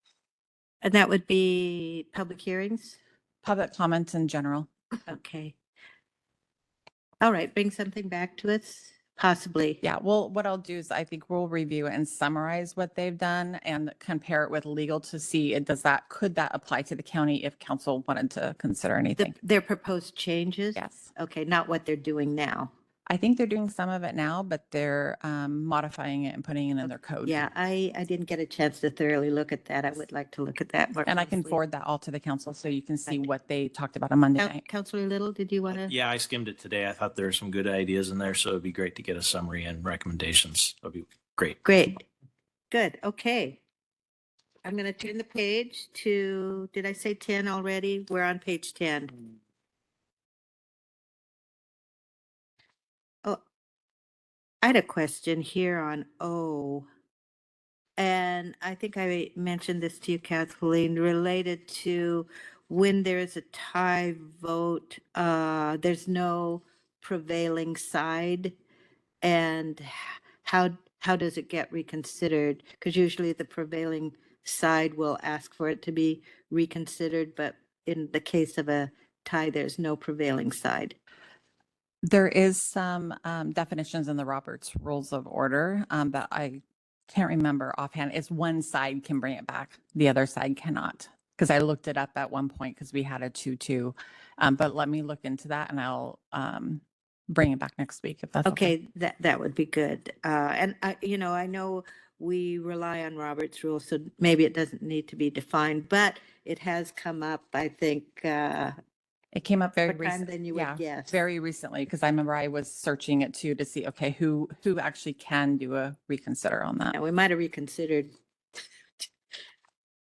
And that would be public hearings? Public comments in general. Okay. All right, bring something back to us, possibly. Yeah, well, what I'll do is I think we'll review it and summarize what they've done and compare it with legal to see could that apply to the county if council wanted to consider anything? Their proposed changes? Yes. Okay, not what they're doing now. I think they're doing some of it now, but they're modifying it and putting it in their code. Yeah, I didn't get a chance to thoroughly look at that. I would like to look at that more And I can closely. forward that all to the council so you can see Right. what they talked about on Monday night. Councilor Little, did you want to? Yeah, I skimmed it today. I thought there were some good ideas in there, so it'd be great to get a summary and recommendations. That'd be great. Great. Good. Okay. I'm going to turn the page to, did I say 10 already? We're on page 10. Oh, I had a question here on O. And I think I mentioned this to you, Kathleen, related to when there's a tie vote, there's no prevailing side. And how does it get reconsidered? Because usually the prevailing side will ask for it to be reconsidered, but in the case of a tie, there's no prevailing side. There is some definitions in the Roberts Rules of Order that I can't remember offhand. It's one side can bring it back, the other side cannot. Because I looked it up at one point because we had a 2-2. But let me look into that and I'll bring it back next week if that's okay. Okay, that would be good. And I know we rely on Robert's rules, so maybe it doesn't need to be defined, but it has come up, I think, It came up very more time recently. than you would guess. Very recently, because I remember I was searching it too to see, okay, who actually can do a reconsider on that. Yeah, we might have reconsidered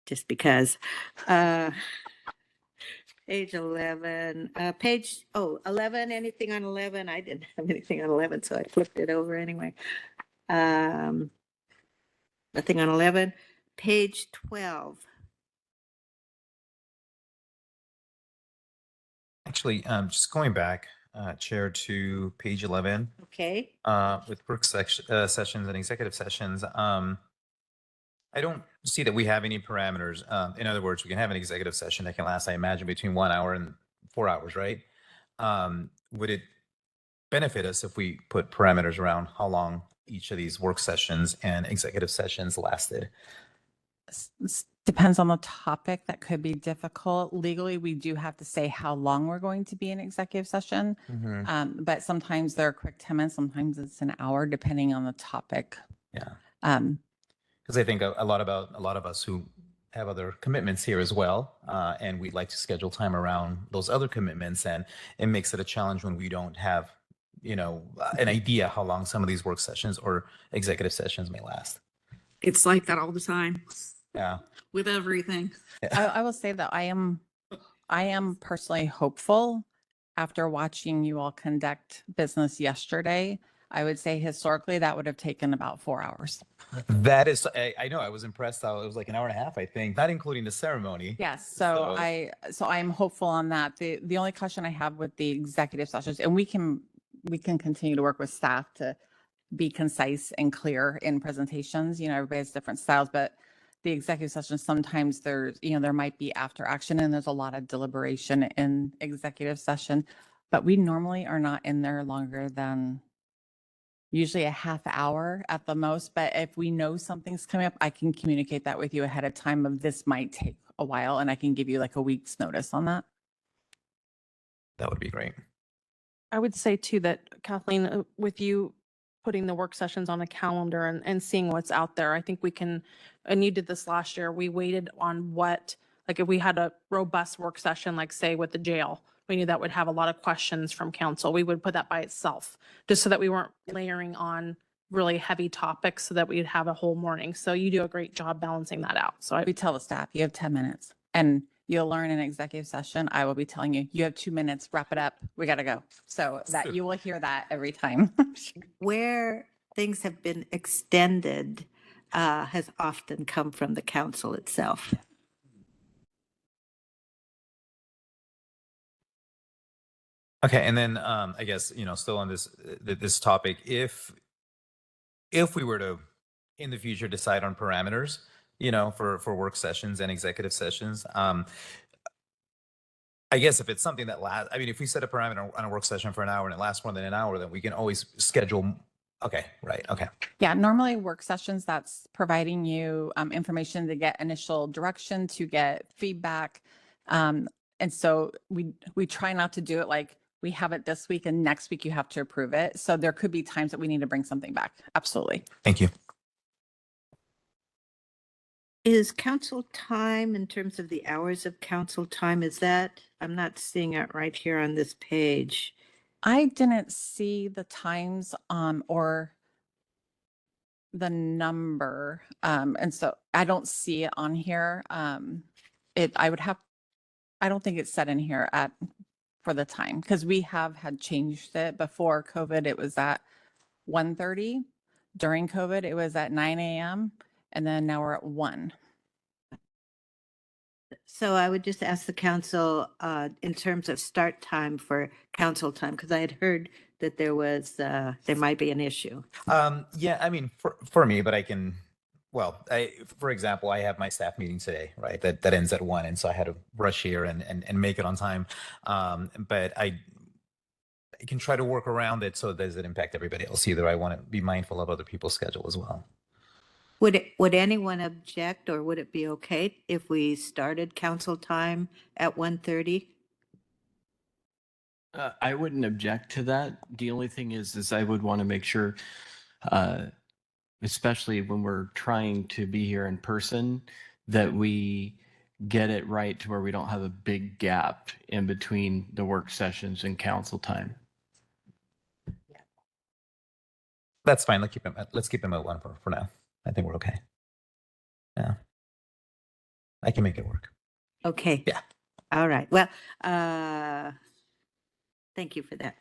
just because. Page 11, 11, anything on 11? I didn't have anything on 11, so I flipped it over anyway. Nothing on 11. Page 12. Actually, just going back, Chair, to page 11, Okay. with work sessions and executive sessions. I don't see that we have any parameters. In other words, we can have an executive session that can last, I imagine, between 1 hour and 4 hours, right? Would it benefit us if we put parameters around how long each of these work sessions and executive sessions lasted? Depends on the topic. That could be difficult. Legally, we do have to say how long we're going to be in executive session. But sometimes they're quick 10 minutes, sometimes it's an hour, depending on the topic. Yeah. Um, Because I think a lot of us who have other commitments here as well, and we'd like to schedule time around those other commitments, and it makes it a challenge when we don't have, an idea how long some of these work sessions or executive sessions may last. It's like that all the time Yeah. with everything. I will say that I am personally hopeful after watching you all conduct business yesterday. I would say historically that would have taken about 4 hours. That is, I know, I was impressed how it was like an hour and a half, I think, not including the ceremony. Yes, so I'm hopeful on that. The only question I have with the executive sessions, and we can continue to work with staff to be concise and clear in presentations. Everybody has different styles, but the executive session, sometimes there might be after action and there's a lot of deliberation in executive session, but we normally are not in there longer than usually a half hour at the most. But if we know something's coming up, I can communicate that with you ahead of time of this might take a while, and I can give you like a week's notice on that. That would be great. I would say too that Kathleen, with you putting the work sessions on a calendar and seeing what's out there, I think we can, and you did this last year, we waited on like if we had a robust work session, like say with the jail, we knew that would have a lot of questions from council. We would put that by itself, just so that we weren't layering on really heavy topics so that we'd have a whole morning. So you do a great job balancing that out. So We tell the staff, you have 10 minutes and you'll learn in executive session. I will be telling you, you have 2 minutes, wrap it up. We got to go. So that you will hear that every time. Where things have been extended has often come from the council itself. Okay, and then I guess still on this topic, if we were to in the future decide on parameters, for work sessions and executive sessions, I guess if it's something that lasts, I mean, if we set a parameter on a work session for an hour and it lasts more than an hour, then we can always schedule. Okay, right. Okay. Yeah, normally work sessions, that's providing you information to get initial direction, to get feedback. And so we try not to do it like we have it this week and next week you have to approve it. So there could be times that we need to bring something back. Absolutely. Thank you. Is council time, in terms of the hours of council time, I'm not seeing it right here on this page. I didn't see the times or the number. And so I don't see it on here. I don't think it's set in here for the time, because we have had changed it before COVID. It was at 1:30. During COVID, it was at 9 a.m. and then now we're at 1. So I would just ask the council in terms of start time for council time, because I had heard that there might be an issue. Yeah, I mean, for me, but for example, I have my staff meeting today, right? That ends at 1. And so I had to rush here and make it on time. But I can try to work around it so it doesn't impact everybody else either. I want to be mindful of other people's schedule as well. Would anyone object, or would it be okay if we started council time at 1:30? I wouldn't object to that. The only thing is I would want to make sure, especially when we're trying to be here in person, that we get it right to where we don't have a big gap in between the work sessions and council time. That's fine. Let's keep them at 1 for now. I think we're okay. Yeah. I can make it work. Okay. Yeah. All right. Well, thank you for that.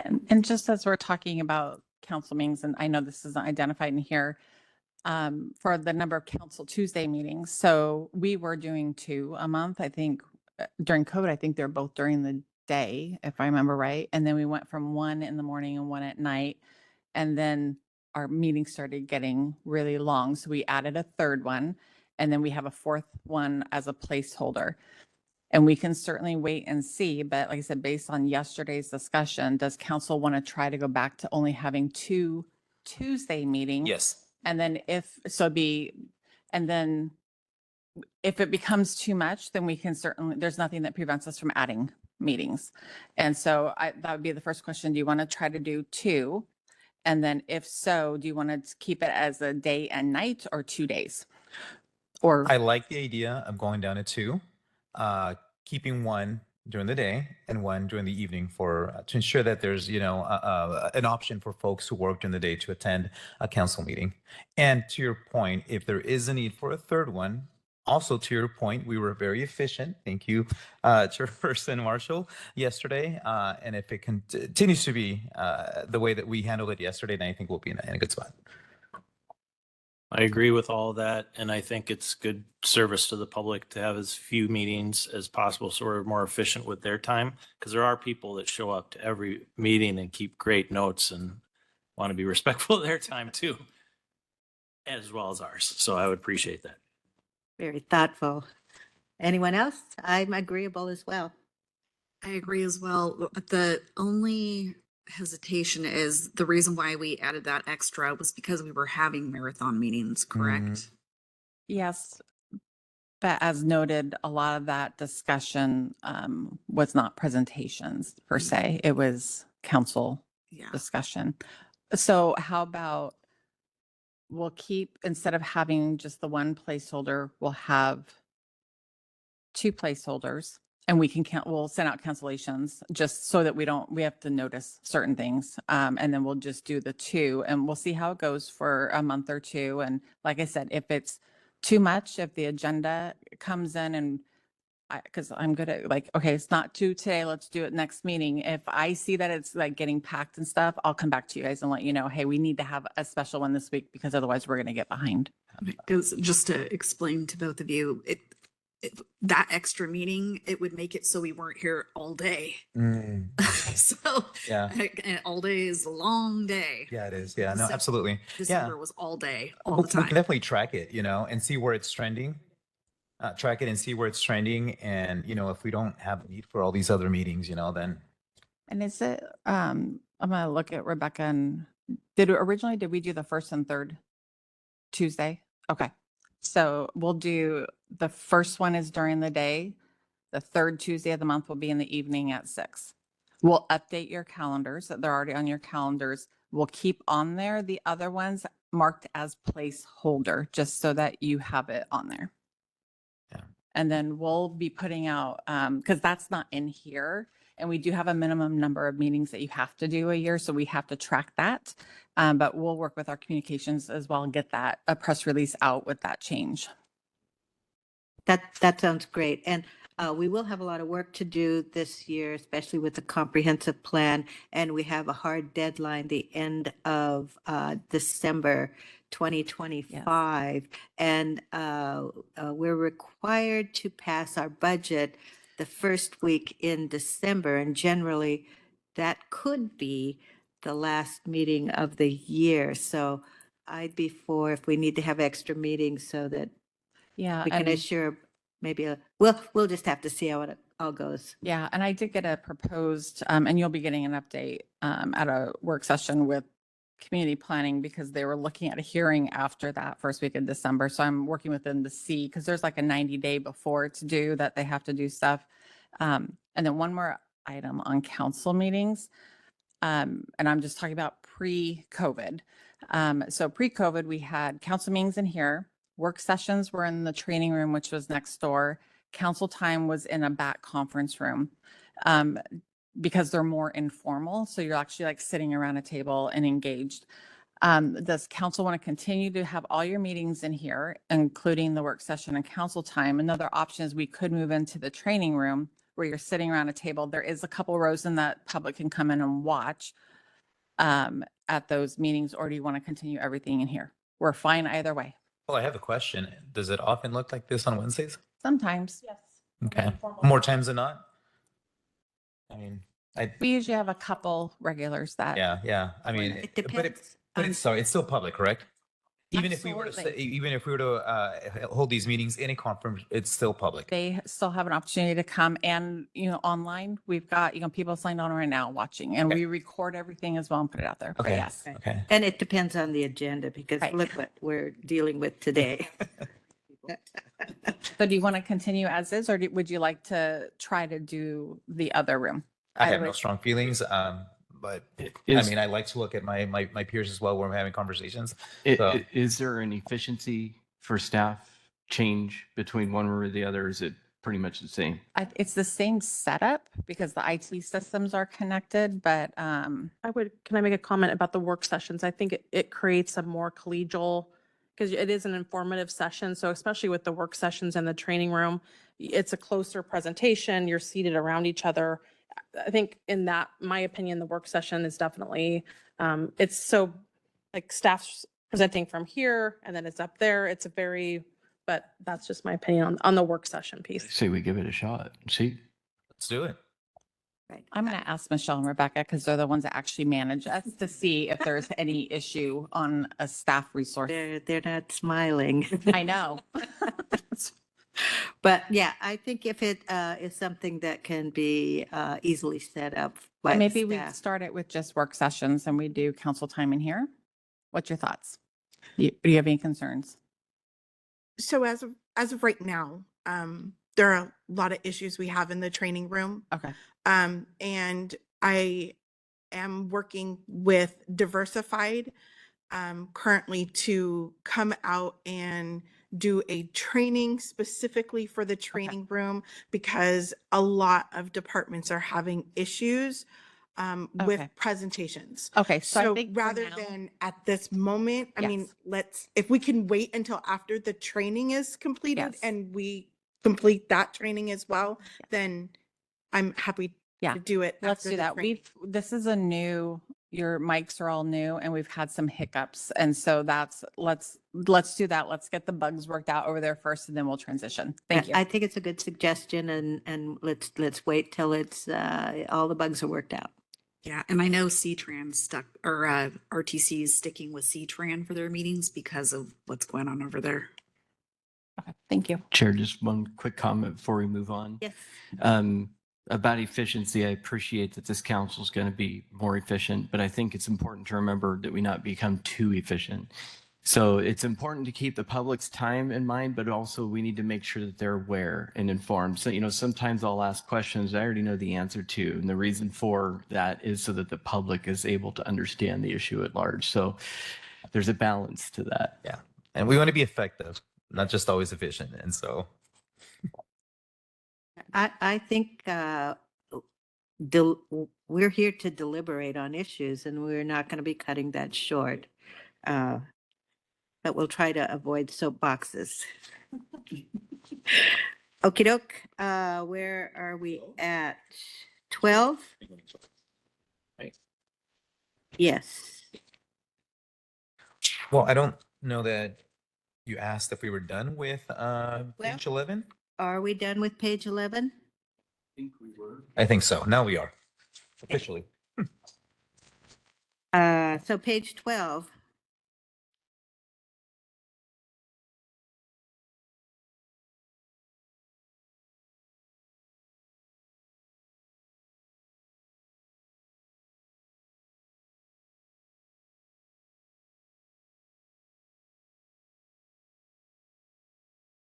And just as we're talking about council meetings, and I know this isn't identified in here, for the number of council Tuesday meetings. So we were doing 2 a month. I think during COVID, I think they're both during the day, if I remember right. And then we went from 1 in the morning and 1 at night. And then our meetings started getting really long. So we added a third one. And then we have a fourth one as a placeholder. And we can certainly wait and see, but like I said, based on yesterday's discussion, does council want to try to go back to only having 2 Tuesday meetings? Yes. And then and then if it becomes too much, then we can certainly, there's nothing that prevents us from adding meetings. And so that would be the first question. Do you want to try to do 2? And then if so, do you want to keep it as a day and night or 2 days? Or I like the idea of going down to 2, keeping 1 during the day and 1 during the evening for to ensure that there's an option for folks who work during the day to attend a council meeting. And to your point, if there is a need for a third one, also to your point, we were very efficient. Thank you, Chairperson Marshall, yesterday. And if it continues to be the way that we handled it yesterday, then I think we'll be in a good spot. I agree with all of that, and I think it's good service to the public to have as few meetings as possible, so we're more efficient with their time, because there are people that show up to every meeting and keep great notes and want to be respectful of their time too, as well as ours. So I would appreciate that. Very thoughtful. Anyone else? I'm agreeable as well. I agree as well. The only hesitation is the reason why we added that extra was because we were having marathon meetings, correct? yes, but as noted, a lot of that discussion was not presentations per se. It was council Yeah. discussion. So how about we'll keep, instead of having just the 1 placeholder, we'll have 2 placeholders, and we can we'll send out cancellations just so that we have to notice certain things. And then we'll just do the 2, and we'll see how it goes for a month or 2. And like I said, if it's too much, if the agenda comes in and because I'm good at okay, it's not 2 today, let's do it next meeting. If I see that it's like getting packed and stuff, I'll come back to you guys and let you know, hey, we need to have a special one this week because otherwise we're going to get behind. Because just to explain to both of you, that extra meeting, it would make it so we weren't here all day. So Yeah. and all day is a long day. Yeah, it is. Yeah, no, So absolutely. December was all day, all We the can time. definitely track it, and see where it's trending. Track it and see where it's trending. And, if we don't have a need for all these other meetings, then. And is it, I'm going to look at Rebecca, and did we do the 1st and 3rd Tuesday? Okay. So we'll do, the first one is during the day. The 3rd Tuesday of the month will be in the evening at 6. We'll update your calendars, that they're already on your calendars. We'll keep on there the other ones marked as placeholder, just so that you have it on there. Yeah. And then we'll be putting out, because that's not in here. And we do have a minimum number of meetings that you have to do a year, so we have to track that. But we'll work with our communications as well and get a press release out with that change. That sounds great. And we will have a lot of work to do this year, especially with the comprehensive plan. And we have a hard deadline, the end of December 2025. And we're required to pass our budget the first week in December. And generally, that could be the last meeting of the year. So I'd be for if we need to have extra meetings so that Yeah. we can and- assure maybe we'll just have to see how it all goes. Yeah, and I did get a proposed, and you'll be getting an update at a work session with community planning, because they were looking at a hearing after that first week of December. So I'm working with them to see, because there's like a 90-day before it's due that they have to do stuff. And then one more item on council meetings. And I'm just talking about pre-COVID. So pre-COVID, we had council meetings in here. Work sessions were in the training room, which was next door. Council time was in a back conference room because they're more informal. So you're actually like sitting around a table and engaged. Does council want to continue to have all your meetings in here, including the work session and council time? Another option is we could move into the training room where you're sitting around a table. There is a couple rows in that public can come in and watch at those meetings, or do you want to continue everything in here? We're fine either way. Well, I have a question. Does it often look like this on Wednesdays? Sometimes. Yes. Okay. More times than not? I mean, We usually have a couple regulars that. yeah. I mean, It depends. but it's still public, correct? Even if we were to say, Absolutely. even if we were to hold these meetings in a conference, it's still public. They still have an opportunity to come and, online, we've got, people signed on right now watching and Okay. we record everything as well and put it out there. But Okay. yes. Okay. And it depends on the agenda because Right. look what we're dealing with today. So do you want to continue as is, or would you like to try to do the other room? I have would- no strong feelings, but I Is, mean, I like to look at my peers as well when we're having conversations. So- is there an efficiency for staff change between one room or the other? Is it pretty much the same? It's the same setup because the IT systems are connected, but, can I make a comment about the work sessions? I think it creates a more collegial, because it is an informative session. So especially with the work sessions in the training room, it's a closer presentation. You're seated around each other. I think in that, my opinion, the work session is definitely, it's so like staff's presenting from here and then it's up there. It's but that's just my opinion on the work session I piece. say we give it a shot. See, Let's do it. Right. I'm going to ask Michelle and Rebecca because they're the ones that actually manage us to see if there's any issue on a staff resource. They're not smiling. I know. But yeah, I think if it is something that can be easily set up by And the maybe we staff. start it with just work sessions and we do council time in here. What's your thoughts? Do you have any concerns? So as of right now, there are a lot of issues we have in the training room. Okay. And I am working with Diversified currently to come out and do a training specifically for the training room because a lot of departments are having issues with Okay. presentations. Okay. So I So think for rather now- than at this moment, I mean, Yes. if we can wait until after the training is completed Yes. and we complete that training as well, then I'm happy Yeah. to do it. Let's after do the that. training. This is a new, your mics are all new and we've had some hiccups. And so let's do that. Let's get the bugs worked out over there first and then we'll transition. Thank you. I think it's a good suggestion and let's wait till it's all the bugs are worked out. Yeah, and I know C-Tran stuck, or RTC is sticking with C-Tran for their meetings because of what's going on over there. Okay. Thank you. Chair, just one quick comment before we move on. Yes. About efficiency, I appreciate that this council is going to be more efficient, but I think it's important to remember that we not become too efficient. So it's important to keep the public's time in mind, but also we need to make sure that they're aware and informed. So, sometimes I'll ask questions I already know the answer to. And the reason for that is so that the public is able to understand the issue at large. So there's a balance to that. Yeah. And we want to be effective, not just always efficient. And so I think we're here to deliberate on issues and we're not going to be cutting that short. But we'll try to avoid soapboxes. Okey doke, where are we at? 12? Yes. well, I don't know that you asked if we were done with page 11. Are we done with page 11? I think so. Now we are officially. So page 12.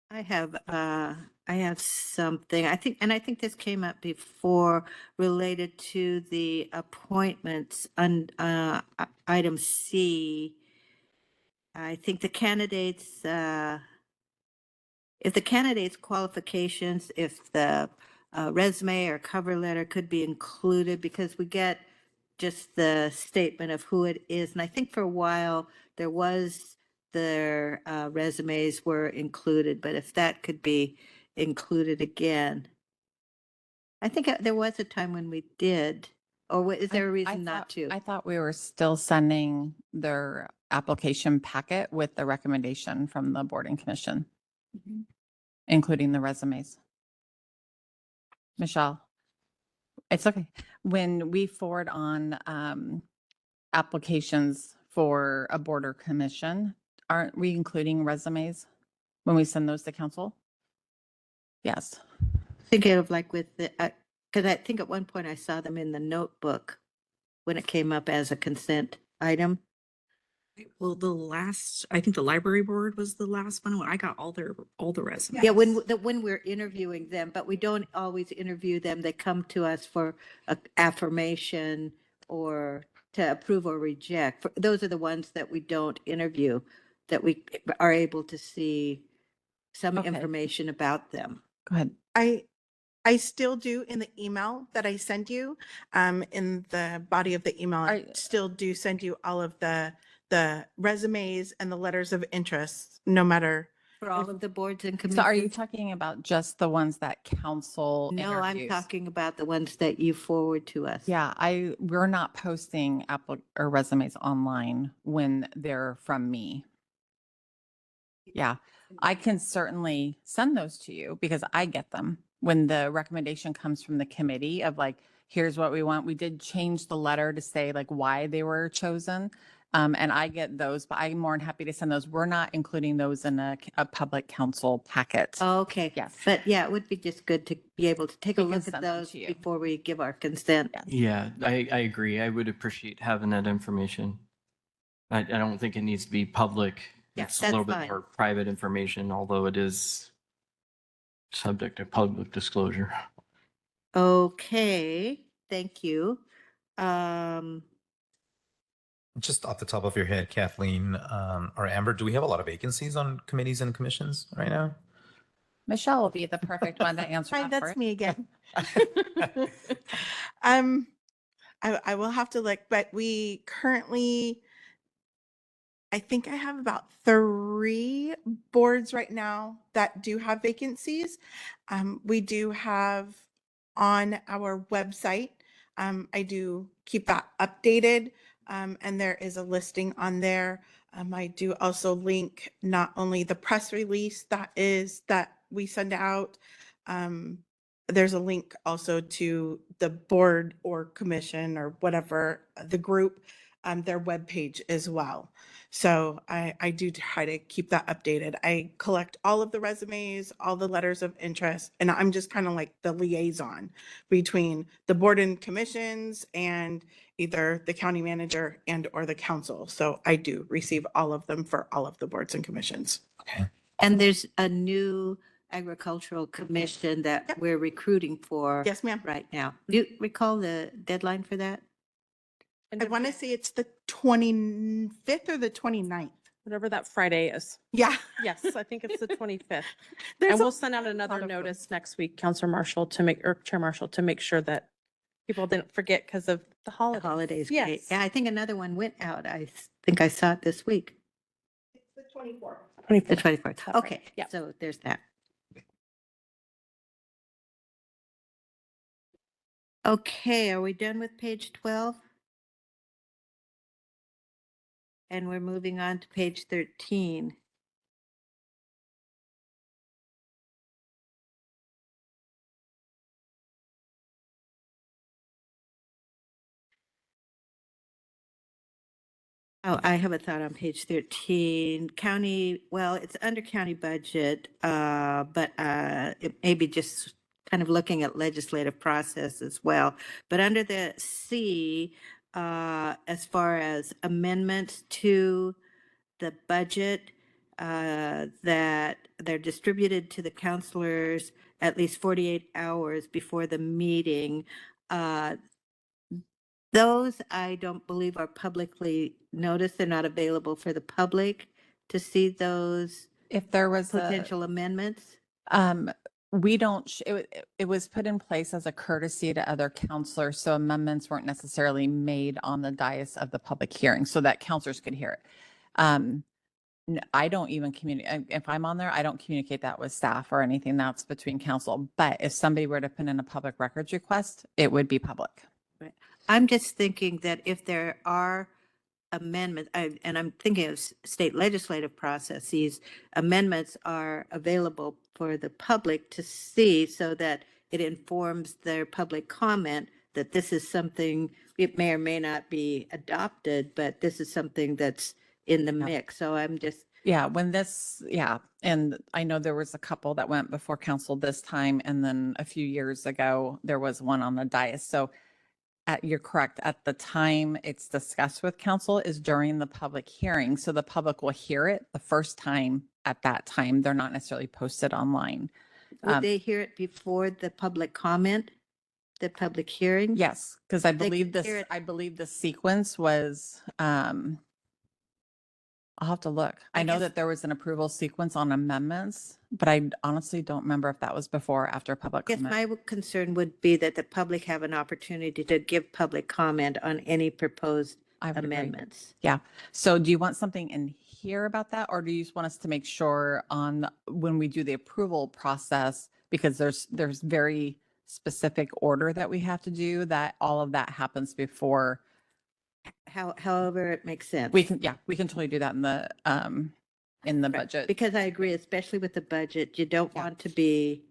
I have something, I think this came up before related to the appointments on item C. I think the candidates, if the candidate's qualifications, if the resume or cover letter could be included, because we get just the statement of who it is. And I think for a while there was their resumes were included, but if that could be included again. I think there was a time when we did, or is there a reason not to? I thought we were still sending their application packet with the recommendation from the board and commission, including the resumes. Michelle, it's okay. When we forward on applications for a board or commission, Aren't we including resumes when we send those to council? Yes. Thinking of like with the, because I think at one point I saw them in the notebook when it came up as a consent item. Well, I think the library board was the last one. I got all the resumes. Yeah, when we're interviewing them, but we don't always interview them. They come to us for a affirmation or to approve or reject. Those are the ones that we don't interview, that we are able to see some Okay. information about them. Go ahead. I still do in the email that I send you, in the body of the email, I still do send you all of the resumes and the letters of interest, no matter. For all of the boards and commissions? So are you talking about just the ones that council No, I'm interviews? talking about the ones that you forward to us. Yeah, we're not posting or resumes online when they're from me. Yeah, I can certainly send those to you because I get them when the recommendation comes from the committee of like, here's what we want. We did change the letter to say like why they were chosen. And I get those, but I'm more than happy to send those. We're not including those in a public council packet. Okay. Yes. But yeah, it would be just good to be able to take a We can look send at them those to you. before we give our consent. Yeah, I agree. I would appreciate having that information. I don't think it needs to be public. Yeah, It's a that's little bit fine. more private information, although it is subject to public disclosure. Okay, thank you. Just off the top of your head, Kathleen, or Amber, do we have a lot of vacancies on committees and commissions right now? Michelle will be the perfect one to answer Hi, that for that's it. me again. I will have to look, but we currently, I think I have about 3 boards right now that do have vacancies. We do have on our website, I do keep that updated, and there is a listing on there. I do also link not only the press release that we send out, there's a link also to the board or commission or whatever, the group, their webpage as well. So I do try to keep that updated. I collect all of the resumes, all the letters of interest, and I'm just kind of like the liaison between the board and commissions and either the county manager and or the council. So I do receive all of them for all of the boards and commissions. Okay. And there's a new agricultural commission that Yep. we're recruiting for Yes, ma'am. right now. Do you recall the deadline for that? I want to say it's the 25th or the 29th. Whatever that Friday is. Yeah. Yes, I think it's the 25th. There's And a we'll send out another lot of them. notice next week, Counselor Marshall, or Chair Marshall, to make sure that people didn't forget because of the The holidays. holidays. great. Yes. Yeah, I think another one went out. Think I saw it this week, The 24th. the 24th. That's right. Okay, Yeah. so there's that. Okay, are we done with page 12? And we're moving on to page 13. Oh, I have a thought on page 13. County, well, it's under county budget, but it may be just kind of looking at legislative process as well. But under the C, as far as amendments to the budget, that they're distributed to the counselors at least 48 hours before the meeting. Those I don't believe are publicly noticed. They're not available for the public to see those If there was potential amendments. we don't, it was put in place as a courtesy to other counselors. So amendments weren't necessarily made on the dais of the public hearing so that counselors could hear it. I don't even communicate, if I'm on there, I don't communicate that with staff or anything. That's between council. But if somebody were to put in a public records request, it would be public. I'm just thinking that if there are amendments, and I'm thinking of state legislative processes, amendments are available for the public to see so that it informs their public comment that this is something, it may or may not be adopted, but this is something that's in the Yeah. mix. So I'm just Yeah, when this, yeah, and I know there was a couple that went before council this time, and then a few years ago, there was one on the dais. So you're correct, at the time it's discussed with council is during the public hearing. So the public will hear it the first time at that time. They're not necessarily posted online. Would they hear it before the public comment, the public hearing? Yes, because I They believe can hear it. I believe the sequence was, I'll have to look. I know guess- that there was an approval sequence on amendments, but I honestly don't remember if that was before or after public I guess comment. my concern would be that the public have an opportunity to give public comment on any proposed I would agree. amendments. Yeah. So do you want something in here about that, or do you just want us to make sure on when we do the approval process, because there's very specific order that we have to do, that all of that happens before However, it makes sense. we can totally do that in the Right. budget. Because I agree, especially with the budget, you don't Yeah. want to be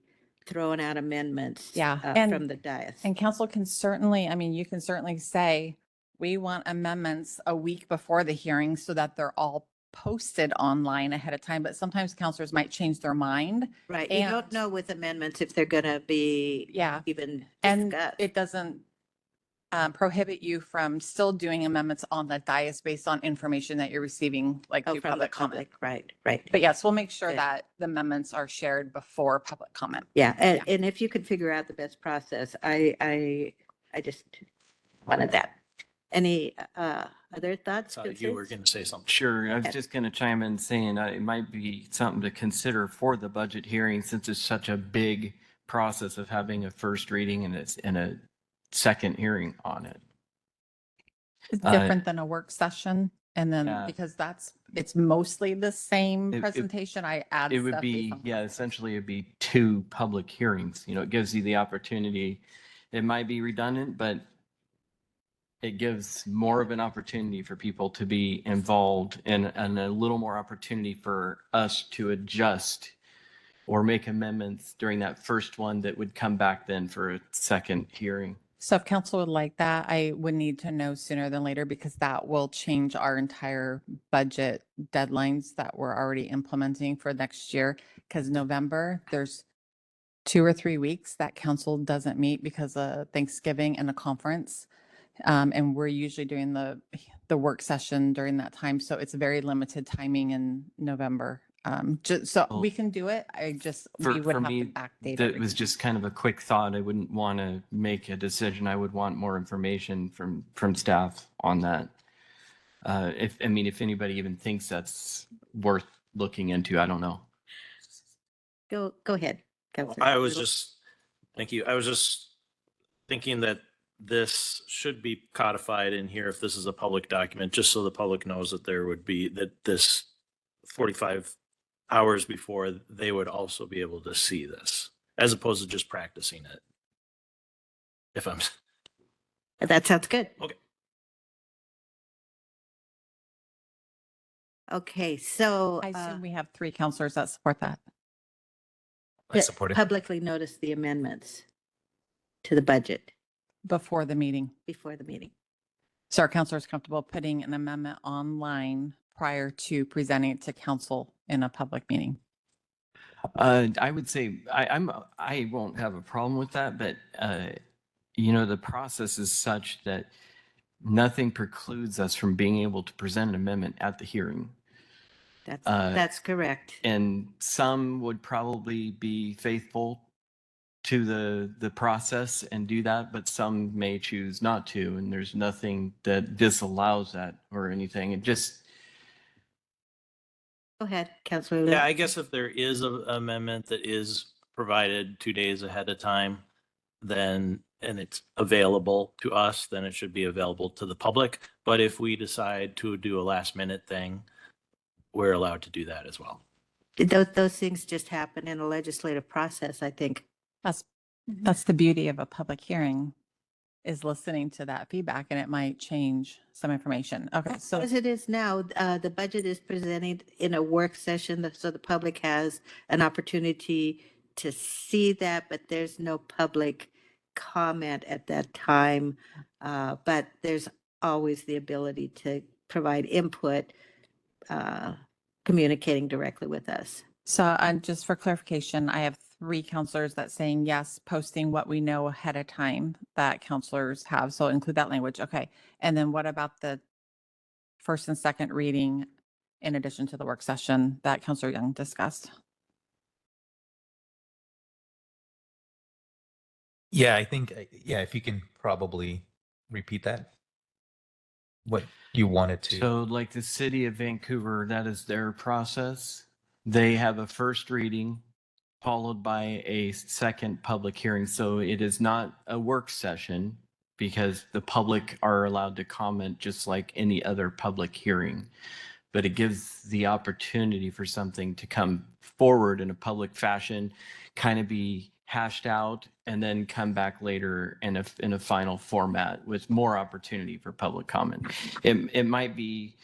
throwing out amendments Yeah, from the dais. And council can certainly, I mean, you can certainly say, we want amendments a week before the hearing so that they're all posted online ahead of time, but sometimes counselors might change their mind. Right, you don't and- know with amendments if they're gonna be Yeah. even And discussed. it doesn't prohibit you from still doing amendments on the dais based on information that you're receiving, like Oh, through from the public comment. public, right. But yes, we'll make sure Good. that the amendments are shared before public comment. Yeah, and if you could figure out the best process, I just wanted that. Any other thoughts? You were concerns? going to say something. Sure, I was Okay. just going to chime in saying it might be something to consider for the budget hearing since it's such a big process of having a first reading and a second hearing on it. It's Uh, different than a work session. And then Yeah. because it's mostly the same It- it- presentation, I add It would stuff based be, on yeah, context. essentially it'd be two public hearings. You know, it gives you the opportunity. It might be redundant, but it gives more of an opportunity for people to be involved and a little more opportunity for us to adjust or make amendments during that first one that would come back then for a second hearing. So if council would like that, I would need to know sooner than later because that will change our entire budget deadlines that we're already implementing for next year. Because November, there's 2 or 3 weeks that council doesn't meet because of Thanksgiving and a conference. And we're usually doing the work session during that time. So it's a very limited timing in November. Just so Well, we can do it. We For would have to me, backdate. that everything. was just kind of a quick thought. I wouldn't want to make a decision. I would want more information from staff on that. If anybody even thinks that's worth looking into, I don't know. Go ahead, Counselor. I was just, thank you. I was just thinking that this should be codified in here if this is a public document, just so the public knows that there would be, that this 45 hours before, they would also be able to see this, as opposed to just practicing it. If I'm, That sounds good. Okay. Okay, so I assume we have 3 counselors that support that. I support it. publicly notice the amendments to the budget Before the meeting. before the meeting. So are counselors comfortable putting an amendment online prior to presenting it to council in a public meeting? I would say I won't have a problem with that, but the process is such that nothing precludes us from being able to present an amendment at the hearing. That's correct. And some would probably be faithful to the process and do that, but some may choose not to. And there's nothing that disallows that or anything. It just, Go ahead, Counselor. Lynn. yeah, I guess if there is an amendment that is provided 2 days ahead of time, then, and it's available to us, then it should be available to the public. But if we decide to do a last minute thing, we're allowed to do that as well. Those things just happen in a legislative process, I think. That's the beauty of a public hearing, is listening to that feedback, and it might change some information. Okay, so As it is now, the budget is presented in a work session, so the public has an opportunity to see that, but there's no public comment at that time. But there's always the ability to provide input communicating directly with us. So just for clarification, I have 3 counselors that saying yes, posting what we know ahead of time that counselors have. So include that language. Okay. And then what about the first and second reading in addition to the work session that Counselor Young discussed? Yeah, I think, yeah, if you can probably repeat that. What you wanted to. So like the city of Vancouver, that is their process. They have a first reading followed by a second public hearing. So it is not a work session because the public are allowed to comment just like any other public hearing. But it gives the opportunity for something to come forward in a public fashion, kind of be hashed out, and then come back later in a final format with more opportunity for public comment. It might be,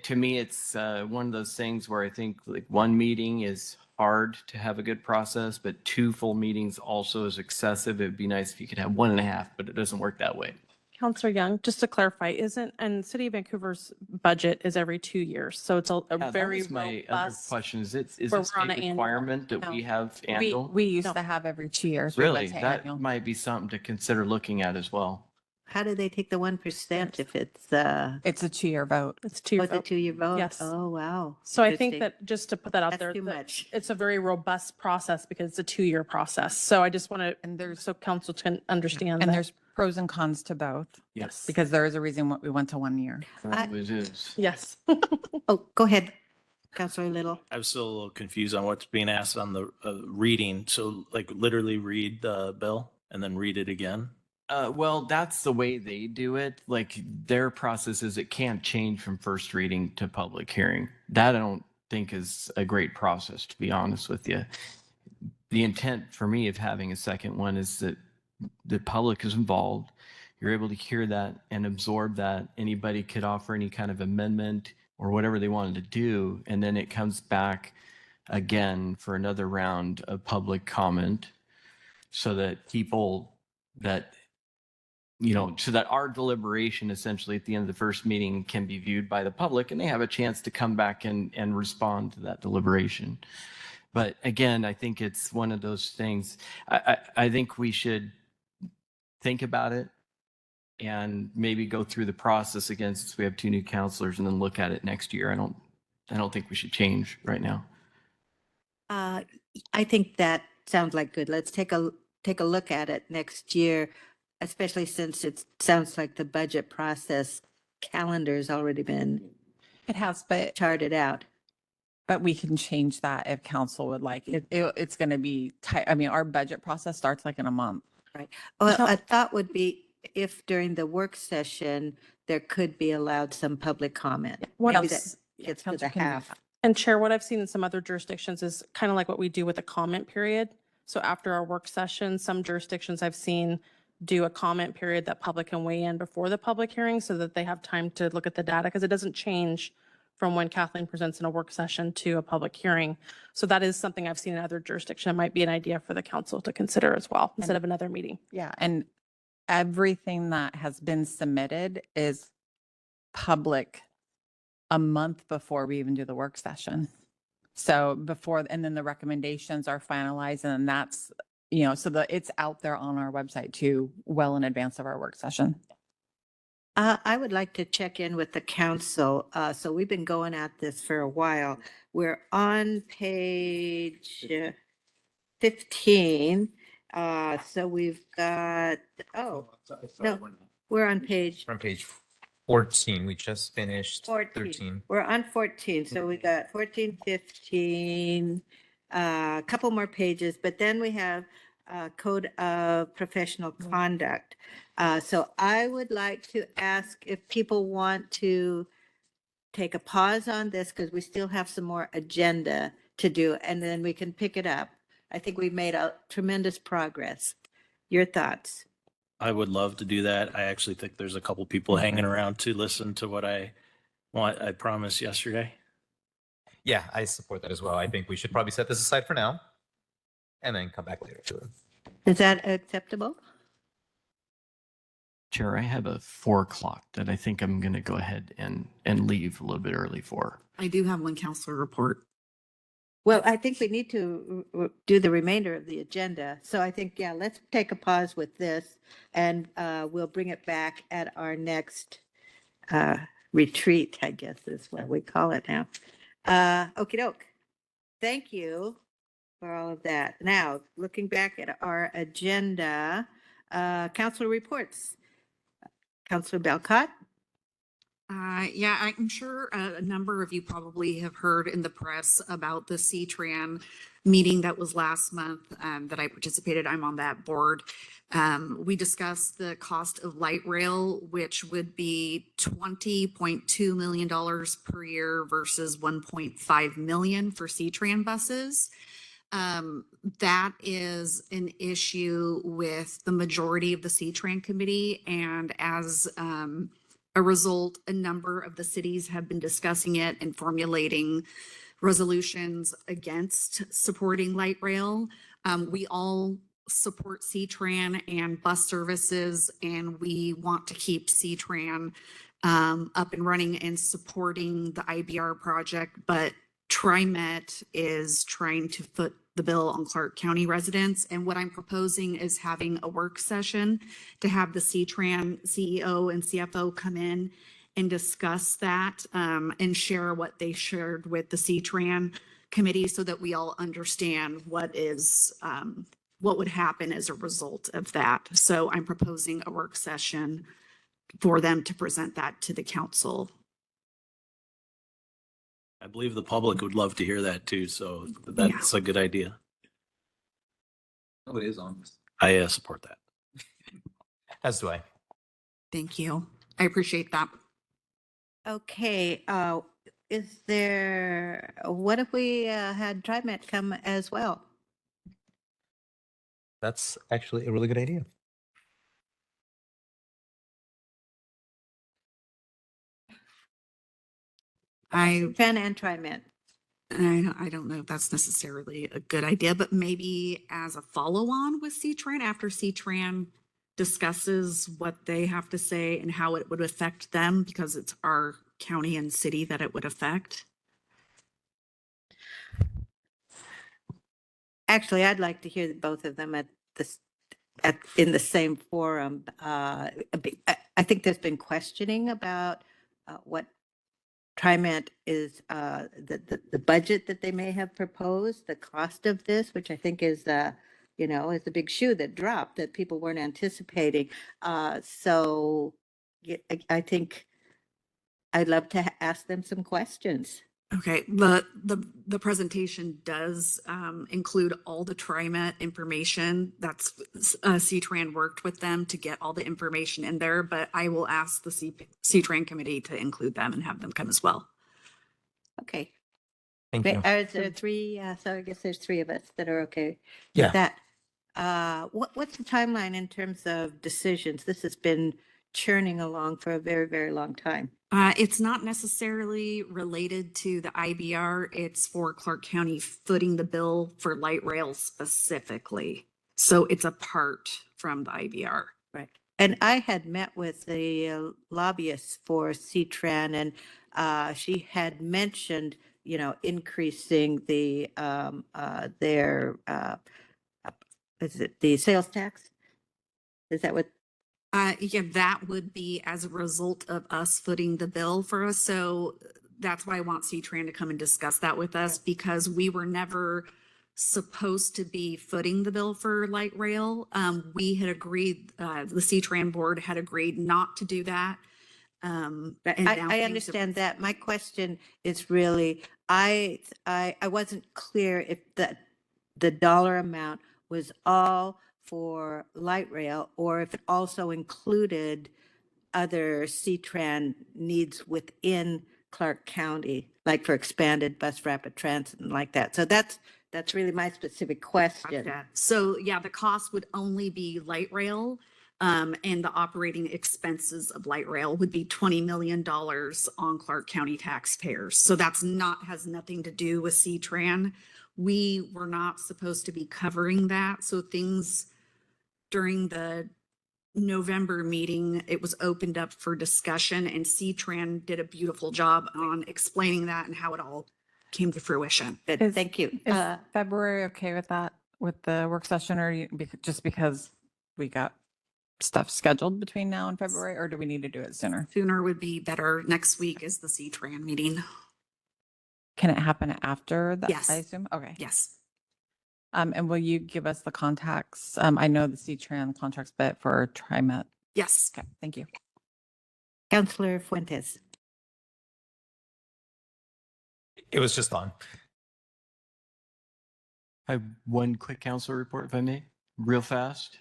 to me, it's one of those things where I think like one meeting is hard to have a good process, but 2 full meetings also is excessive. It'd be nice if you could have 1.5, but it doesn't work that way. Counselor Young, just to clarify, and City of Vancouver's budget is every 2 years, so it's a Yeah, that very was my other robust. question. Is it where a we're on state an annual. requirement that we No. have We, annual? we used No. to have every 2 years. We went Really? to That annual. might be something to consider looking at as well. How do they take the 1% if it's, It's a 2-year vote. It's 2 was it 2-year vote? Yes. Oh, wow. So I think Interesting. that, just to put that out That's there, too that much. it's a very robust process because it's a 2-year process. So I just want to, And there's, so council can understand and that. there's pros and cons to both Yes. because there is a reason what we went to 1 year. I- It is. Yes. Oh, go ahead, Counselor Little. I'm still a little confused on what's being asked on the reading. So like literally read the bill and then read it again? Well, that's the way they do it. Like their process is it can't change from first reading to public hearing. That I don't think is a great process, to be honest with you. The intent for me of having a second one is that the public is involved. You're able to hear that and absorb that. Anybody could offer any kind of amendment or whatever they wanted to do. And then it comes back again for another round of public comment so that people that so that our deliberation essentially at the end of the first meeting can be viewed by the public and they have a chance to come back and respond to that deliberation. But again, I think it's one of those things. I think we should think about it and maybe go through the process again since we have 2 new counselors and then look at it next year. I don't think we should change right now. I think that sounds like good. Let's take a look at it next year, especially since it sounds like the budget process calendar's already been It has, but charted out. we can change that if council would like. It's going to be tight. I mean, our budget process starts like in a month. Well, So- a thought would be if during the work session, there could be allowed some public comment. What Maybe else? that gets to Council the can do half. that. And Chair, what I've seen in some other jurisdictions is kind of like what we do with a comment period. So after our work session, some jurisdictions I've seen do a comment period that public can weigh in before the public hearing so that they have time to look at the data because it doesn't change from when Kathleen presents in a work session to a public hearing. So that is something I've seen in other jurisdictions. It might be an idea for the council to consider as well, instead of another meeting. Yeah, and everything that has been submitted is public a month before we even do the work session. So before, and then the recommendations are finalized and then that's, so it's out there on our website too, well in advance of our work session. I would like to check in with the council. So we've been going at this for a while. We're on page 15. So we've got, no, we're on page From page 14, we just finished 14. 13. We're on 14. So we got 14, 15, a couple more pages, but then we have Code of Professional Conduct. So I would like to ask if people want to take a pause on this because we still have some more agenda to do and then we can pick it up. I think we've made a tremendous progress. Your thoughts? I would love to do that. I actually think there's a couple people hanging around to listen to what I promised yesterday. Yeah, I support that as well. I think we should probably set this aside for now and then come back later to it. Is that acceptable? Chair, I have a 4 o'clock that I think I'm going to go ahead and leave a little bit early for. I do have one counselor report. Well, I think we need to do the remainder of the agenda. So I think, yeah, let's take a pause with this and we'll bring it back at our next retreat, I guess is what we call it now. Okey doke. Thank you for all of that. Now, looking back at our agenda, council reports. Councilor Belcott? Yeah, I'm sure a number of you probably have heard in the press about the C-Tran meeting that was last month that I participated. I'm on that board. We discussed the cost of light rail, which would be $20.2 million per year versus 1.5 million for C-Tran buses. That is an issue with the majority of the C-Tran committee, and as a result, a number of the cities have been discussing it and formulating resolutions against supporting light rail. We all support C-Tran and bus services, and we want to keep C-Tran up and running and supporting the IBR project, but TriMet is trying to foot the bill on Clark County residents. And what I'm proposing is having a work session to have the C-Tran CEO and CFO come in and discuss that and share what they shared with the C-Tran committee so that we all understand what would happen as a result of that. So I'm proposing a work session for them to present that to the council. I believe the public would love to hear that too, so that's a good idea. Oh, it is on. I support that. As do I. Thank you. I appreciate that. Okay, what if we had TriMet come as well? That's actually a really good idea. TriMet and TriMet. I don't know if that's necessarily a good idea, but maybe as a follow-on with C-Tran, after C-Tran discusses what they have to say and how it would affect them, because it's our county and city that it would affect. Actually, I'd like to hear both of them in the same forum. I think there's been questioning about what TriMet is, the budget that they may have proposed, the cost of this, which I think is, is the big shoe that dropped that people weren't anticipating. So yeah, I think I'd love to ask them some questions. Okay, the presentation does include all the TriMet information. That's C-Tran worked with them to get all the information in there, but I will ask the C-Tran committee to include them and have them come as well. Okay. Thank you. Are there three? So I guess there's three of us that are okay Yeah. with that. What's the timeline in terms of decisions? This has been churning along for a very, very long time. It's not necessarily related to the IBR. It's for Clark County footing the bill for light rail specifically. So it's apart from the IBR. Right. And I had met with the lobbyists for C-Tran, and she had mentioned, increasing the their is it the sales tax? Is that what? Yeah, that would be as a result of us footing the bill for us. So that's why I want C-Tran to come and discuss that with us, because we were never supposed to be footing the bill for light rail. We had agreed, the C-Tran board had agreed not to do that. And now I things have- understand that. My question is really, I wasn't clear if the dollar amount was all for light rail or if it also included other C-Tran needs within Clark County, like for expanded bus rapid transit and like that. So that's really my specific question. Gotcha. So yeah, the cost would only be light rail. And the operating expenses of light rail would be $20 million on Clark County taxpayers. So has nothing to do with C-Tran. We were not supposed to be covering that. So things during the November meeting, it was opened up for discussion, and C-Tran did a beautiful job on explaining that and how it all came to fruition. Good, Is- thank you. Is February okay with that, with the work session, or just because we got stuff scheduled between now and February, or do we need to do it sooner? Sooner would be better. Next week is the C-Tran meeting. Can it happen after that? Yes. I assume? Okay. Yes. And will you give us the contacts? I know the C-Tran contracts, but for TriMet. Yes. Okay, thank you. Counselor Fuentes. It was just on. I have one quick council report, if I may, real fast.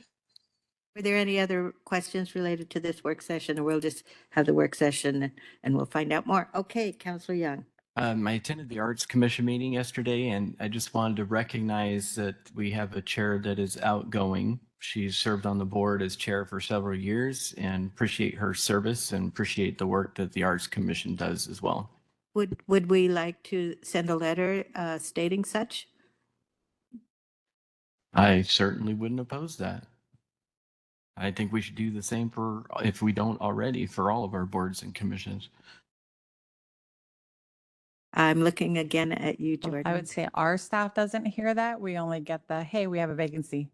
Were there any other questions related to this work session, or we'll just have the work session and we'll find out more? Okay, Counselor Young. I attended the Arts Commission meeting yesterday, and I just wanted to recognize that we have a chair that is outgoing. She's served on the board as chair for several years, and appreciate her service and appreciate the work that the Arts Commission does as well. Would we like to send a letter stating such? I certainly wouldn't oppose that. I think we should do the same for, if we don't already, for all of our boards and commissions. I'm looking again at you, Jordan. I would say our staff doesn't hear that. We only get the, hey, we have a vacancy.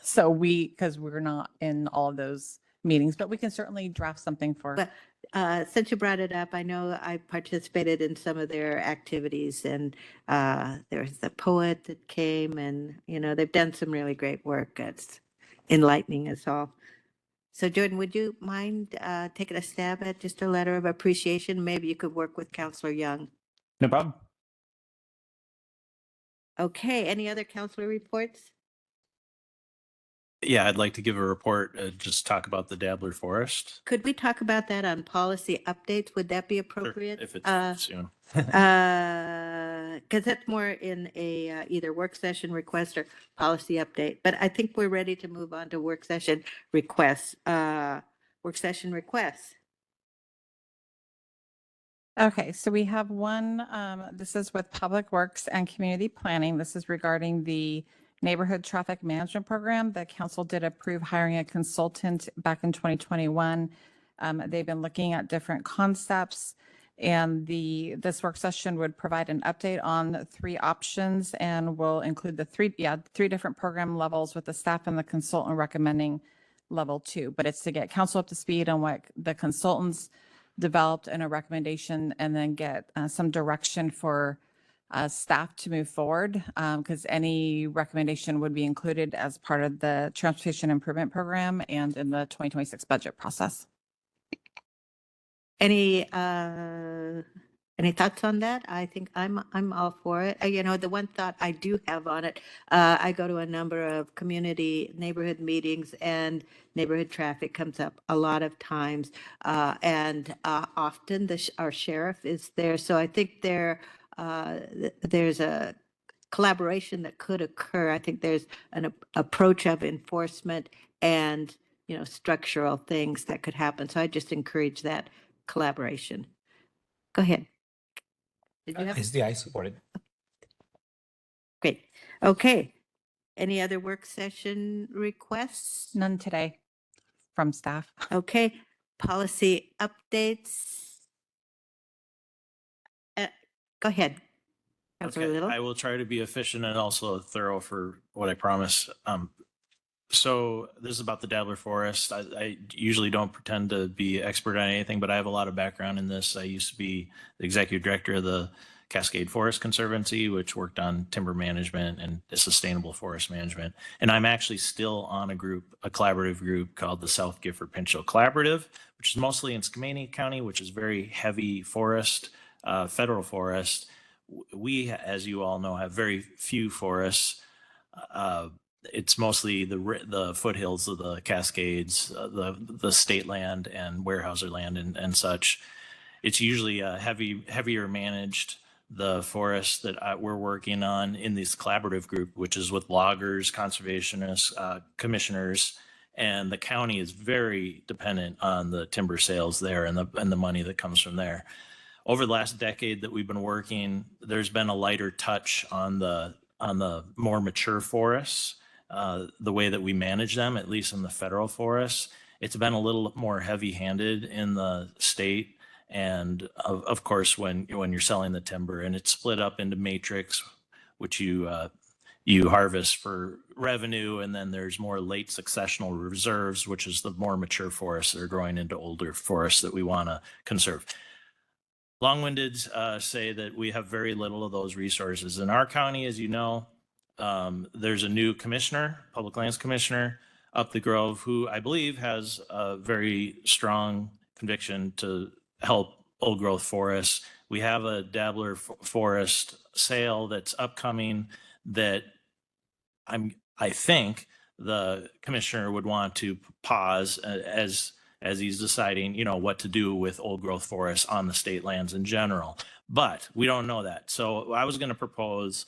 So because we're not in all of those meetings, but we can certainly draft something for. But since you brought it up, I know I participated in some of their activities, and there's the poet that came, and they've done some really great work. It's enlightening us all. So Jordan, would you mind taking a stab at just a letter of appreciation? Maybe you could work with Counselor Young. No problem. Okay, any other counselor reports? Yeah, I'd like to give a report, just talk about the Dabbler Forest. Could we talk about that on policy updates? Would that be Sure, appropriate? if it's soon. Because that's more in a either work session request or policy update. But I think we're ready to move on to work session requests. Work session requests. Okay, so we have one, this is with Public Works and Community Planning. This is regarding the Neighborhood Traffic Management Program. The council did approve hiring a consultant back in 2021. They've been looking at different concepts, and this work session would provide an update on 3 options and will include the 3 different program levels, with the staff and the consultant recommending level 2. But it's to get council up to speed on what the consultants developed and a recommendation, and then get some direction for staff to move forward, because any recommendation would be included as part of the Transportation Improvement Program and in the 2026 budget process. Any thoughts on that? I think I'm all for it. The one thought I do have on it, I go to a number of community neighborhood meetings, and neighborhood traffic comes up a lot of times, and often our sheriff is there. So I think there's a collaboration that could occur. I think there's an approach of enforcement and structural things that could happen. So I just encourage that collaboration. Go ahead. Did you have? SDI supported. Great. Okay. Any other work session requests? None today from staff. Okay. Policy updates. Go ahead. Councilor Okay, Little. I will try to be efficient and also thorough for what I promise. So this is about the Dabbler Forest. I usually don't pretend to be expert on anything, but I have a lot of background in this. I used to be the executive director of the Cascade Forest Conservancy, which worked on timber management and sustainable forest management. And I'm actually still on a collaborative group called the South Gifford Pinchot Collaborative, which is mostly in Skamania County, which is very heavy forest, federal forest. We, as you all know, have very few forests. It's mostly the foothills of the Cascades, the state land and Weyerhaeuser land and such. It's usually heavier managed. The forests that we're working on in this collaborative group, which is with loggers, conservationists, commissioners, and the county is very dependent on the timber sales there and the money that comes from there. Over the last decade that we've been working, there's been a lighter touch on the more mature forests, the way that we manage them, at least in the federal forests. it's been a little more heavy-handed in the state. And of course, when you're selling the timber, and it's split up into matrix, which you harvest for revenue, and then there's more late successional reserves, which is the more mature forests that are growing into older forests that we want to conserve. Long-winded say that we have very little of those resources. In our county, as you know, there's a new commissioner, public lands commissioner up the Grove, who I believe has a very strong conviction to help old growth forests. We have a dabbler forest sale that's upcoming that I think the commissioner would want to pause as he's deciding, what to do with old growth forests on the state lands in general. But we don't know that. So I was going to propose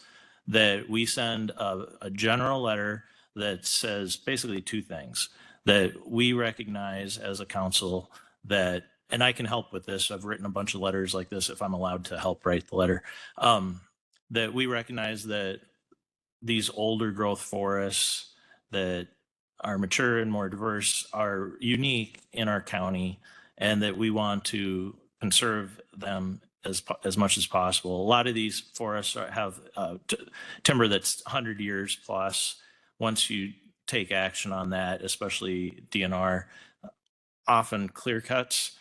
that we send a general letter that says basically two things: that we recognize as a council that, and I can help with this, I've written a bunch of letters like this if I'm allowed to help write the letter, that we recognize that these older growth forests that are mature and more diverse are unique in our county, and that we want to conserve them as much as possible. A lot of these forests have timber that's 100 years plus. Once you take action on that, especially DNR, often clear cuts,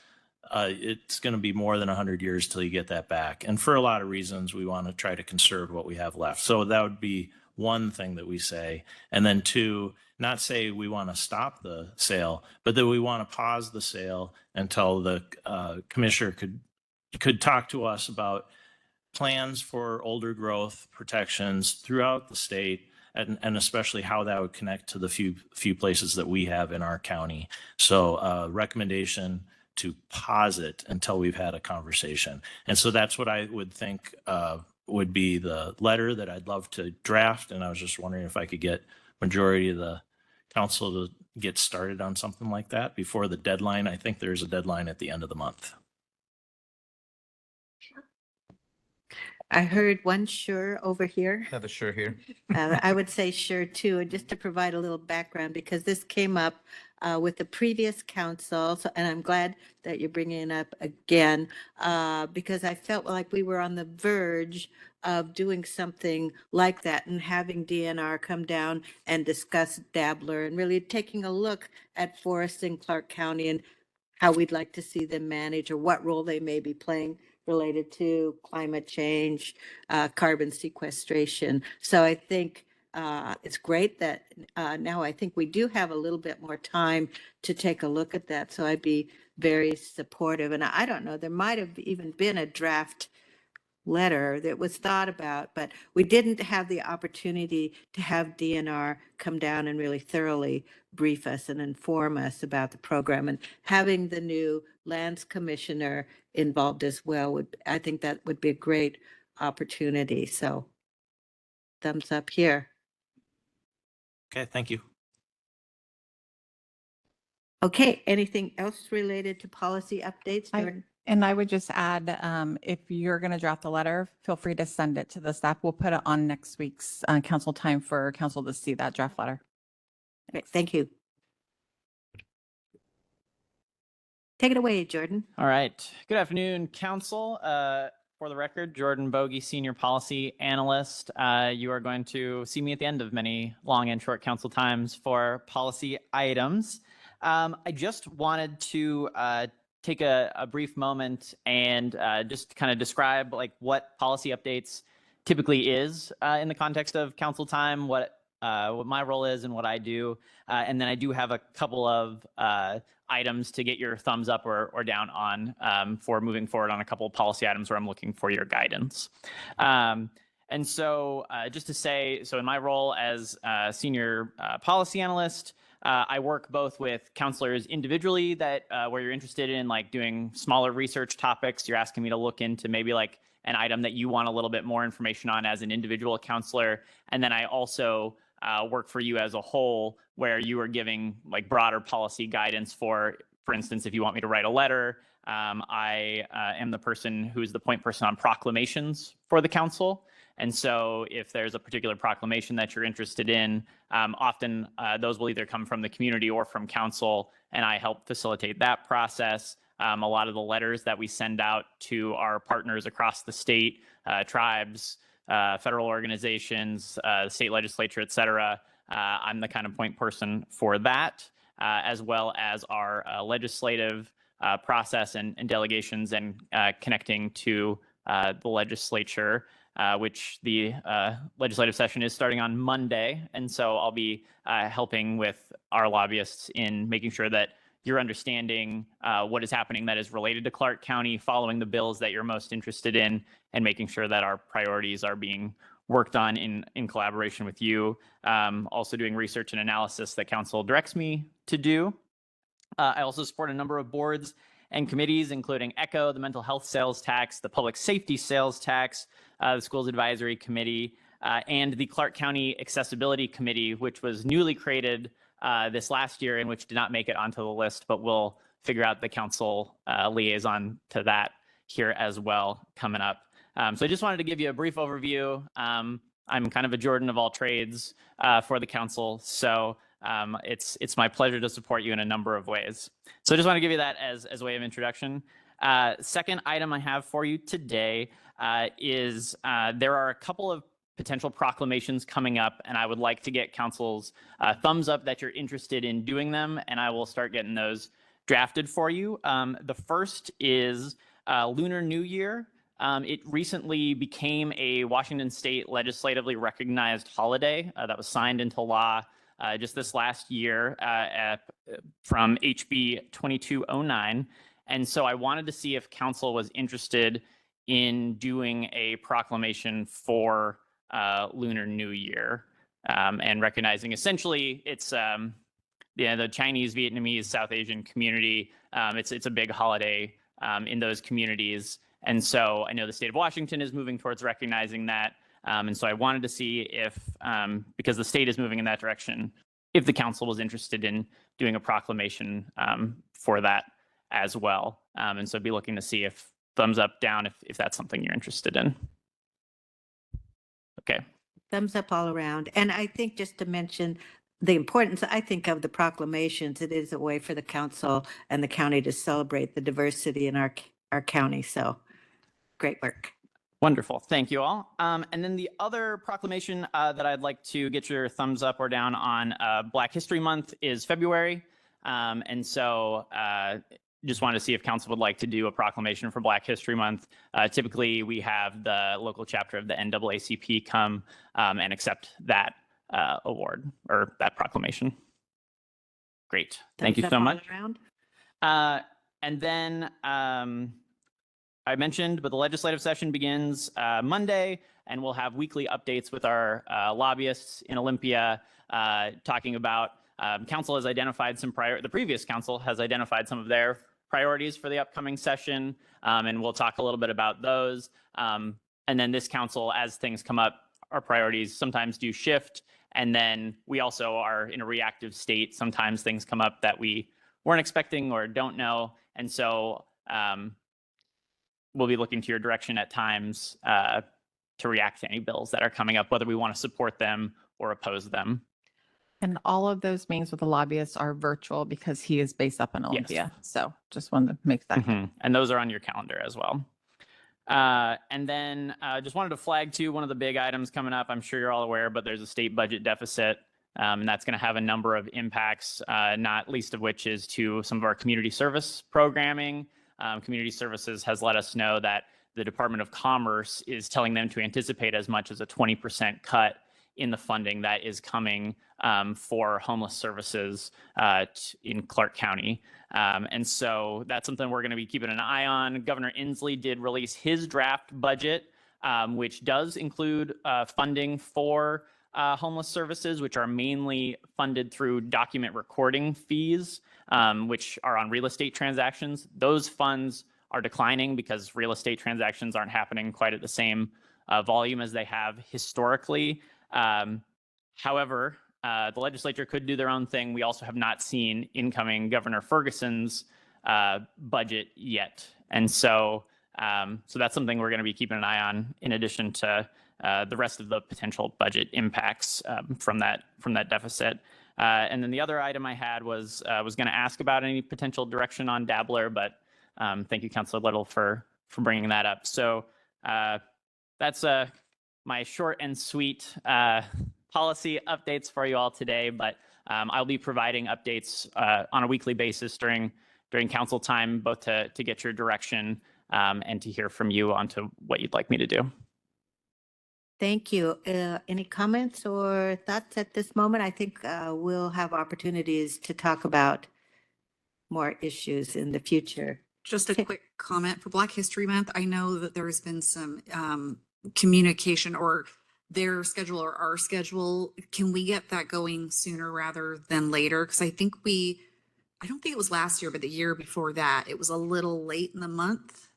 it's going to be more than 100 years till you get that back. And for a lot of reasons, we want to try to conserve what we have left. So that would be one thing that we say. And then two, not say we want to stop the sale, but that we want to pause the sale until the commissioner could talk to us about plans for older growth protections throughout the state, and especially how that would connect to the few places that we have in our county. So recommendation to pause it until we've had a conversation. And so that's what I would think would be the letter that I'd love to draft. And I was just wondering if I could get majority of the council to get started on something like that before the deadline. I think there's a deadline at the end of the month. I heard one sure over here. Another sure here. I would say sure too, and just to provide a little background, because this came up with the previous council, and I'm glad that you're bringing it up again, because I felt like we were on the verge of doing something like that and having DNR come down and discuss Dabbler and really taking a look at forests in Clark County and how we'd like to see them manage, or what role they may be playing related to climate change, carbon sequestration. So I think it's great that now I think we do have a little bit more time to take a look at that. So I'd be very supportive. And I don't know, there might have even been a draft letter that was thought about, but we didn't have the opportunity to have DNR come down and really thoroughly brief us and inform us about the program. And having the new lands commissioner involved as well I think that would be a great opportunity. So thumbs up here. Okay, thank you. Okay, anything else related to policy updates? Jordan? And I would just add, if you're going to draft the letter, feel free to send it to the staff. We'll put it on next week's council time for council to see that draft letter. Okay, thank you. Take it away, Jordan. All right. Good afternoon, Council. For the record, Jordan Bogey, Senior Policy Analyst. You are going to see me at the end of many long and short council times for policy items. I just wanted to take a brief moment and just kind of describe like what policy updates typically is in the context of council time, what my role is and what I do. And then I do have a couple of items to get your thumbs up or down on for moving forward on a couple of policy items where I'm looking for your guidance. And so just to say, so in my role as senior policy analyst, I work both with counselors individually that where you're interested in like doing smaller research topics, you're asking me to look into maybe like an item that you want a little bit more information on as an individual counselor. And then I also work for you as a whole, where you are giving like broader policy guidance for instance, if you want me to write a letter, I am the person who is the point person on proclamations for the council. And so if there's a particular proclamation that you're interested in, often those will either come from the community or from council, and I help facilitate that process. A lot of the letters that we send out to our partners across the state, tribes, federal organizations, state legislature, et cetera, I'm the kind of point person for that, as well as our legislative process and delegations and connecting to the legislature, which the legislative session is starting on Monday. And so I'll be helping with our lobbyists in making sure that you're understanding what is happening that is related to Clark County, following the bills that you're most interested in, and making sure that our priorities are being worked on in collaboration with you. Also doing research and analysis that council directs me to do. I also support a number of boards and committees, including ECHO, the Mental Health Sales Tax, the Public Safety Sales Tax, the Schools Advisory Committee, and the Clark County Accessibility Committee, which was newly created this last year and which did not make it onto the list, but we'll figure out the council liaison to that here as well coming up. So I just wanted to give you a brief overview. I'm kind of a Jordan of all trades for the council, so it's my pleasure to support you in a number of ways. So I just want to give you that as a way of introduction. Second item I have for you today is there are a couple of potential proclamations coming up, and I would like to get council's thumbs up that you're interested in doing them, and I will start getting those drafted for you. The first is Lunar New Year. It recently became a Washington State legislatively recognized holiday that was signed into law just this last year from HB 2209. And so I wanted to see if council was interested in doing a proclamation for Lunar New Year and recognizing essentially it's the Chinese, Vietnamese, South Asian community. It's a big holiday in those communities. And so I know the state of Washington is moving towards recognizing that. And so I wanted to see if, because the state is moving in that direction, if the council was interested in doing a proclamation for that as well. And so be looking to see if thumbs up, down, if that's something you're interested in. Okay. Thumbs up all around. And I think just to mention the importance, I think, of the proclamations, it is a way for the council and the county to celebrate the diversity in our county. So great work. Wonderful. Thank you all. And then the other proclamation that I'd like to get your thumbs up or down on, Black History Month is February. And so just wanted to see if council would like to do a proclamation for Black History Month. Typically, we have the local chapter of the NAACP come and accept that award or that proclamation. Great. Thank you Thumbs so up all much. around. And then I mentioned, but the legislative session begins Monday, and we'll have weekly updates with our lobbyists in Olympia, talking about council has identified some the previous council has identified some of their priorities for the upcoming session, and we'll talk a little bit about those. And then this council, as things come up, our priorities sometimes do shift, and then we also are in a reactive state. Sometimes things come up that we weren't expecting or don't know, and so we'll be looking to your direction at times to react to any bills that are coming up, whether we want to support them or oppose them. And all of those meetings with the lobbyists are virtual because he is based up in Olympia. So just wanted to make that clear. And those are on your calendar as well. And then just wanted to flag too, one of the big items coming up, I'm sure you're all aware, but there's a state budget deficit. And that's going to have a number of impacts, not least of which is to some of our community service programming. Community Services has let us know that the Department of Commerce is telling them to anticipate as much as a 20% cut in the funding that is coming for homeless services in Clark County. And so that's something we're going to be keeping an eye on. Governor Inslee did release his draft budget, which does include funding for homeless services, which are mainly funded through document recording fees, which are on real estate transactions. Those funds are declining because real estate transactions aren't happening quite at the same volume as they have historically. However, the legislature could do their own thing. We also have not seen incoming Governor Ferguson's budget yet. And so, so that's something we're going to be keeping an eye on, in addition to the rest of the potential budget impacts from that deficit. And then the other item I had was going to ask about any potential direction on Dabbler, but thank you, Councilor Little, for bringing that up. So that's my short and sweet policy updates for you all today, but I'll be providing updates on a weekly basis during council time, both to get your direction and to hear from you onto what you'd like me to do. Thank you. Any comments or thoughts at this moment? I think we'll have opportunities to talk about more issues in the future. Just a quick comment for Black History Month. I know that there has been some communication or their schedule or our schedule. Can we get that going sooner rather than later? Because I don't think it was last year, but the year before that, it was a little late in the month.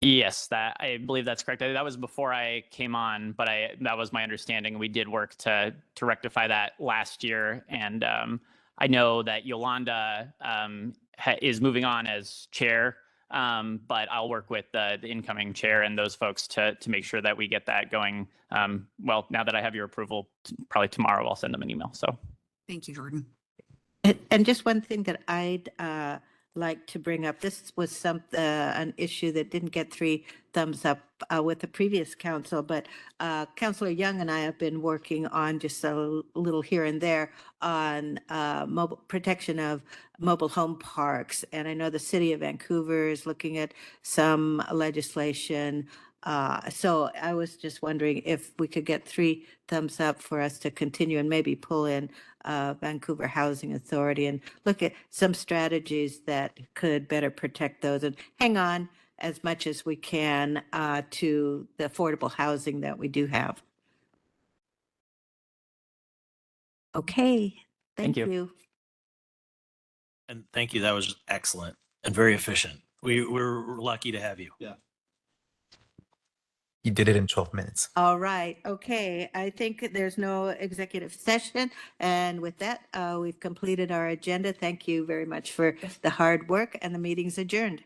Yes, I believe that's correct. That was before I came on, but that was my understanding. We did work to rectify that last year, and I know that Yolanda is moving on as chair, but I'll work with the incoming chair and those folks to make sure that we get that going. Well, now that I have your approval, probably tomorrow I'll send them an email. So, Thank you, Jordan. And just one thing that I'd like to bring up, this was an issue that didn't get 3 thumbs up with the previous council, but Councilor Young and I have been working on just a little here and there on protection of mobile home parks. And I know the city of Vancouver is looking at some legislation. So I was just wondering if we could get 3 thumbs up for us to continue and maybe pull in Vancouver Housing Authority and look at some strategies that could better protect those and hang on as much as we can to the affordable housing that we do have. Okay, thank you. you. And thank you. That was excellent and very efficient. We're lucky to have you. You did it in 12 minutes. All right. Okay. I think there's no executive session. And with that, we've completed our agenda. Thank you very much for the hard work, and the meeting's adjourned.